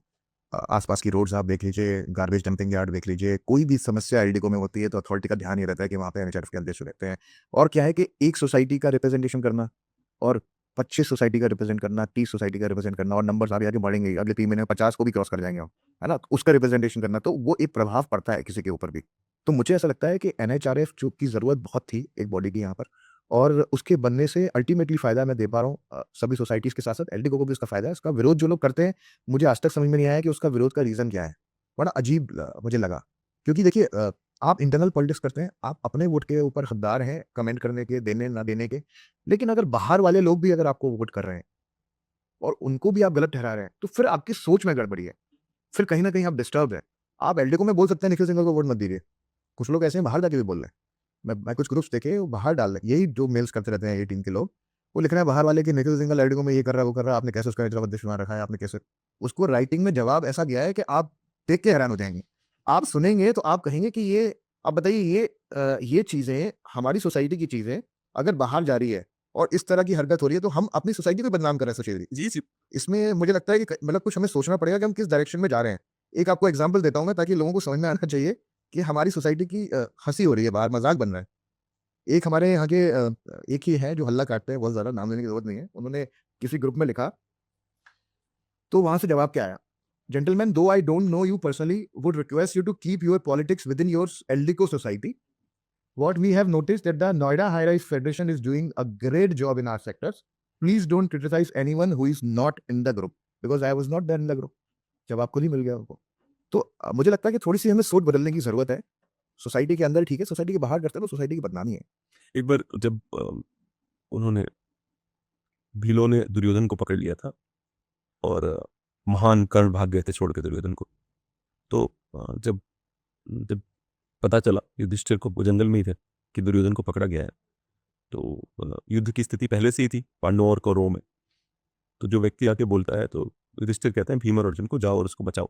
आसपास की रोड्स आप देख लीजिए, गार्बेज डंपिंग यार्ड देख लीजिए, कोई भी समस्या एल्डिको में होती है तो अथॉरिटी का ध्यान ये रहता है कि वहाँ पे NHRF के अध्यक्ष रहते हैं। और क्या है कि एक सोसाइटी का रिप्रेजेंटेशन करना और 25 सोसाइटी का रिप्रेजेंट करना, 30 सोसाइटी का रिप्रेजेंट करना, और नंबर्स आगे आगे बढ़ेंगे ही। अगले 3 महीने में 50 को भी क्रॉस कर जाएंगे हम, है ना? उसका रिप्रेजेंटेशन करना, तो वो एक प्रभाव पड़ता है किसी के ऊपर भी। तो मुझे ऐसा लगता है कि NHRF जो की ज़रूरत बहुत थी एक बॉडी की यहाँ पर, और उसके बनने से अल्टीमेटली फ़ायदा मैं दे पा रहा हूँ सभी सोसाइटीज़ के साथ-साथ एल्डिको को भी उसका फ़ायदा है। इसका विरोध जो लोग करते हैं, मुझे आज तक समझ में नहीं आया कि उसका विरोध का रीज़न क्या है? बड़ा अजीब मुझे लगा। क्योंकि देखिए आप इंटरनल पॉलिटिक्स करते हैं, आप अपने वोट के ऊपर हकदार हैं कमेंट करने के, देने ना देने के। लेकिन अगर बाहर वाले लोग भी अगर आपको वोट कर रहे हैं और उनको भी आप गलत ठहरा रहे हैं, तो फिर आपकी सोच में गड़बड़ी है। फिर कहीं न कहीं आप डिस्टर्ब्ड हैं। आप एल्डिको में बोल सकते हैं निखिल सिंघल को वोट मत दीजिए। कुछ लोग ऐसे हैं बाहर जाके भी बोल रहे हैं। मैं कुछ ग्रुप्स देखे, वो बाहर डाल रहे हैं। यही जो मेल्स करते रहते हैं ये टीम के लोग, वो लिख रहे हैं बाहर वाले कि निखिल सिंघल एल्डिको में ये कर रहा है, वो कर रहा है, आपने कैसे उसका हैदराबाद अध्यक्ष बना रखा है, आपने कैसे। उसको राइटिंग में जवाब ऐसा दिया है कि आप देख के हैरान हो जाएँगे। आप सुनेंगे तो आप कहेंगे कि ये, आप बताइए, ये चीज़ें हमारी सोसाइटी की चीज़ें अगर बाहर जा रही है और इस तरह की हरकत हो रही है, तो हम अपनी सोसाइटी को बदनाम कर रहे हैं सुशील जी। जी, जी। इसमें मुझे लगता है कि मतलब कुछ हमें सोचना पड़ेगा कि हम किस डायरेक्शन में जा रहे हैं। एक आपको एग्ज़ाम्पल देता हूँ मैं, ताकि लोगों को समझ में आना चाहिए कि हमारी सोसाइटी की हँसी हो रही है बाहर, मज़ाक बन रहा है। एक हमारे यहाँ के एक ही है जो हल्ला काटते हैं बहुत ज़्यादा, नाम लेने की ज़रूरत नहीं है। उन्होंने किसी ग्रुप में लिखा, तो वहाँ से जवाब क्या आया? Gentleman, though I don't know you personally, would request you to keep your politics within your Eldeco society. What we have noticed that the Noida High Rise Federation is doing a great job in our sectors. Please don't criticize anyone who is not in the group because I was not there in the group. जवाब खुद ही मिल गया उनको। तो मुझे लगता है कि थोड़ी-सी हमें सोच बदलने की ज़रूरत है। सोसाइटी के अंदर ठीक है, सोसाइटी के बाहर करते हैं तो सोसाइटी की बदनामी है। एक बार जब उन्होंने भीलों ने दुर्योधन को पकड़ लिया था और महान कर्ण भाग गए थे छोड़ के दुर्योधन को। तो जब जब पता चला युधिष्ठिर को, वो जंगल में ही थे, कि दुर्योधन को पकड़ा गया है, तो युद्ध की स्थिति पहले से ही थी पांडवों और कौरवों में। तो जो व्यक्ति आके बोलता है, तो युधिष्ठिर कहते हैं भीम और अर्जुन को जाओ और उसको बचाओ।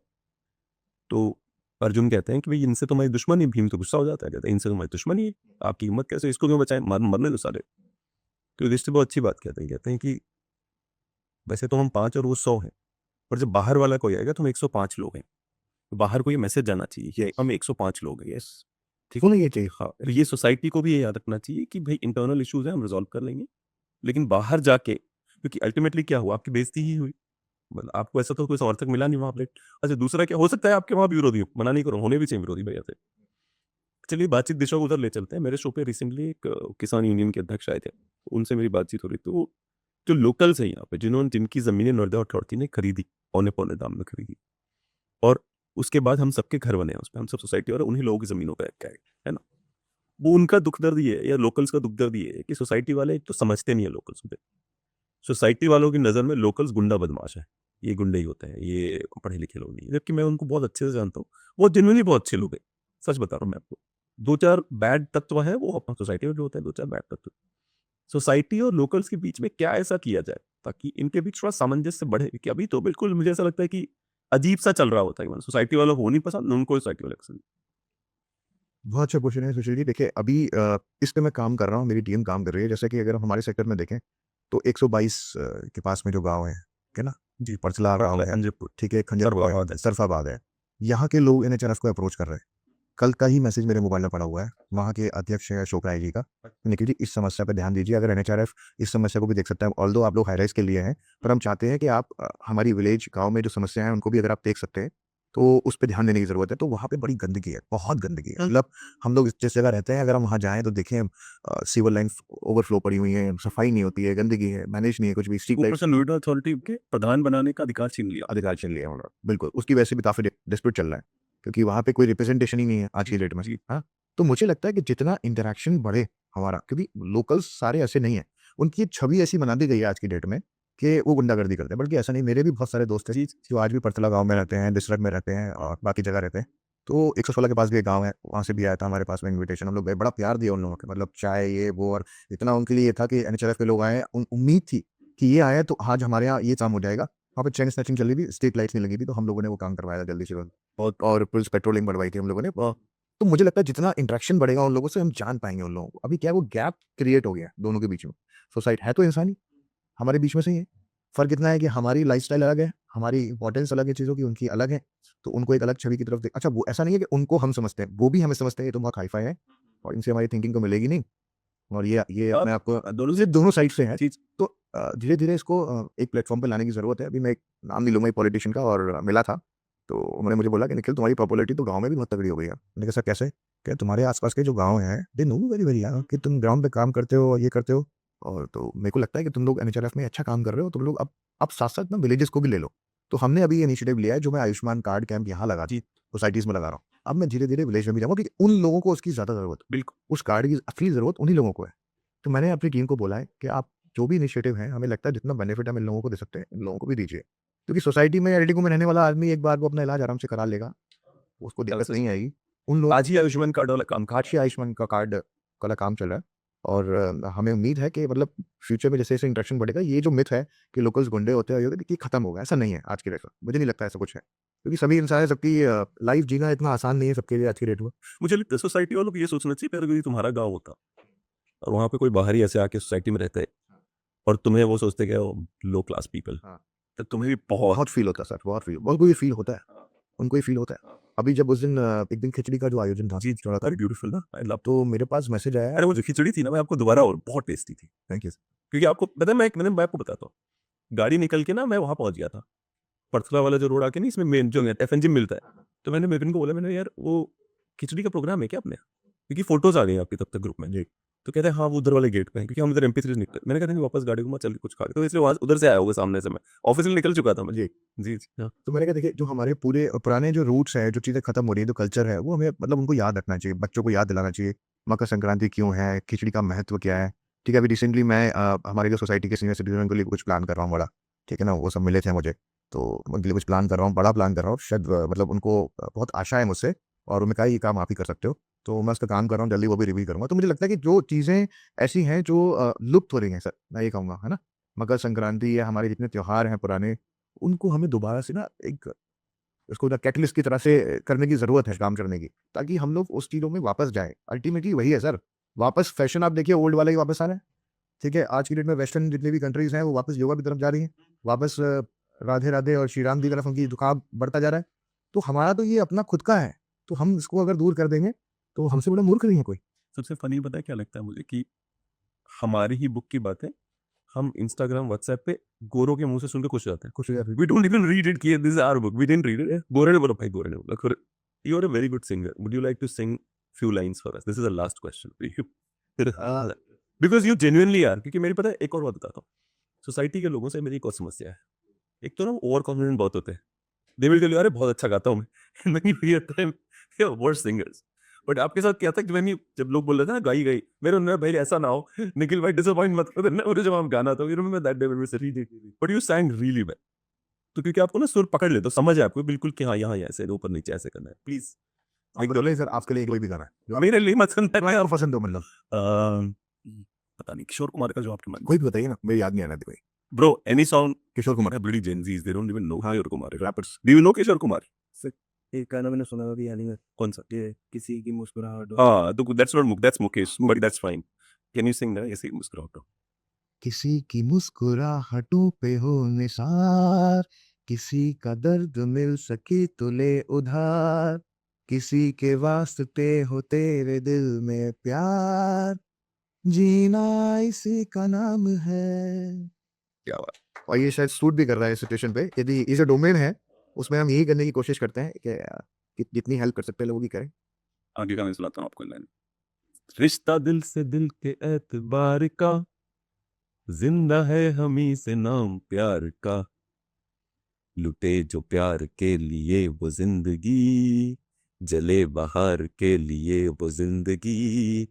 तो अर्जुन कहते हैं कि भाई इनसे तो हमारी दुश्मनी है। भीम तो गुस्सा हो जाता है, कहता है इनसे तो हमारी दुश्मनी है, आपकी हिम्मत कैसे, इसको क्यों बचाएं, मरने दो सारे। तो युधिष्ठिर बहुत अच्छी बात कहते हैं कि वैसे तो हम 5 और वो 100 हैं, पर जब बाहर वाला कोई आएगा तो हम 105 लोग हैं। तो बाहर को ये मैसेज जाना चाहिए कि हम 105 लोग हैं। यस, ठीक हो ना ये चाहिए। हाँ, तो ये सोसाइटी को भी ये याद रखना चाहिए कि भाई इंटरनल इश्यूज़ हैं, हम रिज़ॉल्व कर लेंगे। लेकिन बाहर जाके, क्योंकि अल्टीमेटली क्या हुआ, आपकी बेइज़्ती ही हुई। मतलब आपको ऐसा तो कोई समर्थक मिला नहीं वहाँ पे। अच्छा, दूसरा क्या हो सकता है, आपके वहाँ भी विरोधी हो, मना नहीं कर रहा हूँ, होने भी चाहिए विरोधी भैया से। चलिए बातचीत दिशा को उधर ले चलते हैं। मेरे शो पे रिसेंटली एक किसान यूनियन के अध्यक्ष आए थे, उनसे मेरी बातचीत हो रही, तो जो लोकल्स हैं यहाँ पे, जिनकी ज़मीनें नॉर्दर्न अथॉरिटी ने खरीदी, पौने-पौने दाम में खरीदी, और उसके बाद हम सबके घर बने हैं उसपे, हम सब सोसाइटी और उन्हीं लोगों की ज़मीनों पे है ना? वो उनका दुःख दर्द ये है, या लोकल्स का दुःख दर्द ये है कि सोसाइटी वाले एक तो समझते नहीं है लोकल्स को। सोसाइटी वालों की नज़र में लोकल्स गुंडा बदमाश है, ये गुंडे ही होते हैं, ये पढ़े लिखे लोग नहीं हैं। जबकि मैं उनको बहुत अच्छे से जानता हूँ, वो जेनुइनली बहुत अच्छे लोग हैं, सच बता रहा हूँ मैं आपको। 2-4 बैड तत्व हैं वो अपना सोसाइटी में जो होते हैं, 2-4 बैड तत्व। सोसाइटी और लोकल्स के बीच में क्या ऐसा किया जाए ताकि इनके बीच थोड़ा सामंजस्य बढ़े? कि अभी तो बिल्कुल मुझे ऐसा लगता है कि अजीब-सा चल रहा होता है, मतलब सोसाइटी वालों को नहीं पसंद, ना उनको सोसाइटी वाले पसंद। बहुत अच्छा क्वेश्चन है सुशील जी। देखिए अभी इस पे मैं काम कर रहा हूँ, मेरी टीम काम कर रही है। जैसे कि अगर हम हमारे सेक्टर में देखें तो 122 के पास में जो गाँव हैं, ठीक है ना? जी, परसला गाँव है, खंजरपुर, ठीक है, खंजरपुर सरवाबाद है, सरफाबाद है। यहाँ के लोग एनएचआरएफ को अप्रोच कर रहे हैं। कल का ही मैसेज मेरे मोबाइल में पड़ा हुआ है, वहाँ के अध्यक्ष हैं अशोक राय जी का। निखिल जी इस समस्या पे ध्यान दीजिए, अगर एनएचआरएफ इस समस्या को भी देख सकता है। ऑल्दो आप लोग हाई राइज़ के लिए हैं, पर हम चाहते हैं कि आप हमारी विलेज गाँव में जो समस्या है उनको भी अगर आप देख सकते हैं, तो उस पे ध्यान देने की ज़रूरत है। तो वहाँ पे बड़ी गंदगी है, बहुत गंदगी है। मतलब हम लोग जिस जगह रहते हैं, अगर हम वहाँ जाएँ तो देखें सीवर लाइन ओवरफ्लो पड़ी हुई है, सफाई नहीं होती है, गंदगी है, मैनेज नहीं है कुछ भी। स्ट्रीट ऊपर लाइट से नोएडा अथॉरिटी के प्रधान बनाने का अधिकार छीन लिया। अधिकार छीन लिया उन्होंने, बिल्कुल। उसकी वजह से भी काफ़ी डिस्प्यूट चल रहा है, क्योंकि वहाँ पे कोई रिप्रेजेंटेशन ही नहीं है आज की डेट में। जी। हाँ, तो मुझे लगता है कि जितना इंटरैक्शन बढ़े हमारा, क्योंकि लोकल्स सारे ऐसे नहीं हैं, उनकी एक छवि ऐसी बना दी गई है आज की डेट में कि वो गुंडागर्दी करते हैं, बल्कि ऐसा नहीं। मेरे भी बहुत सारे दोस्त हैं जी, जो आज भी परतला गाँव में रहते हैं, दिसरट में रहते हैं और बाकी जगह रहते हैं। तो 116 के पास भी एक गाँव है, वहाँ से भी आया था हमारे पास में इन्विटेशन। हम लोग गए, बड़ा प्यार दिया उन लोगों को, मतलब चाय ये वो, और इतना उनके लिए ये था कि एनएचआरएफ के लोग आए, उम्मीद थी कि ये आए तो आज हमारे यहाँ ये काम हो जाएगा। वहाँ पे चेन स्नैचिंग चल रही थी, स्ट्रीट लाइट्स नहीं लगी थी, तो हम लोगों ने वो काम करवाया था जल्दी से जल्द। बहुत, और पुलिस पेट्रोलिंग बढ़वाई थी हम लोगों ने। तो मुझे लगता है जितना इंटरेक्शन बढ़ेगा उन लोगों से, हम जान पाएँगे उन लोगों को। अभी क्या है, वो गैप क्रिएट हो गया है दोनों के बीच में। सोसाइटी है तो इंसान ही, हमारे बीच में से ही है। फ़र्क इतना है कि हमारी लाइफ़स्टाइल अलग है, हमारी इम्पोर्टेंस अलग है चीज़ों की, उनकी अलग है। तो उनको एक अलग छवि की तरफ देख, अच्छा वो ऐसा नहीं है कि उनको हम समझते हैं, वो भी हमें समझते हैं, ये तो बहुत हाई-फाई है और इनसे हमारी थिंकिंग तो मिलेगी नहीं। और ये मैं आपको दोनों से, दोनों साइड से है चीज़। तो धीरे-धीरे इसको एक प्लेटफ़ॉर्म पे लाने की ज़रूरत है। अभी मैं एक नाम नहीं लूँगा एक पॉलिटिशियन का, और मिला था, तो उन्होंने मुझे बोला कि निखिल तुम्हारी पॉपुलैरिटी तो गाँव में भी बहुत तगड़ी हो गई है। मैंने कहा सर कैसे? कहे तुम्हारे आस-पास के जो गाँव हैं, दे नो वेरी वेरी यार कि तुम ग्राउंड पे काम करते हो, ये करते हो, और तो मेरे को लगता है कि तुम लोग एनएचआरएफ में अच्छा काम कर रहे हो। तुम लोग अब साथ-साथ ना विलेजेस को भी ले लो। तो हमने अभी ये इनिशिएटिव लिया है, जो मैं आयुष्मान कार्ड कैंप यहाँ लगा जी, सोसाइटीज़ में लगा रहा हूँ। अब मैं धीरे-धीरे विलेज में भी जाऊँगा, क्योंकि उन लोगों को उसकी ज़्यादा ज़रूरत है। बिल्कुल। उस कार्ड की असली ज़रूरत उन्हीं लोगों को है। तो मैंने अपनी टीम को बोला है कि आप जो भी इनिशिएटिव है, हमें लगता है जितना बेनिफिट हम इन लोगों को दे सकते हैं, इन लोगों को भी दीजिए। क्योंकि सोसाइटी में, एलडीको में रहने वाला आदमी एक बार वो अपना इलाज आराम से करा लेगा, उसको दिक्कत नहीं आएगी। उन लोगों, आज ही आयुष्मान कार्ड वाला काम काशी आयुष्मान का कार्ड वाला काम चल रहा है, और हमें उम्मीद है कि मतलब फ्यूचर में जैसे-जैसे इंटरेक्शन बढ़ेगा, ये जो मिथ है कि लोकल्स गुंडे होते हैं, ये खत्म होगा। ऐसा नहीं है आज की डेट में। मुझे नहीं लगता ऐसा कुछ है। क्योंकि सभी इंसान, सबकी लाइफ जीना इतना आसान नहीं है सबके लिए आज की डेट में। मुझे लगता है सोसाइटी वालों को ये सोचना चाहिए, अगर कोई तुम्हारा गाँव होता और वहाँ पे कोई बाहरी ऐसे आके सोसाइटी में रहता है और तुम्हें वो सोचते कि लो क्लास पीपल, हाँ। तो तुम्हें भी बहुत बहुत फ़ील होता है सर, बहुत फ़ील, उनको ये फ़ील होता है, उनको ये फ़ील होता है। अभी जब उस दिन एक दिन खिचड़ी का जो आयोजन था, जी, थोड़ा था, वेरी ब्यूटीफुल ना, आई लव। तो मेरे पास मैसेज आया। अरे वो जो खिचड़ी थी ना, मैं आपको दोबारा, और बहुत टेस्टी थी। Thank you. क्योंकि आपको पता है, मैं आपको बताता हूँ, गाड़ी निकल के ना मैं वहाँ पहुँच गया था। परथला वाला जो रोड आके नहीं, इसमें मेन जो एफएनजी मिलता है। तो मैंने विपिन को बोला, मैंने यार वो खिचड़ी का प्रोग्राम है क्या अपने? क्योंकि फ़ोटोज़ आ गई आपकी तब तक ग्रुप में। जी। तो कहते हैं हाँ, वो उधर वाले गेट पे है, क्योंकि हम उधर एमपी 3 से निकले। मैंने कहा नहीं, वापस गाड़ी घुमा, चल के कुछ खा के, तो इसलिए वहाँ उधर से आया होगा सामने से मैं। ऑफ़िस से निकल चुका था मैं। जी। जी, जी, हाँ। तो मैंने कहा देखिए, जो हमारे पूरे पुराने जो रूट्स हैं, जो चीज़ें खत्म हो रही हैं, जो कल्चर है, वो हमें मतलब उनको याद रखना चाहिए, बच्चों को याद दिलाना चाहिए। मकर संक्रांति क्यों है, खिचड़ी का महत्व क्या है, ठीक है? अभी रिसेंटली मैं हमारी जो सोसाइटी के सीनियर सिटीज़न के लिए कुछ प्लान कर रहा हूँ बड़ा, ठीक है ना? वो सब मिले थे मुझे, तो उनके लिए कुछ प्लान कर रहा हूँ, बड़ा प्लान कर रहा हूँ। शायद मतलब उनको बहुत आशा है मुझसे, और उन्होंने कहा ये काम आप ही कर सकते हो। तो मैं उसका काम कर रहा हूँ, जल्दी वो भी रिवील करूँगा। तो मुझे लगता है कि जो चीज़ें ऐसी हैं जो लुप्त हो रही हैं सर, मैं ये कहूँगा, है ना? मकर संक्रांति या हमारे जितने त्योहार हैं पुराने, उनको हमें दोबारा से ना एक, उसको ना कैटलिस्ट की तरह से करने की ज़रूरत है काम करने की, ताकि हम लोग उस चीज़ों में वापस जाएँ। अल्टीमेटली वही है सर, वापस फैशन आप देखिए ओल्ड वाला ही वापस आ रहा है। ठीक है, आज की डेट में वेस्टर्न जितनी भी कंट्रीज हैं वो वापस योगा की तरफ जा रही हैं, वापस राधे राधे और श्री राम की तरफ उनकी झुकाव बढ़ता जा रहा है। तो हमारा तो ये अपना खुद का है, तो हम इसको अगर दूर कर देंगे तो हमसे बड़ा मूर्ख नहीं है कोई। सबसे फनी पता है क्या लगता है मुझे कि हमारी ही बुक की बातें हम इंस्टाग्राम व्हाट्सएप पे गोरों के मुंह से सुन के खुश हो जाते हैं। खुश हो जाते हैं। We don't even read it कि this is our book, we didn't read it. गोरे ने बोला भाई, गोरे ने बोला गोरे, you are a very good singer, would you like to sing few lines for us, this is the last question. Because you genuinely यार, क्योंकि मेरी पता है एक और बात बताता हूँ, सोसाइटी के लोगों से मेरी एक और समस्या है। एक तो ना ओवर कॉन्फिडेंट बहुत होते हैं, दे विल टेल यू अरे बहुत अच्छा गाता हूँ मैं नहीं भैया वर्स्ट सिंगर्स। बट आपके साथ क्या था कि मैंने जब लोग बोल रहे थे ना गाई गई, मेरे उन्होंने भाई ऐसा ना हो निखिल भाई डिसअपॉइंट मत कर देना मुझे जब हम गाना था, you remember that day when we said but you sang really well. तो क्योंकि आपको ना सुर पकड़ ले तो समझ है आपको बिल्कुल कि हाँ यहाँ ऐसे ऊपर नीचे ऐसे करना है। प्लीज आप बोले सर आपके लिए कोई भी गाना है जो मेरे लिए मत सुनता है और पसंद हो, मतलब पता नहीं किशोर कुमार का जो आपके मन कोई भी बताइए ना, मेरी याद नहीं आना थी भाई। Bro any song. Kishore Kumar. Bloody Gen Zs they don't even know Kishore Kumar rappers. Do you know Kishore Kumar? एक गाना मैंने सुना था अभी हाल ही में, कौन सा? ये किसी की मुस्कुराहट। हाँ तो that's not that's Mukesh, but that's fine. Can you sing that? ऐसे ही मुस्कुराहट। किसी की मुस्कुराहटों पे हो निसार, किसी का दर्द मिल सके तो ले उधार, किसी के वास्ते हो तेरे दिल में प्यार, जीना इसी का नाम है। क्या बात। और ये शायद सूट भी कर रहा है सिचुएशन पे, यदि ये जो डोमेन है उसमें हम यही करने की कोशिश करते हैं कि जितनी हेल्प कर सकते हैं लोगों की करें। आगे का मैं सुनाता हूँ आपको लाइन। रिश्ता दिल से दिल के एतबार का, जिंदा है हमी से नाम प्यार का, लुटे जो प्यार के लिए वो जिंदगी, जले बहार के लिए वो जिंदगी,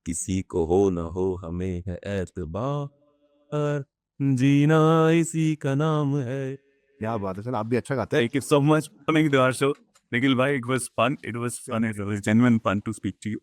किसी को हो ना हो हमें है एतबार, जीना इसी का नाम है। क्या बात है सर, आप भी अच्छा गाते हैं। Thank you so much for coming to our show. Nikhil bhai, it was fun. It was genuine fun to speak to you.